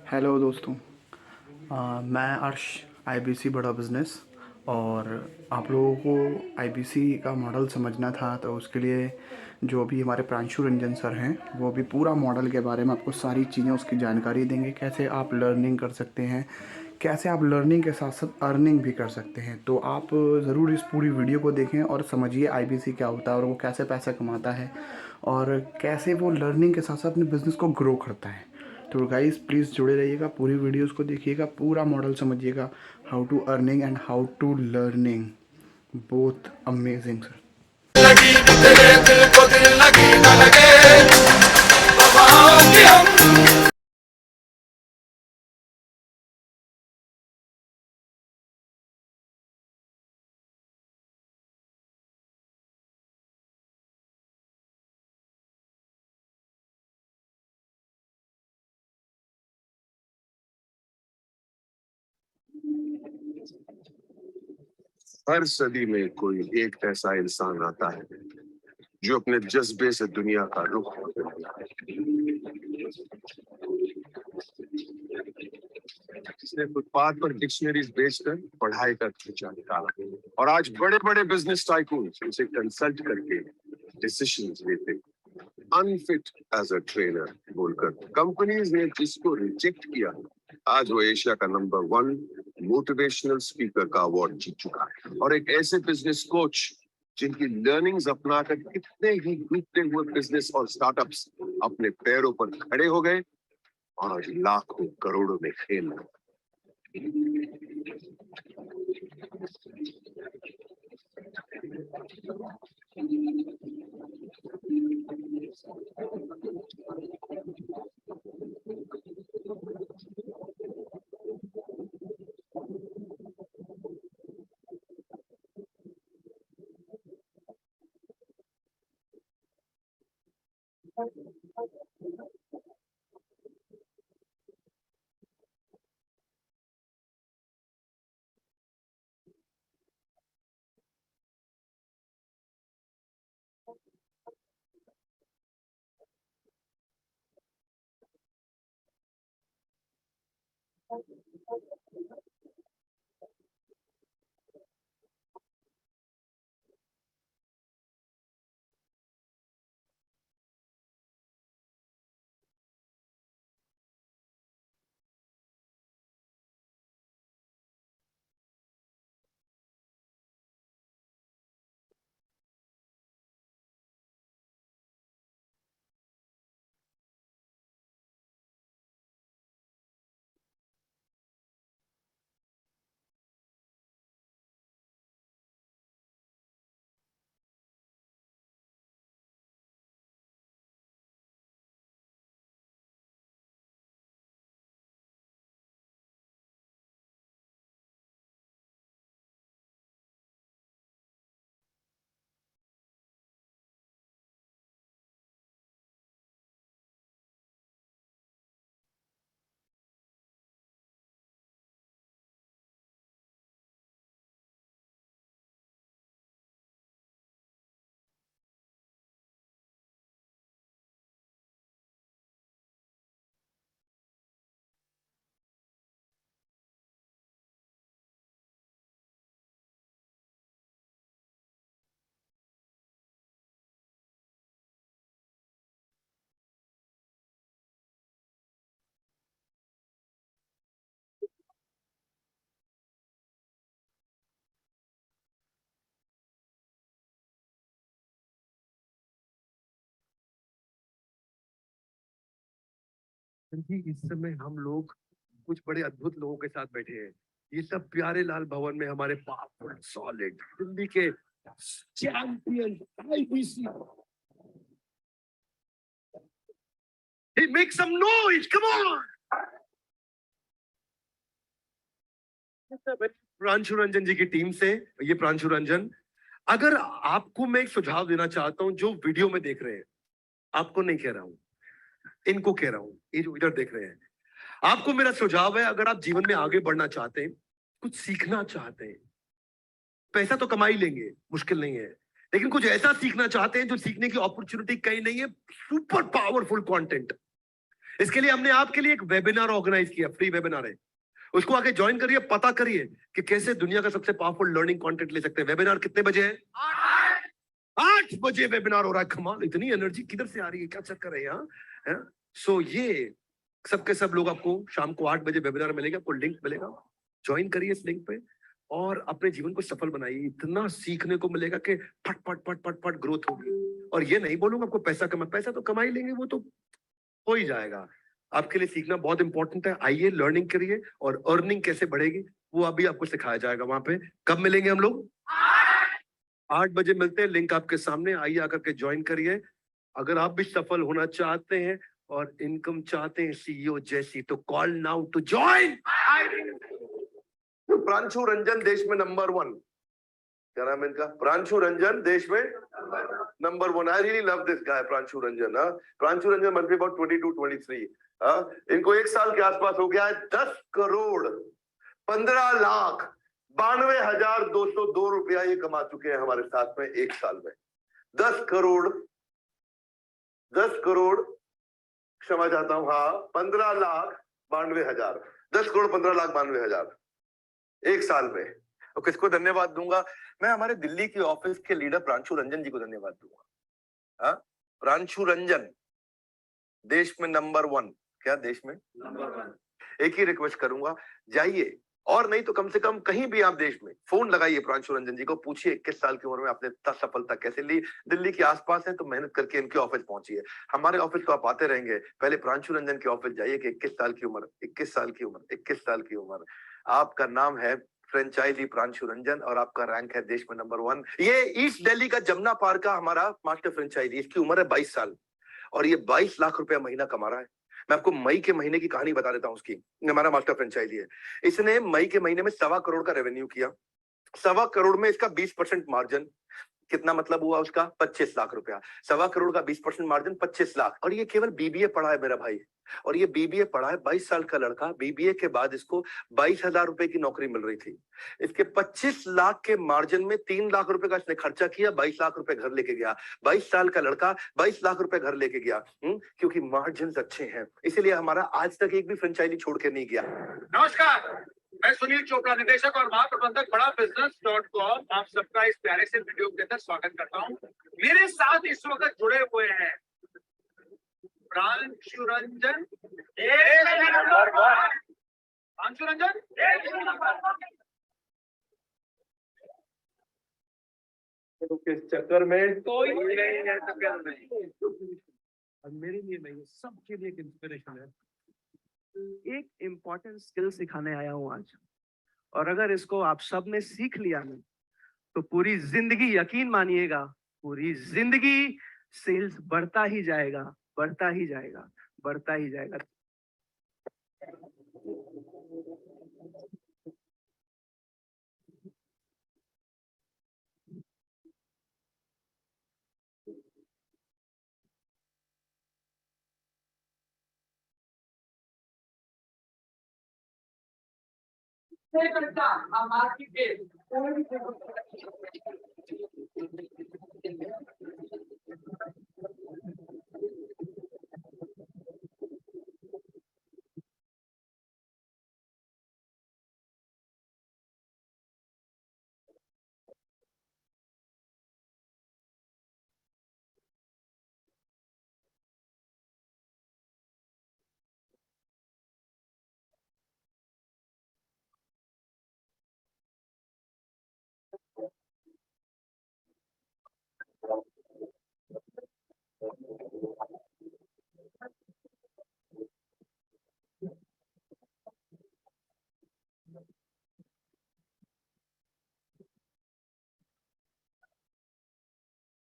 Hello दोस्तों। मैं अर्श, आईबीसी बड़ा बिज़नेस। और आप लोगों को आईबीसी का मॉडल समझना था तो उसके लिए जो भी हमारे प्रांशु रंजन सर हैं वो भी पूरा मॉडल के बारे में आपको सारी चीज़ें उसकी जानकारी देंगे, कैसे आप लर्निंग कर सकते हैं, कैसे आप लर्निंग के साथ साथ अर्निंग भी कर सकते हैं। तो आप ज़रूर इस पूरी वीडियो को देखें और समझिए आईबीसी क्या होता है और वो कैसे पैसा कमाता है और कैसे वो लर्निंग के साथ साथ अपने बिज़नेस को ग्रो करता है। तो गाइस प्लीज़ जुड़े रहिएगा, पूरी वीडियोस को देखिएगा, पूरा मॉडल समझिएगा, how to earning and how to learning, both amazing sir. लगी न तेरे दिल को दिल लगी न लगे वफाओं की हम। हर सदी में कोई एक ऐसा इंसान आता है जो अपने जज्बे से दुनिया का रुख बदलता है। इसने फुटपाथ पर डिक्शनरीज बेचकर पढ़ाई का खर्चा निकाला और आज बड़े बड़े बिजनेस टाइकून उसे कंसल्ट करके डिसीजंस लेते, अनफिट एज अ ट्रेनर बोलकर। कंपनीज ने जिसको रिजेक्ट किया, आज वो एशिया का नंबर 1 मोटिवेशनल स्पीकर का अवार्ड जीत चुका है। और एक ऐसे बिजनेस कोच जिनकी लर्निंग्स अपनाकर कितने ही डूबते हुए बिजनेस और स्टार्टअप्स अपने पैरों पर खड़े हो गए और आज लाखों करोड़ों में खेल रहे क्योंकि इस समय हम लोग कुछ बड़े अद्भुत लोगों के साथ बैठे हैं। ये सब प्यारे लाल भवन में हमारे पावरफुल सॉलिड दिल्ली के champion IBC. Hey, make some noise, come on! Pranshu Ranjan ji की टीम से, ये प्रांशु रंजन। अगर आपको मैं एक सुझाव देना चाहता हूं, जो वीडियो में देख रहे हैं, आपको नहीं कह रहा हूं, इनको कह रहा हूं, ये जो इधर देख रहे हैं, आपको मेरा सुझाव है, अगर आप जीवन में आगे बढ़ना चाहते हैं, कुछ सीखना चाहते हैं, पैसा तो कमा ही लेंगे, मुश्किल नहीं है, लेकिन कुछ ऐसा सीखना चाहते हैं जो सीखने की अपॉर्चुनिटी कहीं नहीं है, सुपर पावरफुल कंटेंट, इसके लिए हमने आपके लिए एक वेबिनार ऑर्गेनाइज किया, फ्री वेबिनार है, उसको आके ज्वाइन करिए, पता करिए कि कैसे दुनिया का सबसे पावरफुल लर्निंग कंटेंट ले सकते हैं। वेबिनार कितने बजे है? 8 बजे वेबिनार हो रहा है। कमाल, इतनी एनर्जी किधर से आ रही है, क्या चक्कर है यहाँ? सो ये सबके सब लोग आपको शाम को 8 बजे वेबिनार मिलेगा, आपको लिंक मिलेगा, ज्वाइन करिए इस लिंक पे और अपने जीवन को सफल बनाइए। इतना सीखने को मिलेगा कि फट फट फट फट फट ग्रोथ होगी। और ये नहीं बोलूंगा आपको पैसा पैसा तो कमा ही लेंगे, वो तो हो ही जाएगा। आपके लिए सीखना बहुत इंपॉर्टेंट है। आइए, लर्निंग करिए और अर्निंग कैसे बढ़ेगी वो अभी आपको सिखाया जाएगा वहां पे। कब मिलेंगे हम लोग? 8 बजे मिलते हैं, लिंक आपके सामने, आइए आकर के ज्वाइन करिए। अगर आप भी सफल होना चाहते हैं और इनकम चाहते हैं सीईओ जैसी, तो call now to join. Pranshu Ranjan देश में नंबर 1, क्या नाम है इनका? प्रांशु रंजन देश में number 1। I really love this guy, Pranshu Ranjan. Pranshu Ranjan must be about 22-23। इनको 1 साल के आसपास हो गया है। 10 करोड़ 15,92,202 रुपया ये कमा चुके हैं हमारे साथ में 1 साल में। 10 करोड़ क्षमा चाहता हूं, हाँ, 15,92,000, 10 करोड़ 15,92,000 1 साल में। और किसको धन्यवाद दूंगा? मैं हमारे दिल्ली की ऑफिस के लीडर प्रांशु रंजन जी को धन्यवाद दूंगा। प्रांशु रंजन देश में नंबर 1। क्या देश में नंबर 1? एक ही रिक्वेस्ट करूंगा, जाइए, और नहीं तो कम से कम कहीं भी आप देश में फोन लगाइए प्रांशु रंजन जी को, पूछिए 21 साल की उम्र में आपने इतना सफलता कैसे ली। दिल्ली के आसपास है तो मेहनत करके इनके ऑफिस पहुंचिए। हमारे ऑफिस तो आप आते रहेंगे, पहले प्रांशु रंजन के ऑफिस जाइए कि 21 साल की उम्र, 21 साल की उम्र, 21 साल की उम्र, आपका नाम है फ्रेंचाइजी प्रांशु रंजन और आपका रैंक है देश में नंबर 1। ये ईस्ट दिल्ली का जमुना पार्क का हमारा मास्टर फ्रेंचाइजी, इसकी उम्र है 22 साल और ये 22 लाख रुपया महीना कमा रहा है। मैं आपको मई के महीने की कहानी बता देता हूं उसकी। हमारा मास्टर फ्रेंचाइजी है, इसने मई के महीने में 1.25 करोड़ का रेवेन्यू किया। 1.25 करोड़ में इसका 20% मार्जिन, कितना मतलब हुआ उसका? 25 लाख रुपया। 1.25 करोड़ का 20% मार्जिन 25 लाख। और ये केवल बीबीए पढ़ा है मेरा भाई, और ये बीबीए पढ़ा है, 22 साल का लड़का। बीबीए के बाद इसको 22,000 रुपए की नौकरी मिल रही थी। इसके 25 लाख के मार्जिन में 3 लाख रुपए का इसने खर्चा किया, 22 लाख रुपए घर लेके गया। 22 साल का लड़का 22 लाख रुपए घर लेके गया, क्योंकि मार्जिन अच्छे हैं, इसीलिए हमारा आज तक एक भी फ्रेंचाइजी छोड़ के नहीं गया। नमस्कार, मैं सुनील चोपड़ा, निदेशक और महाप्रबंधक बड़ा बिजनेस.com, आप सबका इस प्यारे से वीडियो के अंदर स्वागत करता हूं। मेरे साथ इस वक्त जुड़े हुए हैं प्रांशु रंजन, प्रांशु रंजन किस चक्कर में? कोई नहीं है चक्कर में। और मेरे लिए नहीं, सबके लिए एक इंस्पिरेशन है। एक इम्पोर्टेंट स्किल सिखाने आया हूं आज, और अगर इसको आप सब ने सीख लिया ना तो पूरी जिंदगी, यकीन मानिएगा, पूरी जिंदगी सेल्स बढ़ता ही जाएगा, बढ़ता ही जाएगा, बढ़ता ही जाएगा।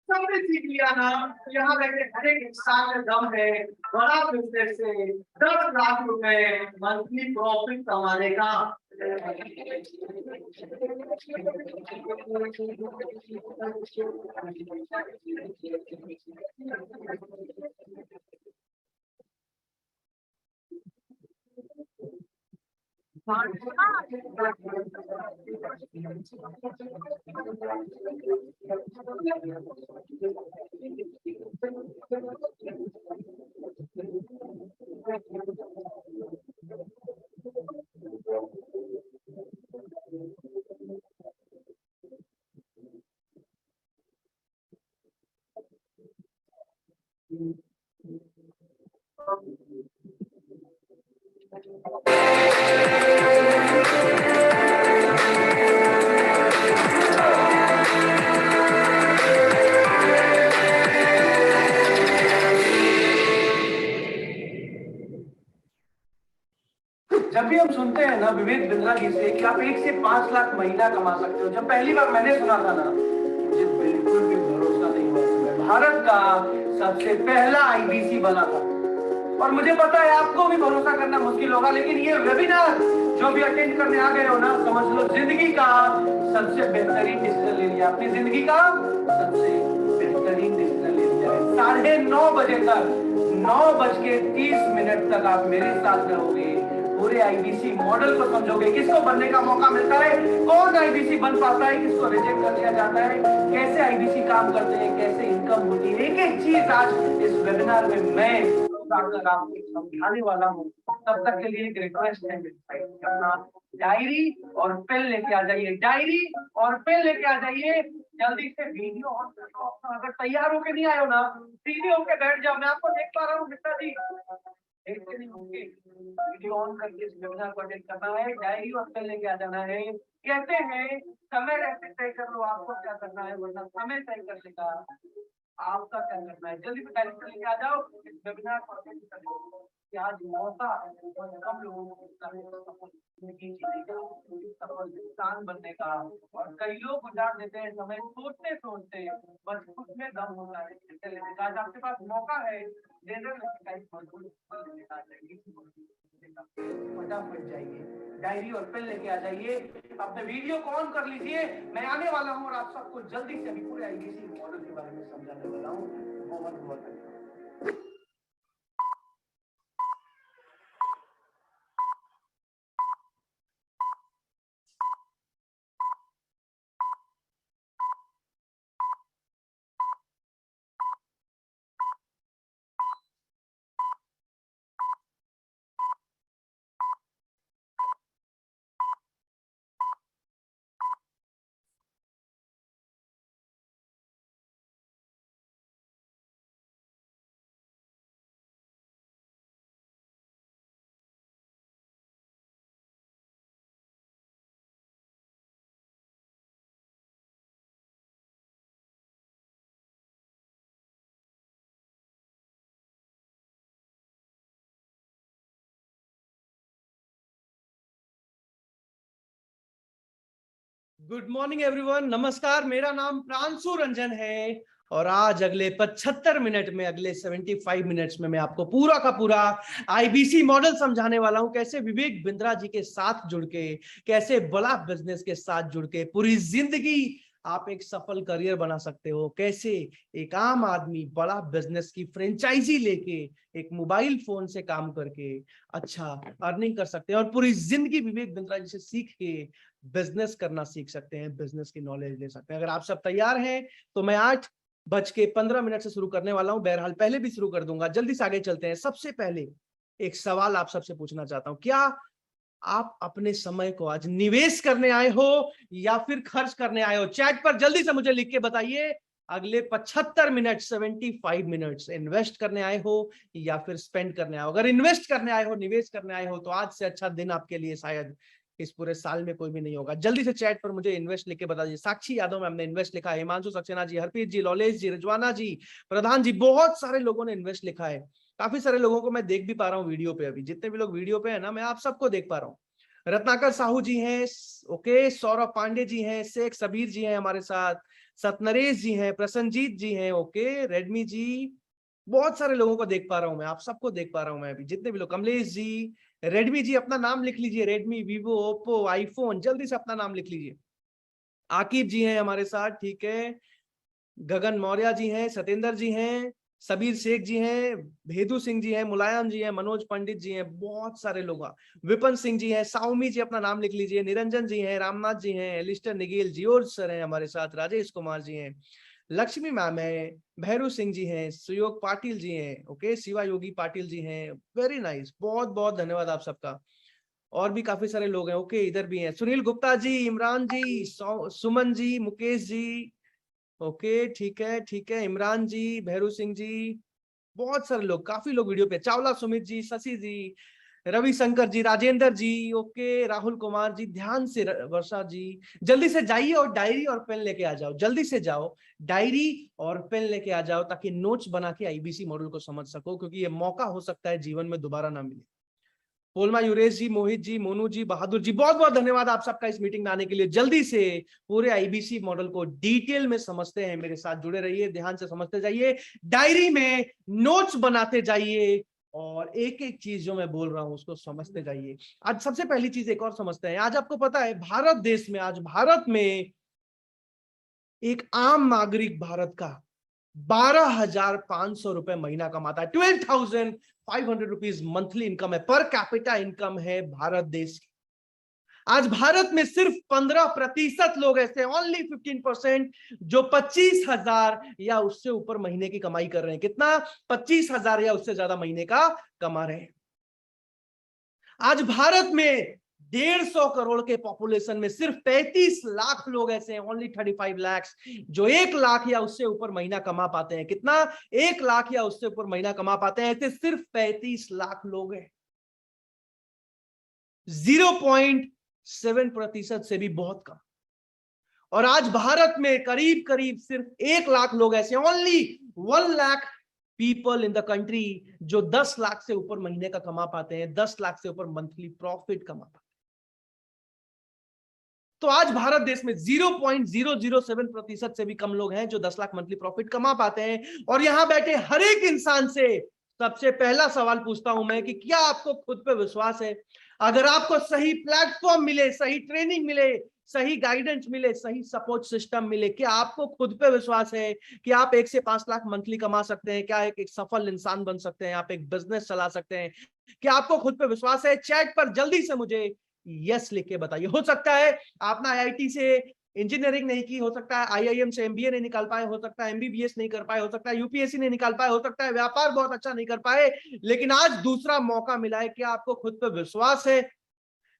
सबने सीख लिया ना, यहाँ बैठे हर एक इंसान में दम है बड़ा बिजनेस से 10 लाख रुपए मंथली प्रॉफिट कमाने का। जब भी हम सुनते हैं ना विवेक बिंद्रा जी से कि आप 1 से 5 लाख महीना कमा सकते हो, जब पहली बार मैंने सुना था ना, मुझे बिल्कुल भी भरोसा नहीं हुआ कि भारत का सबसे पहला आईबीसी बना था। और मुझे पता है आपको भी भरोसा करना मुश्किल होगा, लेकिन ये वेबिनार जो भी अटेंड करने आ गए हो ना, समझ लो जिंदगी का सबसे बेहतरीन डिसीजन ले लिया, अपनी जिंदगी का सबसे बेहतरीन डिसीजन ले लिया है। 9:30 बजे तक 9:30 तक आप मेरे साथ रहोगे, पूरे आईबीसी मॉडल को समझोगे, किसको बनने का मौका मिलता है, कौन आईबीसी बन पाता है, किसको रिजेक्ट कर दिया जाता है, कैसे आईबीसी काम करते हैं, कैसे इनकम होती है, एक एक चीज आज इस वेबिनार में मैं आपको समझाने वाला हूँ। तब तक के लिए एक रिक्वेस्ट है, अपना डायरी और पेन लेके आ जाइए, डायरी और पेन लेके आ जाइए, जल्दी से वीडियो ऑन कर लो। अगर तैयार होके नहीं आए हो ना, सीधे होके बैठ जाओ, मैं आपको देख पा रहा हूँ मित्रा जी, देखते नहीं होंगे, वीडियो ऑन करके इस वेबिनार को अटेंड करना है, डायरी और पेन लेके आ जाना है। कहते हैं समय रहते तय कर लो आपको क्या करना है, वरना समय तय कर लेगा आपका क्या करना है। जल्दी से डायरी पेन लेके आ जाओ, इस वेबिनार को अटेंड कर लो कि आज मौका बहुत कम लोगों को सफल इंसान बनने का। और कई लोग गुजार देते हैं समय सोचते सोचते, बस खुद में दम होता है। आज आपके पास मौका है, फटाफट जाइए, डायरी और पेन लेके आ जाइए, अपने वीडियो को ऑन कर लीजिए। मैं आने वाला हूँ और आप सबको जल्दी से अभी पूरे आईबीसी मॉडल के बारे में समझाने वाला हूँ। बहुत बहुत धन्यवाद। गुड मॉर्निंग एवरीवन, नमस्कार। मेरा नाम प्रांशु रंजन है और आज अगले 75 मिनट में, अगले 75 मिनट्स में मैं आपको पूरा का पूरा आईबीसी मॉडल समझाने वाला हूं। कैसे विवेक बिंद्रा जी के साथ जुड़ के, कैसे बड़ा बिजनेस के साथ जुड़ के पूरी जिंदगी आप एक सफल करियर बना सकते हो, कैसे एक आम आदमी बड़ा बिजनेस की फ्रेंचाइजी लेके एक मोबाइल फोन से काम करके अच्छा अर्निंग कर सकते हैं और पूरी जिंदगी विवेक बिंद्रा जी से सीख के बिजनेस करना सीख सकते हैं, बिजनेस की नॉलेज ले सकते हैं। अगर आप सब तैयार हैं तो मैं 8:15 से शुरू करने वाला हूं। बहरहाल पहले भी शुरू कर दूंगा, जल्दी से आगे चलते हैं। सबसे पहले एक सवाल आप सबसे पूछना चाहता हूं, क्या आप अपने समय को आज निवेश करने आए हो या फिर खर्च करने आए हो? चैट पर जल्दी से मुझे लिख के बताइए। अगले 75 मिनट, 75 मिनट्स इन्वेस्ट करने आए हो या फिर स्पेंड करने आए हो? अगर इन्वेस्ट करने आए हो, निवेश करने आए हो, तो आज से अच्छा दिन आपके लिए शायद इस पूरे साल में कोई भी नहीं होगा। जल्दी से चैट पर मुझे इन्वेस्ट लिख के बता दीजिए। साक्षी यादव मैम ने इन्वेस्ट लिखा है, हिमांशु सक्सेना जी, हरप्रीत जी, लॉलेश जी, रिजवाना जी, प्रधान जी, बहुत सारे लोगों ने इन्वेस्ट लिखा है। काफी सारे लोगों को मैं देख भी पा रहा हूँ वीडियो पे। अभी जितने भी लोग वीडियो पे है ना, मैं आप सबको देख पा रहा हूँ। रत्नाकर साहू जी हैं, ओके, सौरभ पांडे जी हैं, शेख सबीर जी हैं हमारे साथ, सतनरेश जी हैं, प्रसन्नजीत जी हैं, ओके, रेडमी जी, बहुत सारे लोगों को देख पा रहा हूं मैं, आप सबको देख पा रहा हूं मैं अभी, जितने भी लोग। कमलेश जी, रेडमी जी, अपना नाम लिख लीजिए, रेडमी, वीवो, ओप्पो, आईफोन, जल्दी से अपना नाम लिख लीजिए। आकिब जी हैं हमारे साथ, ठीक है, गगन मौर्य जी हैं, सतेंद्र जी हैं, सबीर शेख जी हैं, भेदू सिंह जी हैं, मुलायम जी हैं, मनोज पंडित जी हैं, बहुत सारे लोग हैं। विपिन सिंह जी हैं, साउमी जी अपना नाम लिख लीजिए, निरंजन जी हैं, रामनाथ जी हैं, एलिस्टर निगिल, जियोर्ज सर हैं हमारे साथ, राजेश कुमार जी हैं, लक्ष्मी मैम है, भैरू सिंह जी हैं, सुयोग पाटिल जी हैं, ओके, शिवा योगी पाटिल जी हैं, वेरी नाइस, बहुत बहुत धन्यवाद आप सबका। और भी काफी सारे लोग हैं, ओके, इधर भी हैं, सुनील गुप्ता जी, इमरान जी, सुमन जी, मुकेश जी, ओके, ठीक है, इमरान जी, भैरू सिंह जी, बहुत सारे लोग, काफी लोग वीडियो पे, चावला सुमित जी, शशि जी, रविशंकर जी, राजेंद्र जी, ओके, राहुल कुमार जी, ध्यान से वर्षा जी, जल्दी से जाइए और डायरी और पेन लेके आ जाओ, जल्दी से जाओ, डायरी और पेन लेके आ जाओ ताकि नोट्स बना के आईबीसी मॉडल को समझ सको, क्योंकि ये मौका हो सकता है जीवन में दोबारा ना मिले। पोलमा युरेश जी, मोहित जी, मोनू जी, बहादुर जी, बहुत बहुत धन्यवाद आप सबका इस मीटिंग में आने के लिए। जल्दी से पूरे आईबीसी मॉडल को डिटेल में समझते हैं, मेरे साथ जुड़े रहिए, ध्यान से समझते जाइए, डायरी में नोट्स बनाते जाइए और एक एक चीज जो मैं बोल रहा हूं उसको समझते जाइए। आज सबसे पहली चीज एक और समझते हैं। आज आपको पता है भारत देश में, आज भारत में एक आम नागरिक भारत का 12,500 रुपए महीना कमाता है, 12,500 रुपीज मंथली इनकम है, पर कैपिटा इनकम है भारत देश की। आज भारत में सिर्फ 15% लोग ऐसे, ओनली 15%, जो 25,000 या उससे ऊपर महीने की कमाई कर रहे हैं। कितना? 25,000 या उससे ज्यादा महीने का कमा रहे हैं। आज भारत में 150 करोड़ के पॉपुलेशन में सिर्फ 35 लाख लोग ऐसे हैं, ओनली 35 लाख, जो 1 लाख या उससे ऊपर महीना कमा पाते हैं। कितना? 1 लाख या उससे ऊपर महीना कमा पाते हैं, ऐसे सिर्फ 35 लाख लोग हैं। 0.7% से भी बहुत कम। और आज भारत में करीब करीब सिर्फ 1 लाख लोग ऐसे, only 1 lakh people in the country, जो 10 लाख से ऊपर महीने का कमा पाते हैं, 10 लाख से ऊपर मंथली प्रॉफिट कमा पाते हैं। तो आज भारत देश में 0.007% से भी कम लोग हैं जो 10 लाख मंथली प्रॉफिट कमा पाते हैं। और यहां बैठे हर एक इंसान से सबसे पहला सवाल पूछता हूं मैं कि क्या आपको खुद पे विश्वास है? अगर आपको सही प्लेटफॉर्म मिले, सही ट्रेनिंग मिले, सही गाइडेंस मिले, सही सपोर्ट सिस्टम मिले, क्या आपको खुद पे विश्वास है कि आप 1 से 5 लाख मंथली कमा सकते हैं? क्या एक सफल इंसान बन सकते हैं? आप एक बिजनेस चला सकते हैं? क्या आपको खुद पे विश्वास है? चैट पर जल्दी से मुझे यस लिख के बताइए। हो सकता है आपने आईआईटी से इंजीनियरिंग नहीं की, हो सकता है आईआईएम से एमबीए नहीं निकाल पाए, हो सकता है एमबीबीएस नहीं कर पाए, हो सकता है यूपीएससी नहीं निकाल पाए, हो सकता है व्यापार बहुत अच्छा नहीं कर पाए, लेकिन आज दूसरा मौका मिला है। क्या आपको खुद पे विश्वास है?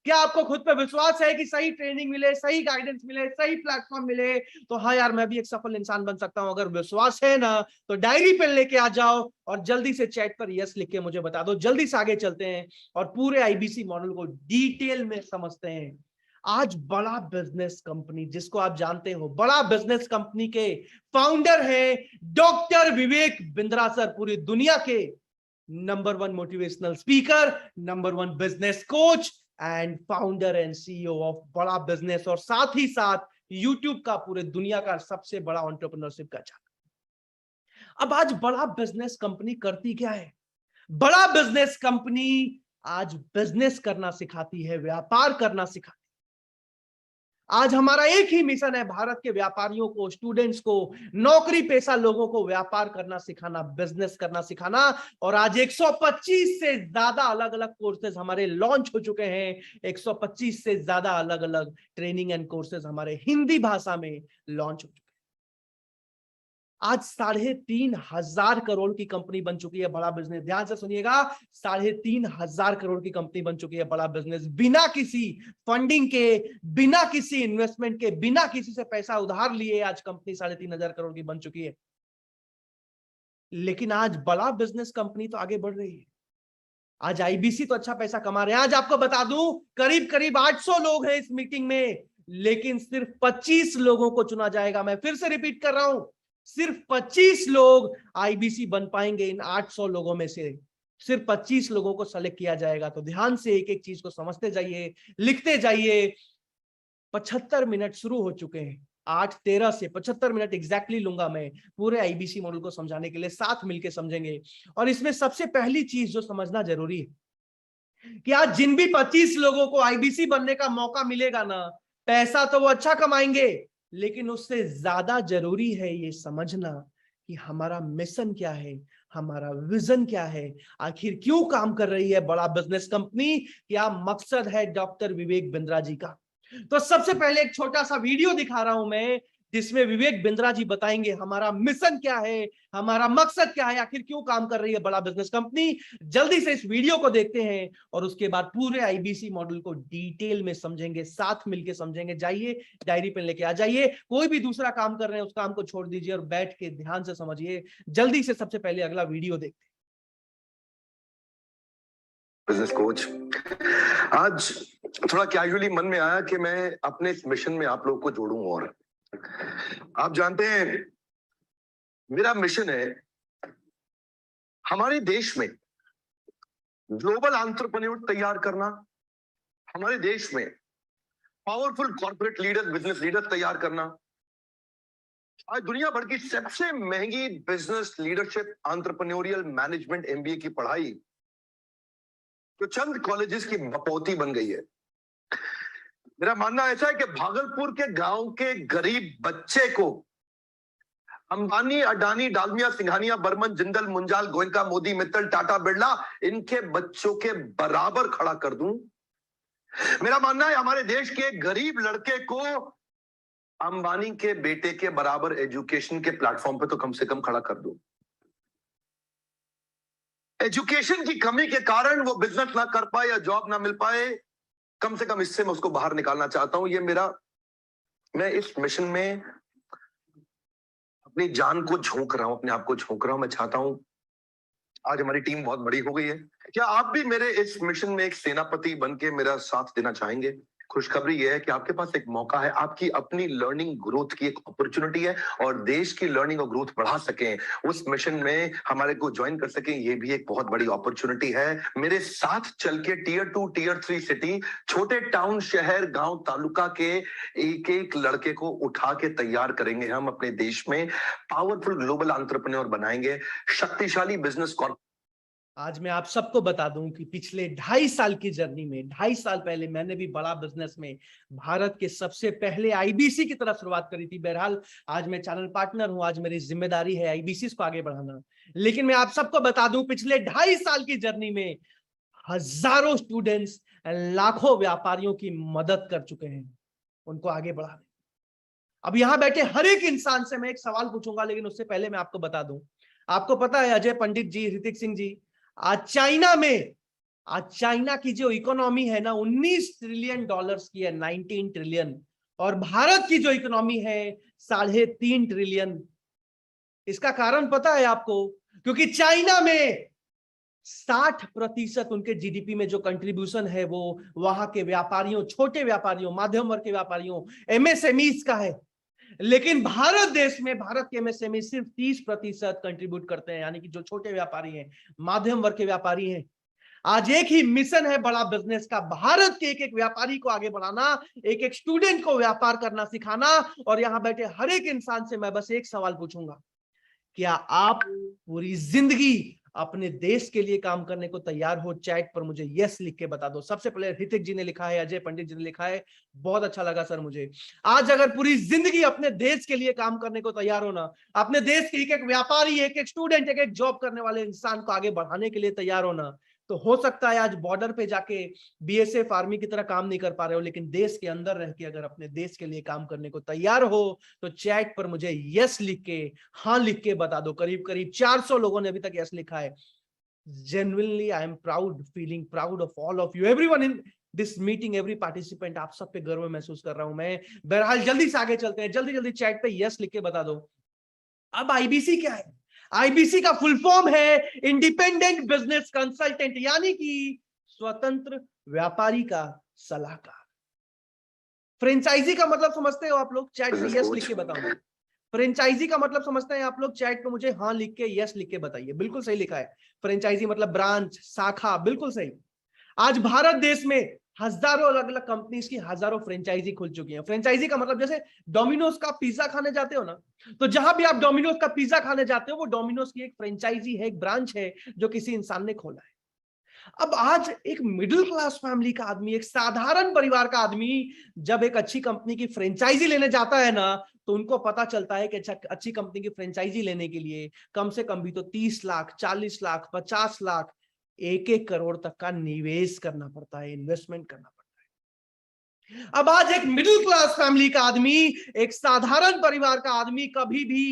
क्या आपको खुद पे विश्वास है कि सही ट्रेनिंग मिले, सही गाइडेंस मिले, सही प्लेटफॉर्म मिले तो हाँ यार मैं भी एक सफल इंसान बन सकता हूं? अगर विश्वास है ना तो डायरी पेन लेके आ जाओ और जल्दी से चैट पर यस लिख के मुझे बता दो। जल्दी से आगे चलते हैं और पूरे आईबीसी मॉडल को डिटेल में समझते हैं। आज बड़ा बिजनेस कंपनी, जिसको आप जानते हो, बड़ा बिजनेस कंपनी के फाउंडर हैं डॉक्टर विवेक बिंद्रा सर, पूरी दुनिया के number 1 motivational speaker, number 1 business coach and founder and CEO of बड़ा बिजनेस, और साथ ही साथ यूट्यूब का पूरे दुनिया का सबसे बड़ा एंटरप्रेन्योरशिप का चाक। अब आज बड़ा बिजनेस कंपनी करती क्या है? बड़ा बिजनेस कंपनी आज बिजनेस करना सिखाती है, व्यापार करना सिखाती है। आज हमारा एक ही मिशन है, भारत के व्यापारियों को, स्टूडेंट्स को, नौकरी पेशा लोगों को व्यापार करना सिखाना, बिजनेस करना सिखाना। और आज 125 से ज्यादा अलग अलग कोर्सेज हमारे लॉन्च हो चुके हैं। 125 से ज्यादा अलग अलग ट्रेनिंग एंड कोर्सेज हमारे हिंदी भाषा में लॉन्च हो चुके हैं। आज 3,500 करोड़ की कंपनी बन चुकी है बड़ा बिजनेस। ध्यान से सुनिएगा, 3,500 करोड़ की कंपनी बन चुकी है बड़ा बिजनेस, बिना किसी फंडिंग के, बिना किसी इन्वेस्टमेंट के, बिना किसी से पैसा उधार लिए आज कंपनी 3,500 करोड़ की बन चुकी है। लेकिन आज बड़ा बिजनेस कंपनी तो आगे बढ़ रही है। आज आईबीसी तो अच्छा पैसा कमा रहे हैं। आज आपको बता दूं, करीब करीब 800 लोग हैं इस मीटिंग में, लेकिन सिर्फ 25 लोगों को चुना जाएगा। मैं फिर से रिपीट कर रहा हूं, सिर्फ 25 लोग आईबीसी बन पाएंगे। इन 800 लोगों में से सिर्फ 25 लोगों को सेलेक्ट किया जाएगा। तो ध्यान से एक एक चीज को समझते जाइए, लिखते जाइए। 75 मिनट शुरू हो चुके हैं। 8:13 से 75 मिनट एग्जैक्टली लूंगा मैं पूरे आईबीसी मॉडल को समझाने के लिए। साथ मिलकर समझेंगे। और इसमें सबसे पहली चीज जो समझना जरूरी है कि आज जिन भी 25 लोगों को आईबीसी बनने का मौका मिलेगा ना, पैसा तो वो अच्छा कमाएंगे, लेकिन उससे ज्यादा जरूरी है ये समझना कि हमारा मिशन क्या है, हमारा विजन क्या है, आखिर क्यों काम कर रही है बड़ा बिजनेस कंपनी, क्या मकसद है डॉक्टर विवेक बिंद्रा जी का। तो सबसे पहले एक छोटा सा वीडियो दिखा रहा हूं मैं, जिसमें विवेक बिंद्रा जी बताएंगे हमारा मिशन क्या है, हमारा मकसद क्या है, आखिर क्यों काम कर रही है बड़ा बिजनेस कंपनी। जल्दी से इस वीडियो को देखते हैं और उसके बाद पूरे आईबीसी मॉडल को डिटेल में समझेंगे, साथ मिलकर समझेंगे। जाइए डायरी पेन लेके आ जाइए, कोई भी दूसरा काम कर रहे हैं उस काम को छोड़ दीजिए और बैठ के ध्यान से समझिए। जल्दी से सबसे पहले अगला वीडियो देखते हैं। बिजनेस कोच, आज थोड़ा कैजुअली मन में आया कि मैं अपने इस मिशन में आप लोगों को जोड़ूं। और आप जानते हैं मेरा मिशन है हमारे देश में ग्लोबल एंटरप्रेन्योर तैयार करना, हमारे देश में powerful corporate leader, business leader तैयार करना। आज दुनिया भर की सबसे महंगी business leadership entrepreneurial management MBA की पढ़ाई जो चंद कॉलेजेस की बपौती बन गई है। मेरा मानना ऐसा है कि भागलपुर के गांव के गरीब बच्चे को अंबानी, अडानी, डालमिया, सिंघानिया, बर्मन, जिंदल, मुंजाल, गोयनका, मोदी, मित्तल, टाटा, बिरला, इनके बच्चों के बराबर खड़ा कर दूं। मेरा मानना है हमारे देश के गरीब लड़के को अंबानी के बेटे के बराबर एजुकेशन के प्लेटफॉर्म पे तो कम से कम खड़ा कर दूं। एजुकेशन की कमी के कारण वो बिजनेस ना कर पाए या जॉब ना मिल पाए, कम से कम इससे मैं उसको बाहर निकालना चाहता हूं। मैं इस मिशन में अपनी जान को झोंक रहा हूं, अपने आप को झोंक रहा हूं। मैं चाहता हूं, आज हमारी टीम बहुत बड़ी हो गई है, क्या आप भी मेरे इस मिशन में एक सेनापति बन के मेरा साथ देना चाहेंगे? खुशखबरी यह है कि आपके पास एक मौका है, आपकी अपनी लर्निंग ग्रोथ की एक अपॉर्चुनिटी है और देश की लर्निंग और ग्रोथ बढ़ा सकें, उस मिशन में हमारे को ज्वाइन कर सकें, ये भी एक बहुत बड़ी अपॉर्चुनिटी है। मेरे साथ चल के टियर 2, टियर 3 सिटी, छोटे टाउन, शहर, गांव, तालुका के एक एक लड़के को उठा के तैयार करेंगे हम, अपने देश में पावरफुल ग्लोबल एंटरप्रेन्योर बनाएंगे, शक्तिशाली बिजनेस। आज मैं आप सबको बता दूं कि पिछले 2.5 साल की जर्नी में 2.5 साल पहले मैंने भी बड़ा बिजनेस में भारत के सबसे पहले आईबीसी की तरफ शुरुआत करी थी। बहरहाल आज मैं चैनल पार्टनर हूं, आज मेरी जिम्मेदारी है आईबीसी को आगे बढ़ाना। लेकिन मैं आप सबको बता दूं पिछले 2.5 साल की जर्नी में हजारों स्टूडेंट्स, लाखों व्यापारियों की मदद कर चुके हैं उनको आगे बढ़ाने। अब यहां बैठे हर एक इंसान से मैं एक सवाल पूछूंगा, लेकिन उससे पहले मैं आपको बता दूं, आपको पता है अजय पंडित जी, ऋतिक सिंह जी, आज चाइना की जो इकोनॉमी है ना 19 ट्रिलियन डॉलर्स की है, 19 ट्रिलियन, और भारत की जो इकोनॉमी है 3.5 ट्रिलियन। इसका कारण पता है आपको? क्योंकि चाइना में 60% उनके जीडीपी में जो कंट्रीब्यूशन है वो वहां के व्यापारियों, छोटे व्यापारियों, मध्यम वर्ग के व्यापारियों, एमएसएमईज का है। लेकिन भारत देश में भारत के एमएसएमई सिर्फ 30% कंट्रीब्यूट करते हैं, यानी कि जो छोटे व्यापारी हैं, मध्यम वर्ग के व्यापारी हैं। आज एक ही मिशन है बड़ा बिजनेस का, भारत के एक एक व्यापारी को आगे बढ़ाना, एक एक स्टूडेंट को व्यापार करना सिखाना। और यहां बैठे हर एक इंसान से मैं बस एक सवाल पूछूंगा, क्या आप पूरी जिंदगी अपने देश के लिए काम करने को तैयार हो? चैट पर मुझे यस लिख के बता दो। सबसे पहले ऋतिक जी ने लिखा है, अजय पंडित जी ने लिखा है, बहुत अच्छा लगा सर मुझे। आज अगर पूरी जिंदगी अपने देश के लिए काम करने को तैयार हो ना, अपने देश के एक एक व्यापारी, एक एक स्टूडेंट, एक एक जॉब करने वाले इंसान को आगे बढ़ाने के लिए तैयार हो ना, तो हो सकता है आज बॉर्डर पे जाके बीएसएफ आर्मी की तरह काम नहीं कर पा रहे हो, लेकिन देश के अंदर रह के अगर अपने देश के लिए काम करने को तैयार हो तो चैट पर मुझे यस लिख के, हाँ लिख के बता दो। करीब करीब 400 लोगों ने अभी तक यस लिखा है। Genuinely I am proud, feeling proud of all of you, everyone in this meeting, every participant। आप सब पे गर्व महसूस कर रहा हूं मैं। बहरहाल जल्दी से आगे चलते हैं, जल्दी जल्दी चैट पे यस लिख के बता दो। अब आईबीसी क्या है? आईबीसी का फुल फॉर्म है इंडिपेंडेंट बिजनेस कंसल्टेंट, यानी कि स्वतंत्र व्यापारी का सलाहकार। फ्रेंचाइजी का मतलब समझते हो आप लोग? चैट पे यस लिख के बताओ। फ्रेंचाइजी का मतलब समझते हैं आप लोग? चैट पे मुझे हाँ लिख के, यस लिख के बताइए। बिल्कुल सही लिखा है, फ्रेंचाइजी मतलब ब्रांच, शाखा, बिल्कुल सही। आज भारत देश में हजारों अलग अलग कंपनीज की हजारों फ्रेंचाइजी खुल चुकी हैं। फ्रेंचाइजी का मतलब जैसे डोमिनोज का पिज्जा खाने जाते हो ना, तो जहां भी आप डोमिनोज का पिज्जा खाने जाते हो वो डोमिनोज की एक फ्रेंचाइजी है, एक ब्रांच है जो किसी इंसान ने खोला है। अब आज एक मिडिल क्लास फैमिली का आदमी, एक साधारण परिवार का आदमी जब एक अच्छी कंपनी की फ्रेंचाइजी लेने जाता है ना, तो उनको पता चलता है कि अच्छी कंपनी की फ्रेंचाइजी लेने के लिए कम से कम भी तो 30 लाख, 40 लाख, 50 लाख, 1-1 करोड़ तक का निवेश करना पड़ता है, इन्वेस्टमेंट करना पड़ता है। अब आज एक मिडिल क्लास फैमिली का आदमी, एक साधारण परिवार का आदमी कभी भी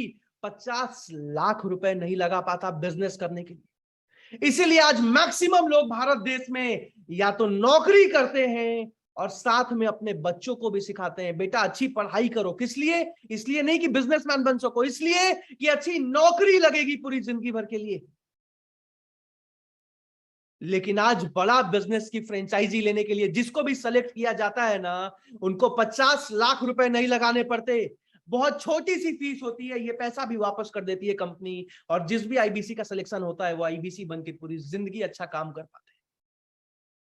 50 लाख रुपए नहीं लगा पाता बिजनेस करने के लिए। इसीलिए आज मैक्सिमम लोग भारत देश में या तो नौकरी करते हैं और साथ में अपने बच्चों को भी सिखाते हैं, बेटा अच्छी पढ़ाई करो। किस लिए? इसलिए नहीं कि बिजनेसमैन बन सको, इसलिए कि अच्छी नौकरी लगेगी पूरी जिंदगी भर के लिए। लेकिन आज बड़ा बिजनेस की फ्रेंचाइजी लेने के लिए जिसको भी सेलेक्ट किया जाता है ना, उनको 50 लाख रुपए नहीं लगाने पड़ते। बहुत छोटी सी फीस होती है, ये पैसा भी वापस कर देती है कंपनी, और जिस भी आईबीसी का सिलेक्शन होता है वो आईबीसी बन के पूरी जिंदगी अच्छा काम कर पाते हैं।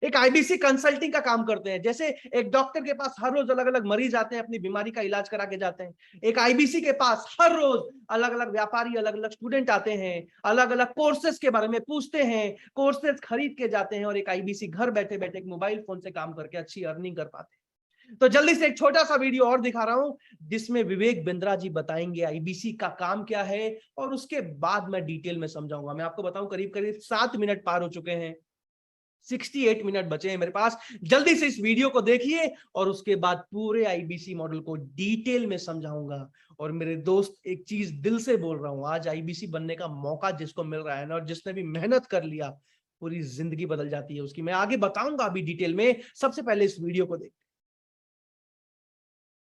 एक आईबीसी कंसल्टिंग का काम करते हैं। जैसे एक डॉक्टर के पास हर रोज अलग अलग मरीज आते हैं, अपनी बीमारी का इलाज करा के जाते हैं, एक आईबीसी के पास हर रोज अलग अलग व्यापारी, अलग अलग स्टूडेंट आते हैं, अलग अलग कोर्सेज के बारे में पूछते हैं, कोर्सेज खरीद के जाते हैं, और एक आईबीसी घर बैठे बैठे एक मोबाइल फोन से काम करके अच्छी अर्निंग कर पाते हैं। तो जल्दी से एक छोटा सा वीडियो और दिखा रहा हूं जिसमें विवेक बिंद्रा जी बताएंगे आईबीसी का काम क्या है, और उसके बाद मैं डिटेल में समझाऊंगा। मैं आपको बताऊं करीब करीब 7 मिनट पार हो चुके हैं, 68 मिनट बचे हैं मेरे पास। जल्दी से इस वीडियो को देखिए और उसके बाद पूरे आईबीसी मॉडल को डिटेल में समझाऊंगा। और मेरे दोस्त, एक चीज दिल से बोल रहा हूं, आज आईबीसी बनने का मौका जिसको मिल रहा है ना, और जिसने भी मेहनत कर लिया, पूरी जिंदगी बदल जाती है उसकी। मैं आगे बताऊंगा अभी डिटेल में, सबसे पहले इस वीडियो को देखते हैं।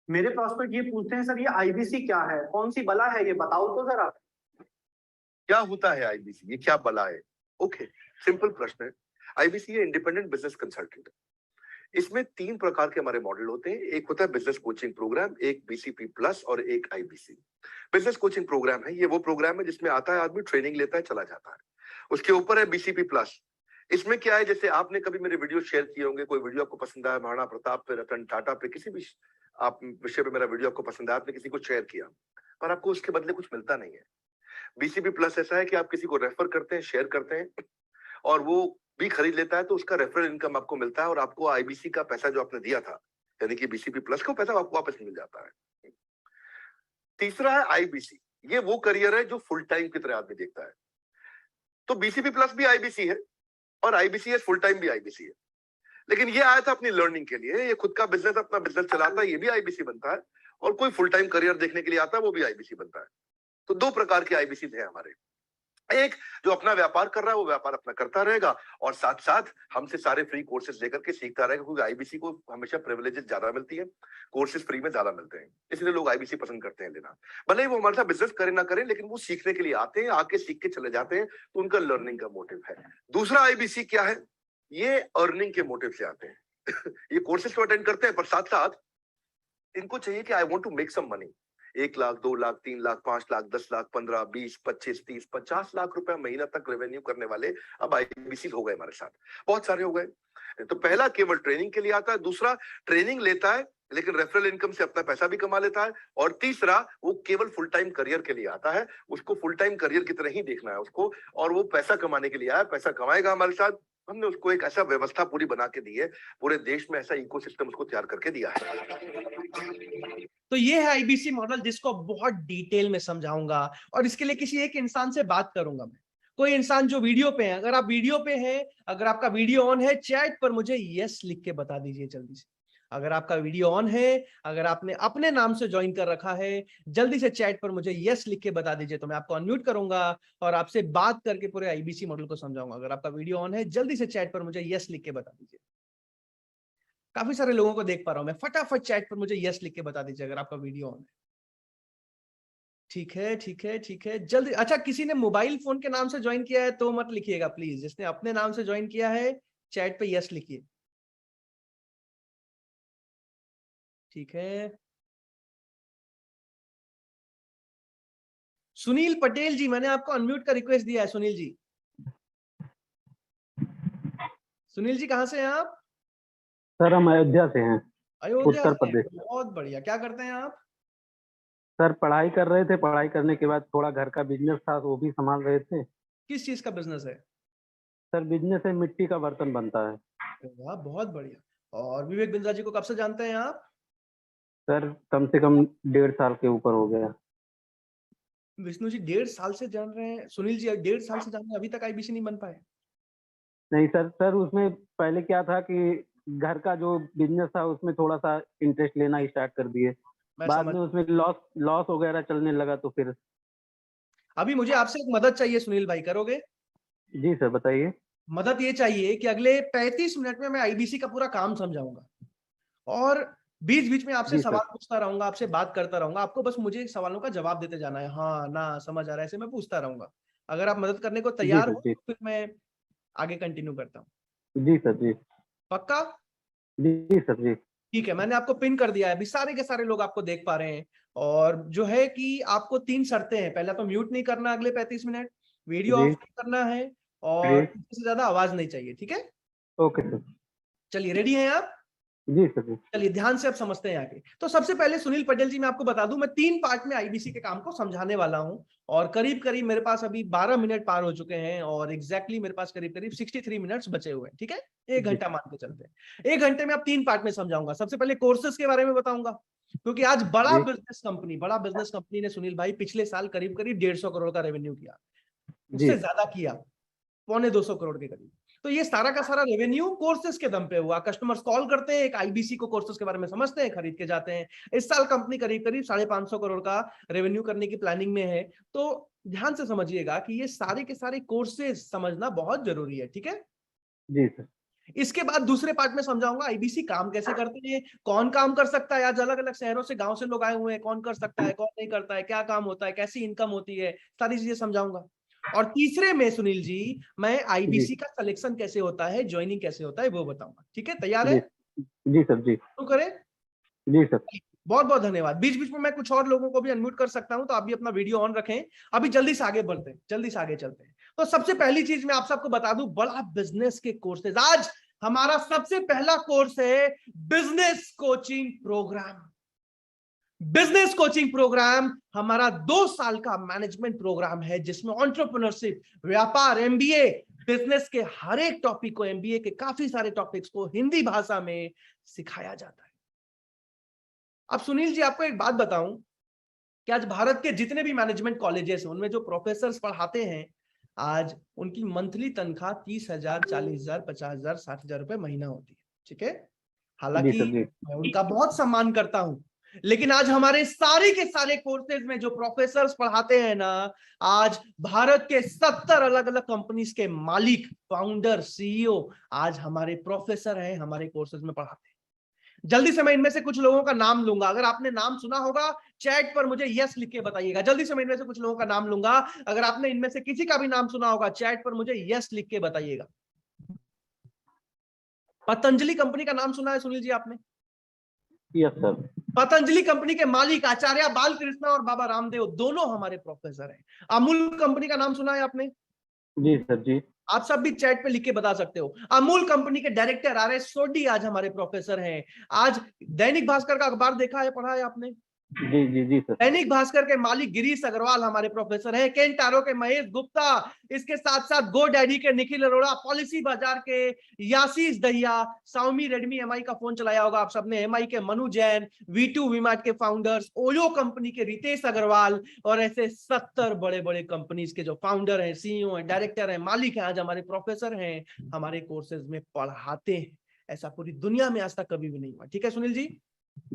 मेरे प्रॉस्पेक्ट ये पूछते हैं, सर ये आईबीसी क्या है, कौन सी बला है, ये बताओ तो जरा। क्या होता है आईबीसी, ये क्या बला है? ओके, सिंपल प्रश्न है। आईबीसी है इंडिपेंडेंट बिजनेस कंसल्टेंट। इसमें 3 प्रकार के हमारे मॉडल होते हैं। एक होता है बिजनेस कोचिंग प्रोग्राम, एक बीसीपी प्लस और एक आईबीसी। बिजनेस कोचिंग प्रोग्राम है, ये वो प्रोग्राम है जिसमें आता है आदमी, ट्रेनिंग लेता है, चला जाता है। उसके ऊपर है बीसीपी प्लस। इसमें क्या है, जैसे आपने कभी मेरे वीडियो शेयर किए होंगे, कोई वीडियो आपको पसंद आया, महाराणा प्रताप पे, रतन टाटा पे, किसी भी आप विषय पे मेरा वीडियो आपको पसंद आया, आपने किसी को शेयर किया, पर आपको उसके बदले कुछ मिलता नहीं है। बीसीपी प्लस ऐसा है कि आप किसी को रेफर करते हैं, शेयर करते हैं, और वो भी खरीद लेता है, तो उसका रेफरल इनकम आपको मिलता है, और आपको आईबीसी का पैसा जो आपने दिया था, यानी कि बीसीपी प्लस का पैसा आपको वापस मिल जाता है। तीसरा है आईबीसी। ये वो करियर है जो फुल टाइम की तरह आदमी देखता है। तो बीसीपी प्लस भी आईबीसी है और आईबीसी फुल टाइम भी आईबीसी है। लेकिन ये आया था अपनी लर्निंग के लिए, ये खुद का बिजनेस, अपना बिजनेस चलाता है, ये भी आईबीसी बनता है, और कोई फुल टाइम करियर देखने के लिए आता है, वो भी आईबीसी बनता है। तो 2 प्रकार के आईबीसी हैं हमारे। एक जो अपना व्यापार कर रहा है वो व्यापार अपना करता रहेगा, और साथ साथ हमसे सारे फ्री कोर्सेज लेकर के सीखता रहेगा, क्योंकि आईबीसी को हमेशा प्रिविलेजेस ज्यादा मिलती है, कोर्सेज फ्री में ज्यादा मिलते हैं, इसलिए लोग आईबीसी पसंद करते हैं लेना। भले ही वो हमारे साथ बिजनेस करें ना करें, लेकिन वो सीखने के लिए आते हैं, आके सीख के चले जाते हैं, तो उनका लर्निंग का मोटिव है। दूसरा आईबीसी क्या है, ये अर्निंग के मोटिव से आते हैं। ये कोर्सेज तो अटेंड करते हैं, पर साथ साथ इनको चाहिए कि I want to make some money. 1 lakh, 2 lakh, 3 lakh, 5 lakh, 10 lakh, 15, 20, 25, 30, 50 lakh रुपए महीना तक रेवेन्यू करने वाले अब आईबीसी हो गए हमारे साथ, बहुत सारे हो गए। तो पहला केवल ट्रेनिंग के लिए आता है, दूसरा ट्रेनिंग लेता है लेकिन रेफरल इनकम से अपना पैसा भी कमा लेता है, और तीसरा वो केवल फुल टाइम करियर के लिए आता है। उसको फुल टाइम करियर की तरह ही देखना है उसको, और वो पैसा कमाने के लिए आया, पैसा कमाएगा हमारे साथ। हमने उसको एक ऐसा व्यवस्था पूरी बना के दी है, पूरे देश में ऐसा इकोसिस्टम उसको तैयार करके दिया है। तो ये है आईबीसी मॉडल, जिसको बहुत डिटेल में समझाऊंगा, और इसके लिए किसी एक इंसान से बात करूंगा मैं। कोई इंसान जो वीडियो पे है, अगर आप वीडियो पे हैं, अगर आपका वीडियो ऑन है, चैट पर मुझे यस लिख के बता दीजिए जल्दी से। अगर आपका वीडियो ऑन है, अगर आपने अपने नाम से ज्वाइन कर रखा है, जल्दी से चैट पर मुझे यस लिख के बता दीजिए, तो मैं आपको अनम्यूट करूंगा और आपसे बात करके पूरे आईबीसी मॉडल को समझाऊंगा। अगर आपका वीडियो ऑन है, जल्दी से चैट पर मुझे यस लिख के बता दीजिए। काफी सारे लोगों को देख पा रहा हूं मैं, फटाफट चैट पर मुझे यस लिख के बता दीजिए अगर आपका वीडियो ऑन है। ठीक है, ठीक है, ठीक है, जल्दी। अच्छा, किसी ने मोबाइल फोन के नाम से ज्वाइन किया है तो मत लिखिएगा प्लीज। जिसने अपने नाम से ज्वाइन किया है, चैट पे यस लिखिए। ठीक है, सुनील पटेल जी, मैंने आपको अनम्यूट का रिक्वेस्ट दिया है। सुनील जी, सुनील जी कहां से हैं आप? सर हम अयोध्या से हैं, अयोध्या उत्तर से। प्रदेश। बहुत बढ़िया। क्या करते हैं आप? सर पढ़ाई कर रहे थे, पढ़ाई करने के बाद थोड़ा घर का बिजनेस था तो वो भी संभाल रहे थे। किस चीज का बिजनेस है? सर बिजनेस है, मिट्टी का बर्तन बनता है। वाह, बहुत बढ़िया। और विवेक बिंद्रा जी को कब से जानते हैं आप? सर कम से कम 1.5 साल के ऊपर हो गया। विष्णु जी 1.5 साल से जान रहे हैं, सुनील जी 1.5 साल से जान रहे हैं, अभी तक आईबीसी नहीं बन पाए? नहीं सर उसमें पहले क्या था कि घर का जो बिजनेस था उसमें थोड़ा सा इंटरेस्ट लेना स्टार्ट कर दिए, मैं बाद समझ, में उसमें लॉस वगैरह चलने लगा तो फिर। अभी मुझे आपसे एक मदद चाहिए सुनील भाई, करोगे? जी सर बताइए। मदद ये चाहिए कि अगले 35 मिनट में मैं आईबीसी का पूरा काम समझाऊंगा और बीच बीच में आपसे जी सर। सवाल पूछता रहूंगा, आपसे बात करता रहूंगा, आपको बस मुझे सवालों का जवाब देते जाना है, हाँ ना समझ आ रहा है, ऐसे मैं पूछता रहूंगा। अगर आप मदद करने को जी तैयार सर। हो जी तो फिर मैं आगे कंटिन्यू करता हूँ। जी सर। जी पक्का? जी सर। जी ठीक है, मैंने आपको पिन कर दिया है, अभी सारे के सारे लोग आपको देख पा रहे हैं। और जो है कि आपको 3 शर्तें हैं, पहला तो म्यूट नहीं करना अगले 35 मिनट, वीडियो ऑफ जी नहीं करना है, जी। और इससे ज्यादा आवाज नहीं चाहिए, ठीक है? Okay sir. चलिए, रेडी हैं आप? जी सर। जी चलिए ध्यान से अब समझते हैं आगे। तो सबसे पहले सुनील पटेल जी, मैं आपको बता दूं, मैं 3 पार्ट में आईबीसी के काम को समझाने वाला हूं और करीब करीब मेरे पास अभी 12 मिनट पार हो चुके हैं और एग्जैक्टली मेरे पास करीब करीब 63 मिनट्स बचे हुए हैं, ठीक है? 1 जी घंटा मान के चलते हैं। 1 घंटे में अब 3 पार्ट में समझाऊंगा। सबसे पहले कोर्सेज के बारे में बताऊंगा, क्योंकि आज बड़ा बिजनेस कंपनी ने सुनील भाई पिछले साल करीब करीब 150 करोड़ का रेवेन्यू किया, जी उससे ज्यादा किया, 250 करोड़ के करीब। तो ये सारा का सारा रेवेन्यू कोर्सेज के दम पे हुआ। कस्टमर्स कॉल करते हैं, एक आईबीसी को कोर्सेज के बारे में समझते हैं, खरीद के जाते हैं। इस साल कंपनी करीब करीब 550 करोड़ का रेवेन्यू करने की प्लानिंग में है। तो ध्यान से समझिएगा कि ये सारे के सारे कोर्सेज समझना बहुत जरूरी है, ठीक है? जी सर। इसके बाद दूसरे पार्ट में समझाऊंगा आईबीसी काम कैसे करते हैं, कौन काम कर सकता है, आज अलग अलग शहरों से गांव से लोग आए हुए हैं, कौन कर सकता है, कौन नहीं करता है, क्या काम होता है, कैसी इनकम होती है, सारी चीजें समझाऊंगा। और तीसरे में सुनील जी, मैं जी आईबीसी का सिलेक्शन कैसे होता है, ज्वाइनिंग कैसे होता है, वो बताऊंगा। ठीक है, तैयार है? जी जी सर। जी शुरू करें? जी सर। बहुत बहुत धन्यवाद। बीच बीच में मैं कुछ और लोगों को भी अनम्यूट कर सकता हूं, तो आप भी अपना वीडियो ऑन रखें। अभी जल्दी से आगे बढ़ते हैं, जल्दी से आगे चलते हैं। तो सबसे पहली चीज मैं आप सबको बता दूं, बड़ा बिजनेस के कोर्सेज, आज हमारा सबसे पहला कोर्स है business coaching programme. Business coaching programme हमारा 2 साल का मैनेजमेंट प्रोग्राम है, जिसमें एंटरप्रेन्योरशिप, व्यापार, एमबीए, बिजनेस के हर एक टॉपिक को, एमबीए के काफी सारे टॉपिक्स को हिंदी भाषा में सिखाया जाता है। अब सुनील जी, आपको एक बात बताऊं कि आज भारत के जितने भी मैनेजमेंट कॉलेजेस हैं, उनमें जो प्रोफेसर पढ़ाते हैं, आज उनकी मंथली तनख्वाह 30,000, 40,000, 50,000, 60,000 रुपए महीना होती है, ठीक है? जी हालांकि सर। जी मैं उनका बहुत सम्मान करता हूं, लेकिन आज हमारे सारे के सारे कोर्सेज में जो प्रोफेसर पढ़ाते हैं ना, आज भारत के 70 अलग अलग कंपनीज के मालिक, फाउंडर, सीईओ आज हमारे प्रोफेसर हैं, हमारे कोर्सेज में पढ़ाते हैं। जल्दी से मैं इनमें से कुछ लोगों का नाम लूंगा, अगर आपने नाम सुना होगा चैट पर मुझे यस लिख के बताइएगा। जल्दी से मैं इनमें से कुछ लोगों का नाम लूंगा, अगर आपने इनमें से किसी का भी नाम सुना होगा चैट पर मुझे यस लिख के बताइएगा। पतंजलि कंपनी का नाम सुना है सुनील जी आपने? Yes sir. पतंजलि कंपनी के मालिक आचार्य बालकृष्ण और बाबा रामदेव दोनों हमारे प्रोफेसर हैं। अमूल कंपनी का नाम सुना है आपने? जी सर। जी आप सब भी चैट पे लिख के बता सकते हो। अमूल कंपनी के डायरेक्टर आर.एस. सोढी आज हमारे प्रोफेसर हैं। आज दैनिक भास्कर का अखबार देखा है, पढ़ा है आपने? जी जी जी सर। दैनिक भास्कर के मालिक गिरीश अग्रवाल हमारे प्रोफेसर हैं। केंटारो के महेश गुप्ता, इसके साथ साथ गो डैडी के निखिल अरोड़ा, पॉलिसी बाजार के यासीस दहिया, Xiaomi Redmi MI का फोन चलाया होगा आप सबने, MI के मनु जैन, V2 विमार्ट के फाउंडर्स, ओयो कंपनी के रितेश अग्रवाल, और ऐसे 70 बड़े बड़े कंपनीज के जो फाउंडर हैं, सीईओ हैं, डायरेक्टर हैं, मालिक हैं, आज हमारे प्रोफेसर हैं, हमारे कोर्सेज में पढ़ाते हैं। ऐसा पूरी दुनिया में आज तक कभी भी नहीं हुआ। ठीक है सुनील जी?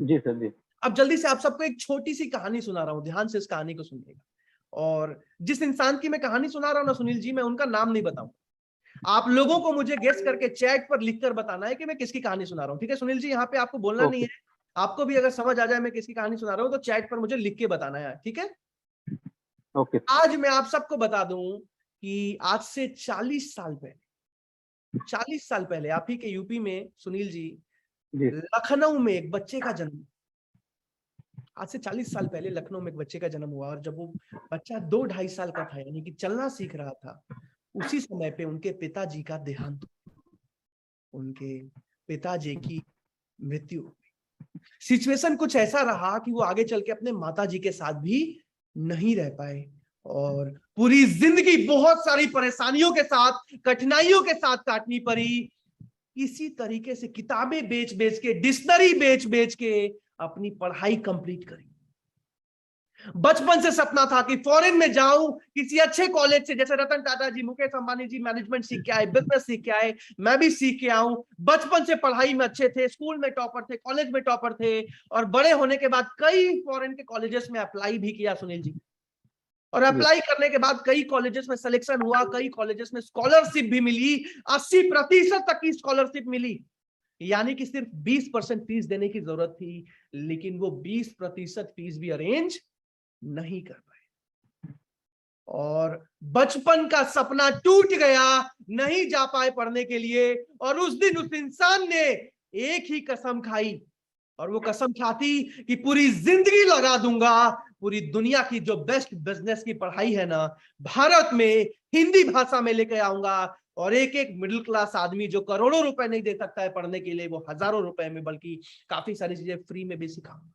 जी सर। जी अब जल्दी से आप सबको एक छोटी सी कहानी सुना रहा हूं, ध्यान से इस कहानी को सुनिएगा। और जिस इंसान की मैं कहानी सुना रहा हूं ना सुनील जी, मैं उनका नाम नहीं बताऊंगा। आप लोगों को मुझे गेस करके चैट पर लिखकर बताना है कि मैं किसकी कहानी सुना रहा हूं, ठीक है सुनील जी? यहाँ पे आपको बोलना नहीं है, आपको भी अगर समझ आ जाए मैं किसकी कहानी सुना रहा हूं तो चैट पर मुझे लिख के बताना है, ठीक है? ओके। आज मैं आप सबको बता दूं कि आज से 40 साल पहले आप ही के यूपी में सुनील जी, जी लखनऊ में एक बच्चे का जन्म, आज से 40 साल पहले लखनऊ में एक बच्चे का जन्म हुआ। और जब वो बच्चा 2-2.5 साल का था, यानी कि चलना सीख रहा था, उसी समय पे उनके पिताजी का देहांत, उनके पिताजी की मृत्यु हो गई। सिचुएशन कुछ ऐसा रहा कि वो आगे चल के अपने माताजी के साथ भी नहीं रह पाए और पूरी जिंदगी बहुत सारी परेशानियों के साथ, कठिनाइयों के साथ काटनी पड़ी। इसी तरीके से किताबें बेच बेच के, डिक्शनरी बेच बेच के अपनी पढ़ाई कंप्लीट करी। बचपन से सपना था कि फॉरेन में जाऊं, किसी अच्छे कॉलेज से, जैसे रतन टाटा जी, मुकेश अंबानी जी मैनेजमेंट सीख के आए, बिजनेस सीख के आए, मैं भी सीख के आऊं। बचपन से पढ़ाई में अच्छे थे, स्कूल में टॉपर थे, कॉलेज में टॉपर थे, और बड़े होने के बाद कई फॉरेन के कॉलेजेस में अप्लाई भी किया सुनील जी, और अप्लाई करने के बाद कई कॉलेजेस में सिलेक्शन हुआ, कई कॉलेजेस में स्कॉलरशिप भी मिली, 80% तक की स्कॉलरशिप मिली। यानी कि सिर्फ 20% फीस देने की जरूरत थी, लेकिन वो 20% फीस भी अरेंज नहीं कर पाए, और बचपन का सपना टूट गया, नहीं जा पाए पढ़ने के लिए। और उस दिन उस इंसान ने एक ही कसम खाई, और वो कसम खाती कि पूरी जिंदगी लगा दूंगा, पूरी दुनिया की जो बेस्ट बिजनेस की पढ़ाई है ना, भारत में हिंदी भाषा में लेके आऊंगा, और एक एक मिडिल क्लास आदमी जो करोड़ों रुपए नहीं दे सकता है पढ़ने के लिए, वो हजारों रुपए में, बल्कि काफी सारी चीजें फ्री में भी सिखाऊंगा।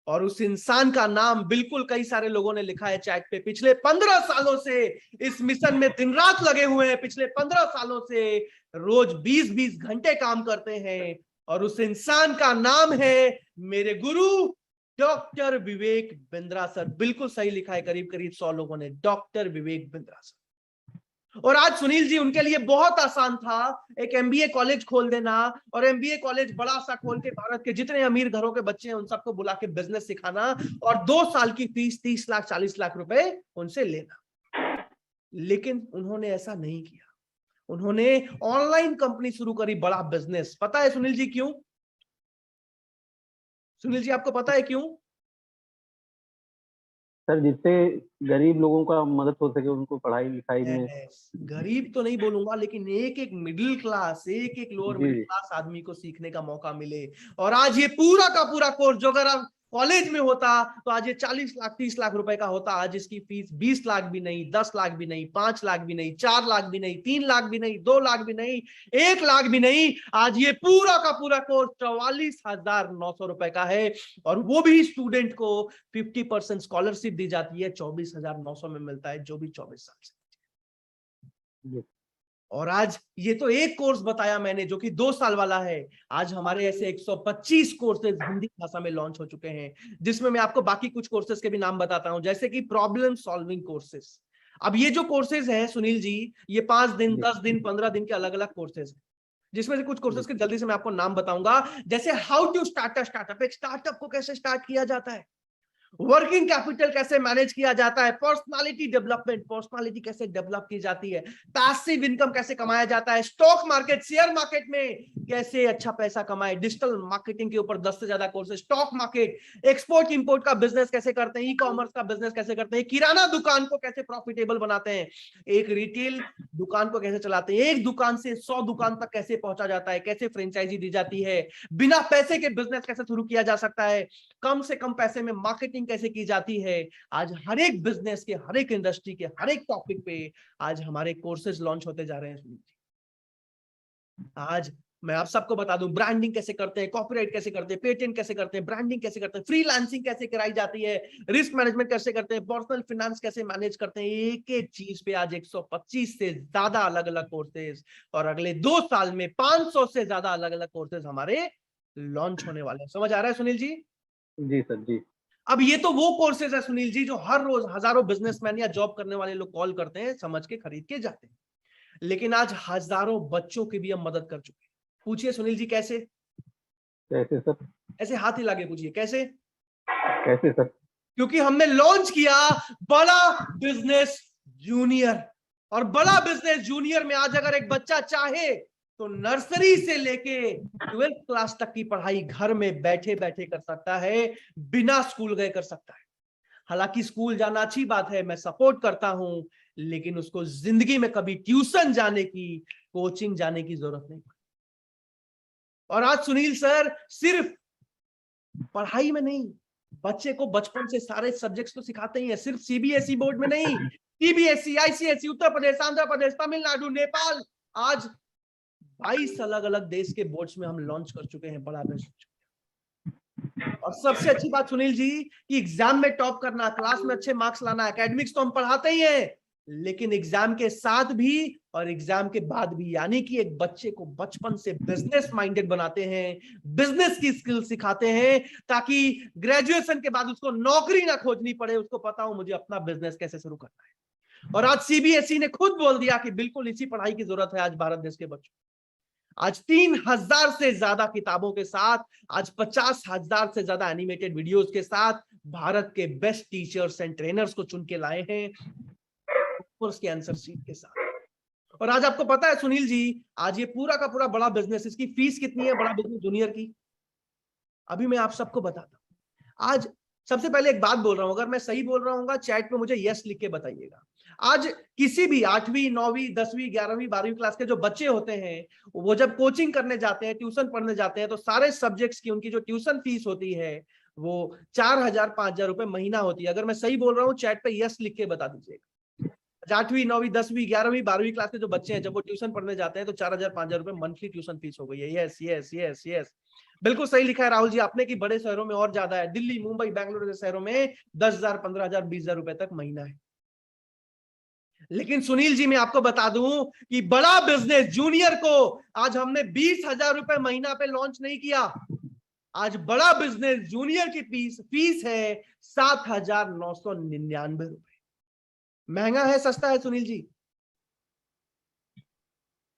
और उस इंसान का नाम बिल्कुल कई सारे लोगों ने लिखा है चैट पे। पिछले 15 सालों से इस मिशन में दिन रात लगे हुए हैं, पिछले 15 सालों से रोज 20-20 घंटे काम करते हैं, और उस इंसान का नाम है मेरे गुरु डॉक्टर विवेक बिंद्रा सर। बिल्कुल सही लिखा है, करीब करीब 100 लोगों ने, डॉक्टर विवेक बिंद्रा सर। और आज सुनील जी, उनके लिए बहुत आसान था एक एमबीए कॉलेज खोल देना, और एमबीए कॉलेज बड़ा सा खोल के भारत के जितने अमीर घरों के बच्चे हैं उन सबको बुला के बिजनेस सिखाना, और 2 साल की फीस 30 लाख 40 लाख रुपए उनसे लेना। लेकिन उन्होंने ऐसा नहीं किया, उन्होंने ऑनलाइन कंपनी शुरू करी, बड़ा बिजनेस। पता है सुनील जी क्यों? सुनील जी, आपको पता है क्यों? सर, जिससे गरीब लोगों का मदद हो सके, उनको पढ़ाई लिखाई में। गरीब तो नहीं बोलूंगा, लेकिन एक एक मिडिल क्लास, एक एक लोअर मिडिल जी। क्लास आदमी को सीखने का मौका मिले। और आज ये पूरा का पूरा कोर्स जो अगर आप कॉलेज में होता तो आज ये 40 लाख 30 लाख रुपए का होता। आज इसकी फीस 20 लाख भी नहीं, 10 लाख भी नहीं, 5 लाख भी नहीं, 4 लाख भी नहीं, 3 लाख भी नहीं, 2 लाख भी नहीं, 1 लाख भी नहीं। आज ये पूरा का पूरा कोर्स 44,900 रुपए का है, और वो भी स्टूडेंट को 50% स्कॉलरशिप दी जाती है, 24,900 में मिलता है, जो भी 24 साल से। जी। और आज ये तो एक कोर्स बताया मैंने जो कि 2 साल वाला है। आज हमारे ऐसे 125 कोर्सेज हिंदी भाषा में लॉन्च हो चुके हैं, जिसमें मैं आपको बाकी कुछ कोर्सेज के भी नाम बताता हूं, जैसे कि प्रॉब्लम सॉल्विंग कोर्सेज। अब ये जो कोर्सेज हैं सुनील जी, ये 5 दिन, 10 दिन, 15 दिन के अलग अलग कोर्सेज हैं, जिसमें से कुछ कोर्सेज के जल्दी से मैं आपको नाम बताऊंगा। जैसे how to start a startup, एक स्टार्टअप को कैसे स्टार्ट किया जाता है, वर्किंग कैपिटल कैसे मैनेज किया जाता है, पर्सनालिटी डेवलपमेंट, पर्सनालिटी कैसे डेवलप की जाती है, पैसिव इनकम कैसे कमाया जाता है, स्टॉक मार्केट, शेयर मार्केट में कैसे अच्छा पैसा कमाए, डिजिटल मार्केटिंग के ऊपर 10 से ज्यादा courses, stock market, export import का बिजनेस कैसे करते हैं, ई कॉमर्स का बिजनेस कैसे करते हैं, किराना दुकान को कैसे प्रॉफिटेबल बनाते हैं, एक रिटेल दुकान को कैसे चलाते हैं, एक दुकान से 100 दुकान तक कैसे पहुंचा जाता है, कैसे फ्रेंचाइजी दी जाती है, बिना पैसे के बिजनेस कैसे शुरू किया जा सकता है, कम से कम पैसे में मार्केटिंग कैसे की जाती है। आज हर एक बिजनेस के, हर एक इंडस्ट्री के, हर एक टॉपिक पे आज हमारे कोर्सेज लॉन्च होते जा रहे हैं। आज मैं आप सबको बता दूं, ब्रांडिंग कैसे करते हैं, कॉपीराइट कैसे करते हैं, पेटेंट कैसे करते हैं, ब्रांडिंग कैसे करते हैं, फ्रीलांसिंग कैसे कराई जाती है, रिस्क मैनेजमेंट कैसे करते हैं, पर्सनल फाइनेंस कैसे मैनेज करते हैं। एक एक चीज पे आज 125 से ज्यादा अलग अलग कोर्सेज, और अगले 2 साल में 500 से ज्यादा अलग अलग कोर्सेज हमारे लॉन्च होने वाले हैं। समझ आ रहा है सुनील जी? जी सर, जी। अब ये तो वो कोर्सेज है सुनील जी जो हर रोज हजारों बिजनेसमैन या जॉब करने वाले लोग कॉल करते हैं, समझ के खरीद के जाते हैं, लेकिन आज हजारों बच्चों की भी हम मदद कर चुके हैं। पूछिए सुनील जी कैसे? कैसे सर? ऐसे हाथ हिला के पूछिए कैसे? कैसे सर? क्योंकि हमने लॉन्च किया बड़ा बिजनेस जूनियर, और बड़ा बिजनेस जूनियर में आज अगर एक बच्चा चाहे तो नर्सरी से लेके 12th क्लास तक की पढ़ाई घर में बैठे बैठे कर सकता है, बिना स्कूल गए कर सकता है। हालांकि स्कूल जाना अच्छी बात है, मैं सपोर्ट करता हूं, लेकिन उसको जिंदगी में कभी ट्यूशन जाने की, कोचिंग जाने की जरूरत नहीं। और आज सुनील सर सिर्फ पढ़ाई में नहीं, बच्चे को बचपन से सारे सब्जेक्ट्स तो सिखाते ही हैं, सिर्फ सीबीएसई बोर्ड में नहीं, सीबीएसई, आईसीएसई, उत्तर प्रदेश, आंध्र प्रदेश, तमिलनाडु, नेपाल, आज 22 अलग अलग देश के बोर्ड्स में हम लॉन्च कर चुके हैं बड़ा बेस्ट। और सबसे अच्छी बात सुनील जी कि एग्जाम में टॉप करना, क्लास में अच्छे मार्क्स लाना, एकेडमिक्स तो हम पढ़ाते ही हैं, लेकिन एग्जाम के साथ भी और एग्जाम के बाद भी, यानी कि एक बच्चे को बचपन से बिजनेस माइंडेड बनाते हैं, बिजनेस की स्किल सिखाते हैं, ताकि ग्रेजुएशन के बाद उसको नौकरी ना खोजनी पड़े, उसको पता हो मुझे अपना बिजनेस कैसे शुरू करना है। और आज सीबीएसई ने खुद बोल दिया कि बिल्कुल इसी पढ़ाई की जरूरत है आज भारत देश के बच्चों। आज 3000 से ज्यादा किताबों के साथ, आज 50,000 से ज्यादा एनिमेटेड वीडियोस के साथ भारत के बेस्ट टीचर्स एंड ट्रेनर्स को चुन के लाए हैं उसके आंसर शीट के साथ। और आज आपको पता है सुनील जी, आज ये पूरा का पूरा बड़ा बिजनेस, इसकी फीस कितनी है बड़ा बिजनेस जूनियर की, अभी मैं आप सबको बताता हूं। आज सबसे पहले एक बात बोल रहा हूं, अगर मैं सही बोल रहा हूँ चैट में मुझे यस लिख के बताइएगा। आज किसी भी 8वीं 9वीं 10वीं 11वीं 12वीं क्लास के जो बच्चे होते हैं, वो जब कोचिंग करने जाते हैं, ट्यूशन पढ़ने जाते हैं, तो सारे सब्जेक्ट्स की उनकी जो ट्यूशन फीस होती है वो 4,000 5,000 रुपए महीना होती है। अगर मैं सही बोल रहा हूँ चैट पे यस लिख के बता दीजिएगा। 8वीं 9वीं 10वीं 11वीं 12वीं क्लास के जो बच्चे हैं, जब वो ट्यूशन पढ़ने जाते हैं तो 4,000 5,000 रुपए मंथली ट्यूशन फीस हो गई है। यस यस यस यस, बिल्कुल सही लिखा है राहुल जी आपने कि बड़े शहरों में और ज्यादा है। दिल्ली मुंबई बेंगलुरु जैसे शहरों में 10,000 15,000 20,000 रुपए तक महीना है। लेकिन सुनील जी मैं आपको बता दूं कि बड़ा बिजनेस जूनियर को आज हमने 20,000 रुपए महीना पे लॉन्च नहीं किया। आज बड़ा बिजनेस जूनियर की फीस है 7,999 रुपए। महंगा है सस्ता है सुनील जी?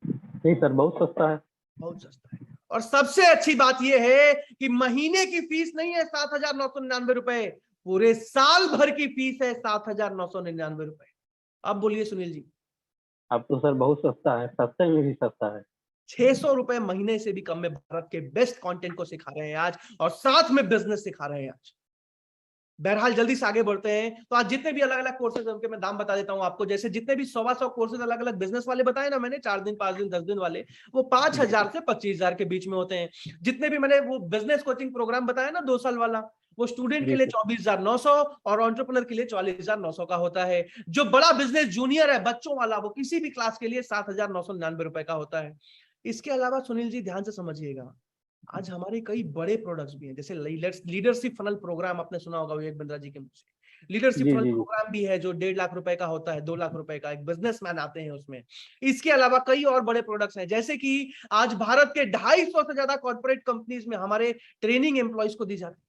नहीं सर, बहुत सस्ता है। बहुत सस्ता है। और सबसे अच्छी बात यह है कि महीने की फीस नहीं है 7,999 रुपए, पूरे साल भर की फीस है 7,999 रुपए। अब बोलिए सुनील जी। अब तो सर बहुत सस्ता है, सस्ते में भी सस्ता है। 600 रुपए महीने से भी कम में भारत के बेस्ट कंटेंट को सिखा रहे हैं आज, और साथ में बिजनेस सिखा रहे हैं आज। बहरहाल जल्दी से आगे बढ़ते हैं। तो आज जितने भी अलग अलग कोर्सेज हैं उनके मैं दाम बता देता हूं आपको। जैसे जितने भी 100 कोर्सेज अलग अलग बिजनेस वाले बताए ना मैंने, 4 दिन 5 दिन 10 दिन वाले, वो 5,000 से 25,000 के बीच में होते हैं। जितने भी मैंने वो बिजनेस कोचिंग प्रोग्राम बताया ना 2 साल वाला, वो स्टूडेंट के लिए 24,900 और एंटरप्रेन्योर के लिए 44,900 का होता है। जो बड़ा बिजनेस जूनियर है बच्चों वाला, वो किसी भी क्लास के लिए 7,999 रुपए का होता है। इसके अलावा सुनील जी ध्यान से समझिएगा, आज हमारे कई बड़े प्रोडक्ट्स भी हैं। जैसे लीडरशिप फनल प्रोग्राम आपने सुना होगा विवेक बिंद्रा जी के मुंह से। लीडरशिप जी, फनल जी। प्रोग्राम भी है जो 1.5 लाख रुपए का होता है, 2 लाख रुपए का। एक बिजनेसमैन आते हैं उसमें। इसके अलावा कई और बड़े प्रोडक्ट्स हैं, जैसे कि आज भारत के 250 से ज्यादा कॉर्पोरेट कंपनीज में हमारे ट्रेनिंग एम्प्लॉइज को दी जाती है।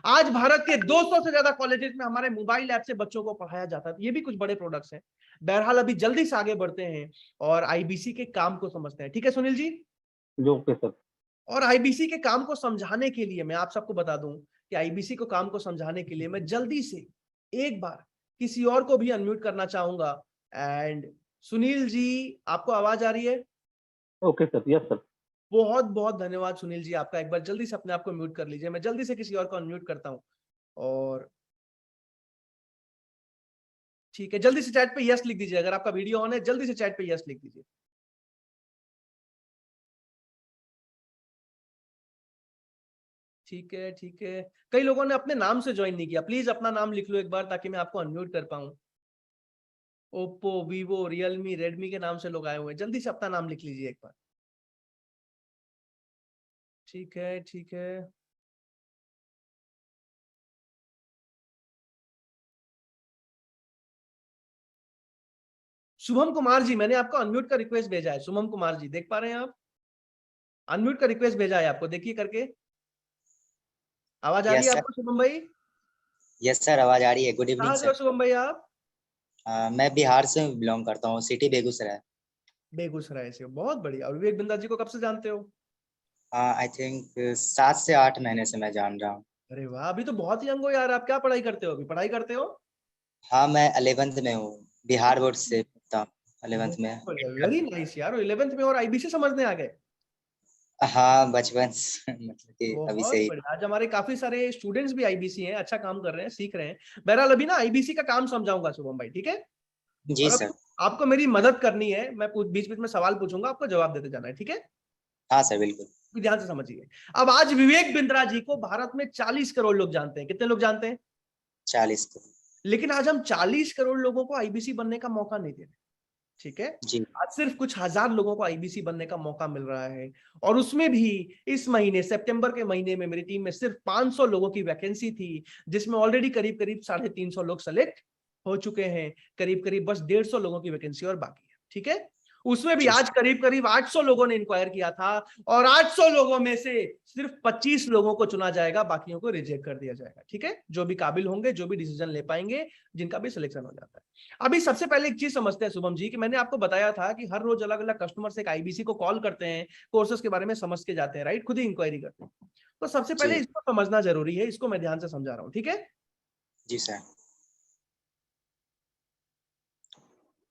आज भारत के 200 से ज्यादा कॉलेजेस में हमारे मोबाइल ऐप से बच्चों को पढ़ाया जाता है। ये भी कुछ बड़े प्रोडक्ट्स हैं। बहरहाल अभी जल्दी से आगे बढ़ते हैं और आईबीसी के काम को समझते हैं। ठीक है सुनील जी? जो के सर। और आईबीसी के काम को समझाने के लिए मैं आप सबको बता दूं कि आईबीसी को काम को समझाने के लिए मैं जल्दी से एक बार किसी और को भी अनम्यूट करना चाहूंगा। एंड सुनील जी, आपको आवाज आ रही है? Okay sir, yes sir. बहुत बहुत धन्यवाद सुनील जी आपका। एक बार जल्दी से अपने आप को म्यूट कर लीजिए। मैं जल्दी से किसी और को अनम्यूट करता हूं। और ठीक है, जल्दी से चैट पे यस लिख दीजिए। अगर आपका वीडियो ऑन है जल्दी से चैट पे यस लिख दीजिए। ठीक है ठीक है। कई लोगों ने अपने नाम से ज्वाइन नहीं किया, प्लीज अपना नाम लिख लो एक बार ताकि मैं आपको अनम्यूट कर पाऊं। ओप्पो, वीवो, रियलमी, रेडमी के नाम से लोग आए हुए हैं, जल्दी से अपना नाम लिख लीजिए एक बार। ठीक है ठीक है। शुभम कुमार जी, मैंने आपको अनम्यूट का रिक्वेस्ट भेजा है। शुभम कुमार जी, देख पा रहे हैं आप? अनम्यूट का रिक्वेस्ट भेजा है आपको, देखिए करके। आवाज आ रही है आपको शुभम भाई? यस सर, आवाज आ रही है। गुड इवनिंग कहाँ से हो सर। शुभम भाई आप? मैं बिहार से बिलोंग करता हूँ, सिटी बेगूसराय। बेगूसराय से हो, बहुत बढ़िया। और विवेक बिंद्रा जी को कब से जानते हो? आई थिंक 7 से 8 महीने से मैं जान रहा हूँ। अरे वाह, अभी तो बहुत यंग हो यार। आप क्या पढ़ाई करते हो? अभी पढ़ाई करते हो? हाँ, मैं 11th में हूँ, बिहार बोर्ड से था 11th में। वेरी नाइस यार, 11th में और आईबीसी समझने आ गए। हाँ, बचपन से मतलब कि अभी बहुत से ही। बढ़िया। आज हमारे काफी सारे स्टूडेंट्स भी आईबीसी हैं, अच्छा काम कर रहे हैं, सीख रहे हैं। बहरहाल अभी ना आईबीसी का काम समझाऊंगा शुभम भाई, ठीक है? जी और सर। आपको मेरी मदद करनी है। मैं बीच बीच में सवाल पूछूंगा, आपको जवाब देते जाना है, ठीक है? हाँ सर, बिल्कुल। ध्यान से समझिए। अब आज विवेक बिंद्रा जी को भारत में 40 करोड़ लोग जानते हैं। कितने लोग जानते हैं? 40 को। लेकिन आज हम 40 करोड़ लोगों को आईबीसी बनने का मौका नहीं दे रहे, ठीक है? जी। आज सिर्फ कुछ हजार लोगों को आईबीसी बनने का मौका मिल रहा है। और उसमें भी इस महीने सितंबर के महीने में मेरी टीम में सिर्फ 500 लोगों की वैकेंसी थी, जिसमें ऑलरेडी करीब करीब 350 लोग सेलेक्ट हो चुके हैं, करीब करीब बस 150 लोगों की वैकेंसी और बाकी है, ठीक है। उसमें भी जी। आज करीब करीब 800 लोगों ने इंक्वायर किया था और 800 लोगों में से सिर्फ 25 लोगों को चुना जाएगा, बाकियों को रिजेक्ट कर दिया जाएगा, ठीक है। जो भी काबिल होंगे, जो भी डिसीजन ले पाएंगे, जिनका भी सिलेक्शन हो जाता है। अभी सबसे पहले एक चीज समझते हैं शुभम जी, कि मैंने आपको बताया था कि हर रोज अलग अलग कस्टमर्स एक आईबीसी को कॉल करते हैं, कोर्सेज के बारे में समझ के जाते हैं, राइट, खुद ही इंक्वायरी करते हैं। तो सबसे पहले जी। इसको समझना जरूरी है, इसको मैं ध्यान से समझा रहा हूँ, ठीक है। जी सर।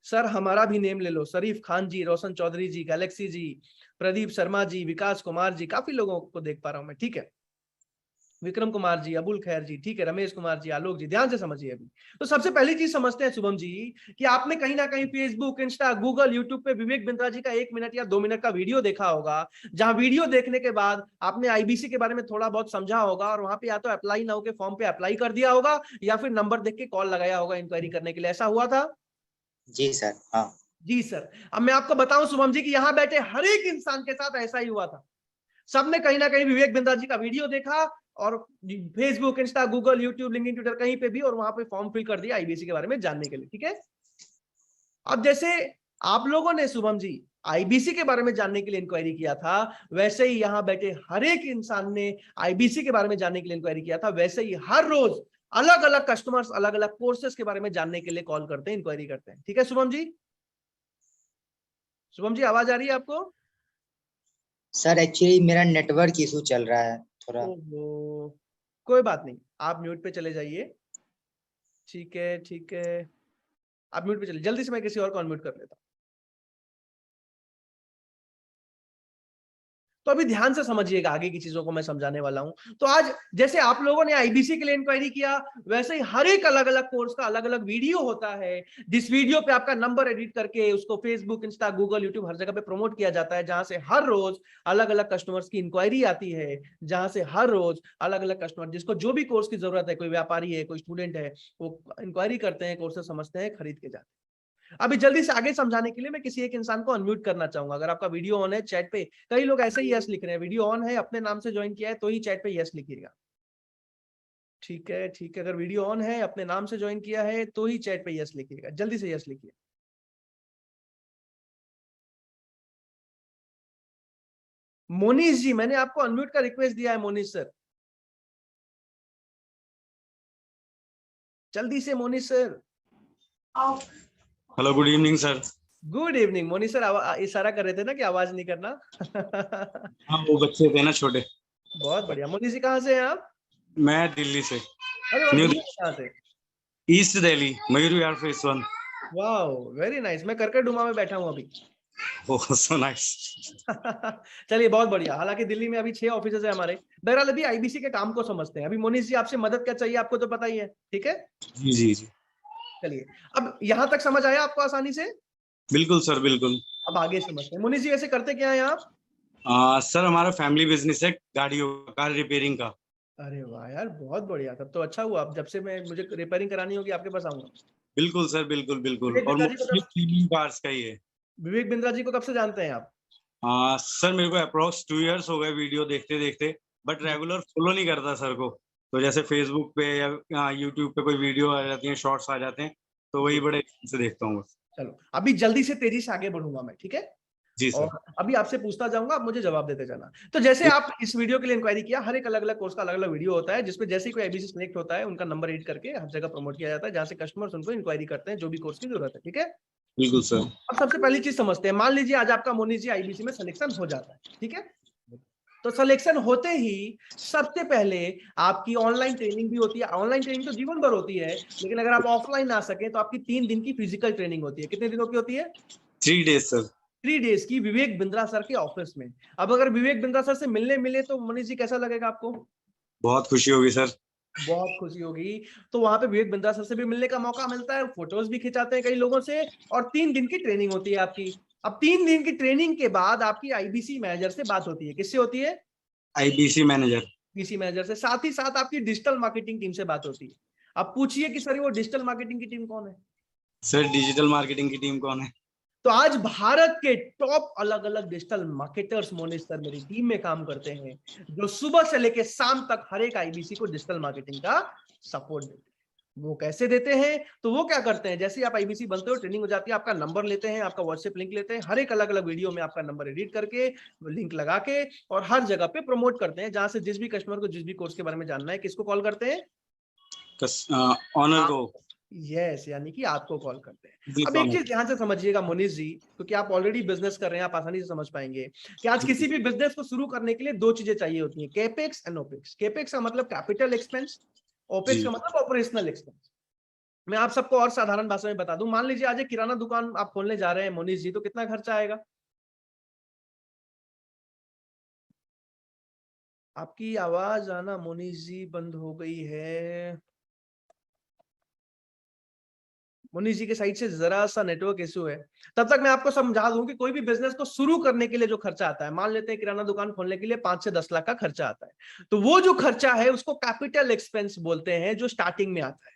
सर हमारा भी नेम ले लो, शरीफ खान जी, रोशन चौधरी जी, गैलेक्सी जी, प्रदीप शर्मा जी, विकास कुमार जी, काफी लोगों को देख पा रहा हूं मैं, ठीक है। विक्रम कुमार जी, अबुल खैर जी, ठीक है, रमेश कुमार जी, आलोक जी, ध्यान से समझिए। अभी तो सबसे पहली चीज समझते हैं शुभम जी, कि आपने कहीं ना कहीं फेसबुक, इंस्टा, गूगल, यूट्यूब पे विवेक बिंद्रा जी का 1 मिनट या 2 मिनट का वीडियो देखा होगा, जहां वीडियो देखने के बाद आपने आईबीसी के बारे में थोड़ा बहुत समझा होगा और वहां पे या तो अप्लाई नाउ के फॉर्म पे अप्लाई कर दिया होगा या फिर नंबर देख के कॉल लगाया होगा इंक्वायरी करने के लिए। ऐसा हुआ था? जी सर। हाँ। जी सर। अब मैं आपको बताऊं शुभम जी, कि यहां बैठे हर एक इंसान के साथ ऐसा ही हुआ था। सबने कहीं ना कहीं विवेक बिंद्रा जी का वीडियो देखा और Facebook, Insta, Google, YouTube, LinkedIn, Twitter कहीं पे भी, और वहां पे फॉर्म फिल कर दिया आईबीसी के बारे में जानने के लिए, ठीक है। अब जैसे आप लोगों ने शुभम जी आईबीसी के बारे में जानने के लिए इंक्वायरी किया था, वैसे ही यहां बैठे हर एक इंसान ने आईबीसी के बारे में जानने के लिए इंक्वायरी किया था। वैसे ही हर रोज अलग अलग कस्टमर्स अलग अलग कोर्सेज के बारे में जानने के लिए कॉल करते हैं, इंक्वायरी करते हैं, ठीक है शुभम जी। शुभम जी आवाज आ रही है आपको? सर एक्चुअली मेरा नेटवर्क इशू चल रहा है थोड़ा। ओहो, कोई बात नहीं, आप म्यूट पे चले जाइए, ठीक है ठीक है, आप म्यूट पे चलिए। जल्दी से मैं किसी और को अनम्यूट कर लेता हूं। तो अभी ध्यान से समझिएगा, आगे की चीजों को मैं समझाने वाला हूं। तो आज जैसे आप लोगों ने आईबीसी के लिए इंक्वायरी किया, वैसे ही हर एक अलग अलग कोर्स का अलग अलग वीडियो होता है, जिस वीडियो पे आपका नंबर एडिट करके उसको फेसबुक, इंस्टा, गूगल, यूट्यूब हर जगह पे प्रमोट किया जाता है, जहां से हर रोज अलग अलग कस्टमर्स की इंक्वायरी आती है, जहां से हर रोज अलग अलग कस्टमर जिसको जो भी कोर्स की जरूरत है, कोई व्यापारी है, कोई स्टूडेंट है, वो इंक्वायरी करते हैं, कोर्सेज समझते हैं, खरीद के जाते हैं। अभी जल्दी से आगे समझाने के लिए मैं किसी एक इंसान को अनम्यूट करना चाहूंगा। अगर आपका वीडियो ऑन है चैट पे, कई लोग ऐसे ही यस लिख रहे हैं, वीडियो ऑन है, अपने नाम से ज्वाइन किया है तो ही चैट पे यस लिखिएगा, ठीक है ठीक है। अगर वीडियो ऑन है, अपने नाम से ज्वाइन किया है तो ही चैट पे यस लिखिएगा, जल्दी से यस लिखिए। मोनीश जी, मैंने आपको अनम्यूट का रिक्वेस्ट दिया है, मोनीश सर, जल्दी से Monish sir. Hello, good evening sir. Good evening Monish sir, इशारा कर रहे थे ना कि आवाज नहीं करना। हाँ, वो बच्चे थे ना छोटे। बहुत बढ़िया। मोनीश जी कहाँ से हैं आप? मैं दिल्ली से, अरे वाह, न्यू दिल्ली से कहाँ से? East Delhi, Mayur Vihar phase 1। Wow, very nice. मैं करकरडुमा में बैठा हूँ अभी। ओह सो नाइस। चलिए बहुत बढ़िया। हालांकि दिल्ली में अभी 6 ऑफिसेज है हमारे। बहरहाल अभी आईबीसी के काम को समझते हैं। अभी मोनीश जी आपसे मदद क्या चाहिए, आपको तो पता ही है, ठीक है। जी जी जी, चलिए, अब यहाँ तक समझ आया आपको आसानी से? बिल्कुल सर, बिल्कुल। अब आगे समझते हैं। मोनीश जी वैसे करते क्या है आप? सर हमारा फैमिली बिजनेस है, गाड़ियों कार रिपेयरिंग का। अरे वाह यार, बहुत बढ़िया। तब तो अच्छा हुआ, अब जब से मुझे रिपेयरिंग करानी होगी आपके पास आऊंगा। बिल्कुल सर, बिल्कुल बिल्कुल। विवेक और बिंद्रा जी को मोस्टली क्लीनिंग कार्स का ही है। विवेक बिंद्रा जी को कब से जानते हैं आप? सर मेरे को अप्रोक्स 2 इयर्स हो गए वीडियो देखते देखते, बट रेगुलर फॉलो नहीं करता सर को। तो जैसे फेसबुक पे या यूट्यूब पे कोई वीडियो आ जाती है, शॉर्ट्स आ जाते हैं, तो वही बड़े से देखता हूँ। चलो अभी जल्दी से तेजी से आगे बढ़ूंगा मैं, ठीक है। जी सर। और अभी आपसे पूछता जाऊंगा, आप मुझे जवाब देते जाना। तो जैसे आप इस वीडियो के लिए इंक्वायरी किया, हर एक अलग अलग कोर्स का अलग अलग वीडियो होता है, जिसमें जैसे ही कोई आईबीसी सिलेक्ट होता है, उनका नंबर एड करके हर जगह प्रमोट किया जाता है, जहां से कस्टमर्स उनको इंक्वायरी करते हैं जो भी कोर्स की जरूरत है, ठीक है। बिल्कुल सर। अब सबसे पहली चीज समझते हैं। मान लीजिए आज आपका मोनीश जी आईबीसी में सिलेक्शन हो जाता है, ठीक है। तो सिलेक्शन होते ही सबसे पहले आपकी ऑनलाइन ट्रेनिंग भी होती है। ऑनलाइन ट्रेनिंग तो जीवन भर होती है, लेकिन अगर आप ऑफलाइन आ सके तो आपकी 3 दिन की फिजिकल ट्रेनिंग होती है। कितने दिनों की होती है? 3 डेज सर। 3 डेज की, विवेक बिंद्रा सर के ऑफिस में। अब अगर विवेक बिंद्रा सर से मिलने मिले तो मनीष जी कैसा लगेगा आपको? बहुत खुशी होगी सर। बहुत खुशी होगी। तो वहां पे विवेक बिंद्रा सर से भी मिलने का मौका मिलता है, फोटोज भी खिंचाते हैं कई लोगों से, और 3 दिन की ट्रेनिंग होती है आपकी। अब 3 दिन की ट्रेनिंग के बाद आपकी आईबीसी मैनेजर से बात होती है। किससे होती है? IBC manager. आईबीसी मैनेजर से। साथ ही साथ आपकी डिजिटल मार्केटिंग टीम से बात होती है। अब पूछिए कि सर वो डिजिटल मार्केटिंग की टीम कौन है? सर डिजिटल मार्केटिंग की टीम कौन है? तो आज भारत के टॉप अलग अलग डिजिटल मार्केटर्स मोनीश सर मेरी टीम में काम करते हैं, जो सुबह से लेकर शाम तक हर एक आईबीसी को डिजिटल मार्केटिंग का सपोर्ट देते हैं। वो कैसे देते हैं? तो वो क्या करते हैं, जैसे ही आप आईबीसी बनते हो, ट्रेनिंग हो जाती है, आपका नंबर लेते हैं, आपका व्हाट्सएप लिंक लेते हैं, हर एक अलग अलग वीडियो में आपका नंबर एडिट करके लिंक लगा के और हर जगह पे प्रमोट करते हैं, जहां से जिस भी कस्टमर को जिस भी कोर्स के बारे में जानना है, किसको कॉल करते हैं? ऑनर को। यस, यानी कि आपको कॉल करते हैं। जी, अब एक ऑनर। चीज ध्यान से समझिएगा मोनिश जी, क्योंकि आप ऑलरेडी बिजनेस कर रहे हैं, आप आसानी से समझ पाएंगे कि आज किसी भी बिजनेस को शुरू करने के लिए दो चीजें चाहिए होती हैं, कैपेक्स एंड ओपेक्स। कैपेक्स का मतलब कैपिटल एक्सपेंस, ओपेक्स जी। का मतलब ऑपरेशनल एक्सपेंस। मैं आप सबको और साधारण भाषा में बता दूं, मान लीजिए आज एक किराना दुकान आप खोलने जा रहे हैं मोनिश जी, तो कितना खर्चा आएगा? आपकी आवाज आना मोनिश जी बंद हो गई है। मोनिश जी के साइड से जरा सा नेटवर्क इशू है। तब तक मैं आपको समझा दूं कि कोई भी बिजनेस को शुरू करने के लिए जो खर्चा आता है, मान लेते हैं किराना दुकान खोलने के लिए 5 से 10 लाख का खर्चा आता है, तो वो जो खर्चा है उसको कैपिटल एक्सपेंस बोलते हैं, जो स्टार्टिंग में आता है।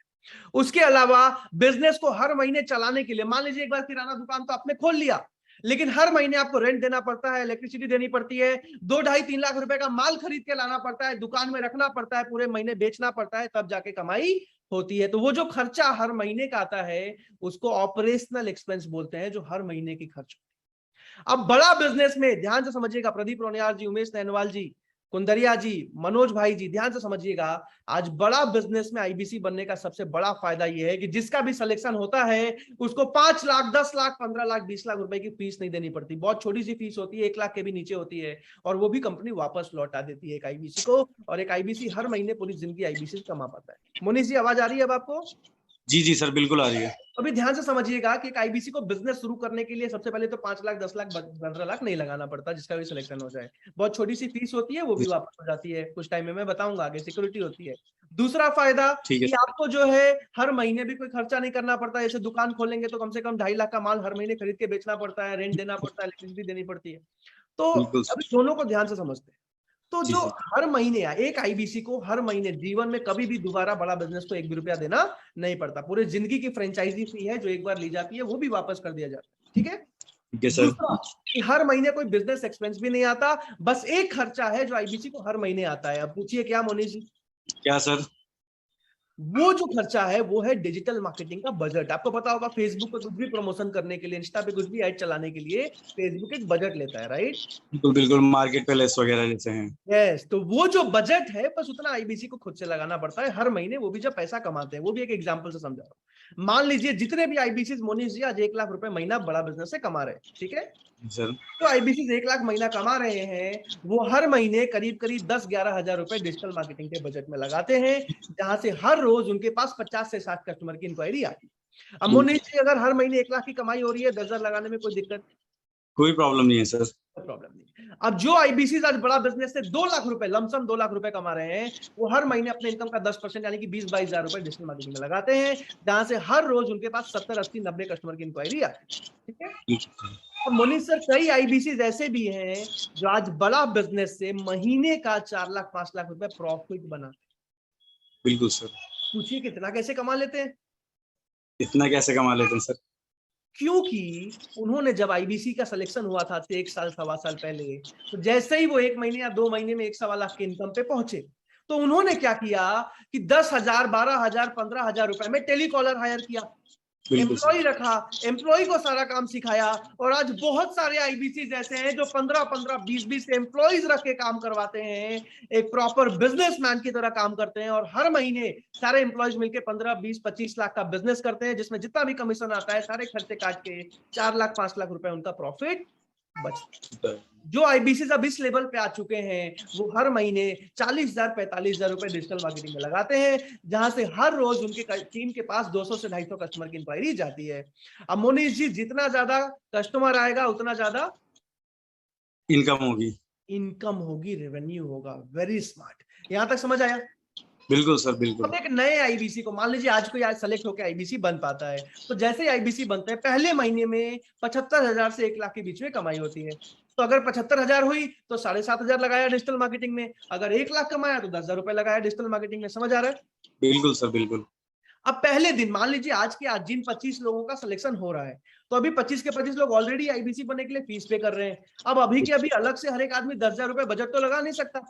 उसके अलावा बिजनेस को हर महीने चलाने के लिए, मान लीजिए एक बार किराना दुकान तो आपने खोल लिया, लेकिन हर महीने आपको रेंट देना पड़ता है, इलेक्ट्रिसिटी देनी पड़ती है, 2-2.5-3 लाख रुपए का माल खरीद के लाना पड़ता है, दुकान में रखना पड़ता है, पूरे महीने बेचना पड़ता है, तब जाके कमाई होती है। तो वो जो खर्चा हर महीने का आता है उसको ऑपरेशनल एक्सपेंस बोलते हैं, जो हर महीने की खर्च। अब बड़ा बिजनेस में ध्यान से समझिएगा, प्रदीप रोनियाल जी, उमेश नैनवाल जी, कुंदरिया जी, मनोज भाई जी, ध्यान से समझिएगा, आज बड़ा बिजनेस में आईबीसी बनने का सबसे बड़ा फायदा यह है कि जिसका भी सिलेक्शन होता है उसको 5 लाख, 10 लाख, 15 लाख, 20 लाख रुपए की फीस नहीं देनी पड़ती। बहुत छोटी सी फीस होती है, 1 लाख के भी नीचे होती है, और वो भी कंपनी वापस लौटा देती है एक आईबीसी को, और एक आईबीसी हर महीने पूरी जिंदगी आईबीसी कमा पाता है। मोनिश जी, आवाज आ रही है अब आपको? जी सर, बिल्कुल आ रही है। अभी ध्यान से समझिएगा कि एक आईबीसी को बिजनेस शुरू करने के लिए सबसे पहले तो 5 लाख, 10 लाख, 15 लाख नहीं लगाना पड़ता, जिसका भी सिलेक्शन हो जाए। बहुत छोटी सी फीस होती है, वो भी वापस हो जाती है कुछ टाइम में, मैं बताऊंगा आगे, सिक्योरिटी होती है। दूसरा फायदा ठीक है। कि आपको जो है हर महीने भी कोई खर्चा नहीं करना पड़ता। जैसे दुकान खोलेंगे तो कम से कम 2.5 लाख का माल हर महीने खरीद के बेचना पड़ता है, रेंट देना पड़ता है, इलेक्ट्रिसिटी देनी पड़ती है। तो बिल्कुल अभी सर। दोनों को ध्यान से समझते हैं। तो जी जो जी। हर महीने एक आईबीसी को हर महीने जीवन में कभी भी दोबारा बड़ा बिजनेस को 1 भी रुपया देना नहीं पड़ता। पूरे जिंदगी की फ्रेंचाइजी फी है जो एक बार ली जाती है, वो भी वापस कर दिया जाता है। ठीक है? ठीक है सर। दूसरा कि हर महीने कोई बिजनेस एक्सपेंस भी नहीं आता, बस एक खर्चा है जो आईबीसी को हर महीने आता है। अब पूछिए क्या मोनिश जी? क्या सर? वो जो खर्चा है वो है डिजिटल मार्केटिंग का बजट। आपको पता होगा फेसबुक पे कुछ भी प्रमोशन करने के लिए, इंस्टा पे कुछ भी ऐड चलाने के लिए फेसबुक एक बजट लेता है, राइट? बिल्कुल बिल्कुल, मार्केट प्लेस वगैरह जैसे हैं। यस, तो वो जो बजट है बस उतना आईबीसी को खुद से लगाना पड़ता है हर महीने, वो भी जब पैसा कमाते हैं। वो भी एक एग्जांपल से समझा रहा हूँ। मान लीजिए जितने भी आईबीसी मोनिश जी आज 1 लाख रुपए महीना बड़ा बिजनेस से कमा रहे हैं, ठीक है? सर। तो आईबीसी 1 लाख महीना कमा रहे हैं, वो हर महीने करीब करीब 10-11 हजार रुपए डिजिटल मार्केटिंग के बजट में लगाते हैं, जहां से हर रोज उनके पास 50 से 60 कस्टमर की इंक्वायरी आती है। अब मोनिश जी अगर हर महीने 1 लाख की कमाई हो रही है, 10,000 लगाने में कोई दिक्कत? कोई प्रॉब्लम नहीं है सर। प्रॉब्लम नहीं। अब जो आईबीसी आज बड़ा बिजनेस से 2 लाख रुपए, लमसम 2 लाख रुपए कमा रहे हैं, वो हर महीने अपने इनकम का 10% यानी कि 20-22 हजार रुपए डिजिटल मार्केटिंग में लगाते हैं, जहां से हर रोज उनके पास 70, 80, 90 कस्टमर की इंक्वायरी आती है। ठीक है? अब मोनिश सर, कई आईबीसी ऐसे भी हैं जो आज बड़ा बिजनेस से महीने का 4 लाख, 5 लाख रुपए प्रॉफिट बनाते हैं। बिल्कुल सर। पूछिए कितना कैसे कमा लेते हैं? इतना कैसे कमा लेते हैं सर? क्योंकि उन्होंने जब आईबीसी का सिलेक्शन हुआ था 1 साल, सवा साल पहले, तो जैसे ही वो 1 महीने या 2 महीने में 1 सवा लाख के इनकम पे पहुंचे, तो उन्होंने क्या किया कि 10,000, 12,000, 15,000 रुपए में टेलीकॉलर हायर किया, एम्प्लॉय रखा, एम्प्लॉय को सारा काम सिखाया, और आज बहुत सारे आईबीसी ऐसे हैं जो 15-15, 20-20 एम्प्लॉयज रख के काम करवाते हैं, एक प्रॉपर बिजनेसमैन की तरह काम करते हैं, और हर महीने सारे एम्प्लॉयज मिलकर 15, 20, 25 लाख का बिजनेस करते हैं, जिसमें जितना भी कमीशन आता है सारे खर्चे काट के 4 लाख, 5 लाख रुपए उनका प्रॉफिट बचता है। जो आईबीसी अब इस लेवल पे आ चुके हैं, वो हर महीने 40,000, 45,000 रुपए डिजिटल मार्केटिंग में लगाते हैं, जहां से हर रोज उनके टीम के पास 200 से 250 कस्टमर की इंक्वायरी जाती है। अब मोनिश जी, जितना ज्यादा कस्टमर आएगा उतना ज्यादा इनकम होगी, रेवेन्यू होगा। Very smart. यहां तक समझ आया? बिल्कुल सर, बिल्कुल। अब एक नए आईबीसी को मान लीजिए आज कोई आज सेलेक्ट होकर आईबीसी बन पाता है, तो जैसे ही आईबीसी बनते हैं पहले महीने में 75,000 से 1 लाख के बीच में कमाई होती है। तो अगर 75,000 हुई तो 7,500 लगाया डिजिटल मार्केटिंग में, अगर 1 लाख कमाया तो 10,000 रुपए लगाया डिजिटल मार्केटिंग में। समझ आ रहा है? बिल्कुल सर, बिल्कुल। अब पहले दिन मान लीजिए आज जिन 25 लोगों का सिलेक्शन हो रहा है, तो अभी 25 के 25 लोग ऑलरेडी आईबीसी बनने के लिए फीस पे कर रहे हैं। अब अभी के अभी अलग से हर एक आदमी 10,000 रुपए बजट तो लगा नहीं सकता।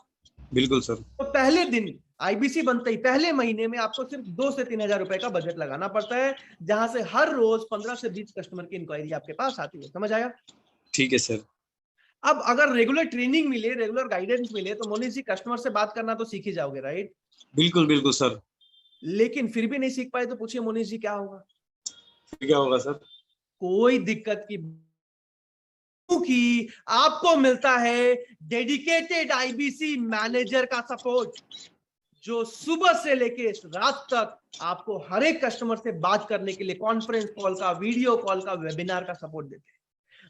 बिल्कुल सर। तो पहले दिन आईबीसी बनते ही पहले महीने में आपको सिर्फ 2 से 3 हजार रुपए का बजट लगाना पड़ता है, जहां से हर रोज 15 से 20 कस्टमर की इंक्वायरी आपके पास आती है। समझ आया? ठीक है सर। अब अगर रेगुलर ट्रेनिंग मिले, रेगुलर गाइडेंस मिले, तो मोनिश जी कस्टमर से बात करना तो सीख ही जाओगे, राइट? बिल्कुल बिल्कुल सर। लेकिन फिर भी नहीं सीख पाए तो पूछिए मोनिश जी क्या होगा? फिर क्या होगा सर? कोई दिक्कत की, क्योंकि आपको मिलता है डेडिकेटेड आईबीसी मैनेजर का सपोर्ट, जो सुबह से लेके रात तक आपको हर एक कस्टमर से बात करने के लिए कॉन्फ्रेंस कॉल का, वीडियो कॉल का, वेबिनार का सपोर्ट देते हैं।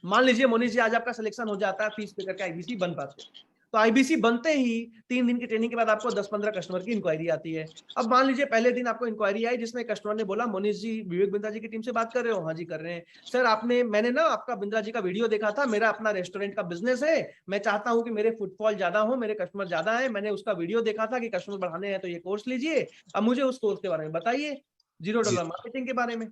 मान लीजिए मोनिश जी आज आपका सिलेक्शन हो जाता है, फीस पे करके आईबीसी बन पाते हैं, तो आईबीसी बनते ही 3 दिन की ट्रेनिंग के बाद आपको 10-15 कस्टमर की इंक्वायरी आती है। अब मान लीजिए पहले दिन आपको इंक्वायरी आई जिसमें कस्टमर ने बोला, मोनिश जी विवेक बिंद्रा जी की टीम से बात कर रहे हो? हाँ जी कर रहे हैं। सर मैंने ना आपका बिंद्रा जी का वीडियो देखा था, मेरा अपना रेस्टोरेंट का बिजनेस है, मैं चाहता हूं कि मेरे फुटफॉल ज्यादा हो, मेरे कस्टमर ज्यादा है, मैंने उसका वीडियो देखा था कि कस्टमर बढ़ाने हैं तो ये कोर्स लीजिए, अब मुझे उस कोर्स के बारे में बताइए, $0 मार्केटिंग के बारे में।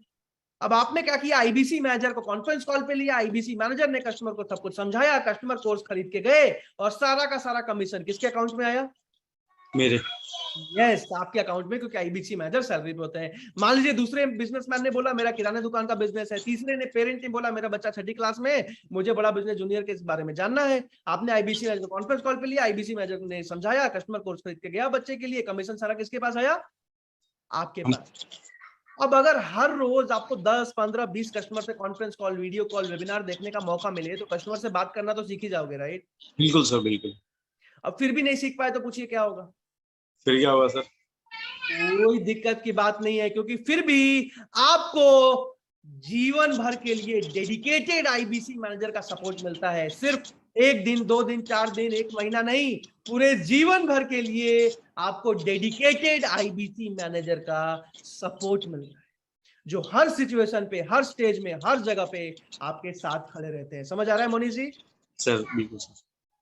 अब आपने क्या किया, आईबीसी मैनेजर को कॉन्फ्रेंस कॉल पे लिया, आईबीसी मैनेजर ने कस्टमर को सब कुछ समझाया, कस्टमर कोर्स खरीद के गए और सारा का सारा कमीशन किसके अकाउंट में आया? मेरे। यस, आपके अकाउंट में, क्योंकि आईबीसी मैनेजर सैलरी पे होते हैं। मान लीजिए दूसरे बिजनेसमैन ने बोला मेरा किराना दुकान का बिजनेस है, तीसरे ने पेरेंट ने बोला मेरा बच्चा 6ठी क्लास में है, मुझे बड़ा बिजनेस जूनियर के इस बारे में जानना है। आपने आईबीसी मैनेजर को कॉन्फ्रेंस कॉल पे लिया, आईबीसी मैनेजर ने समझाया, कस्टमर कोर्स खरीद के गया बच्चे के लिए, कमीशन सारा किसके पास आया? आपके पास। अब अगर हर रोज आपको 10, 15, 20 कस्टमर से conference call, video call, webinar देखने का मौका मिले, तो कस्टमर से बात करना तो सीख ही जाओगे, राइट? बिल्कुल सर बिल्कुल। अब फिर भी नहीं सीख पाए तो पूछिए क्या होगा? फिर क्या होगा सर? कोई दिक्कत की बात नहीं है, क्योंकि फिर भी आपको जीवन भर के लिए डेडिकेटेड आईबीसी मैनेजर का सपोर्ट मिलता है। सिर्फ 1 दिन, 2 दिन, 4 दिन, 1 महीना नहीं, पूरे जीवन भर के लिए आपको डेडिकेटेड आईबीसी मैनेजर का सपोर्ट मिलता है, जो हर सिचुएशन पे, हर स्टेज में, हर जगह पे आपके साथ खड़े रहते हैं। समझ आ रहा है मोनी जी? सर बिल्कुल सर।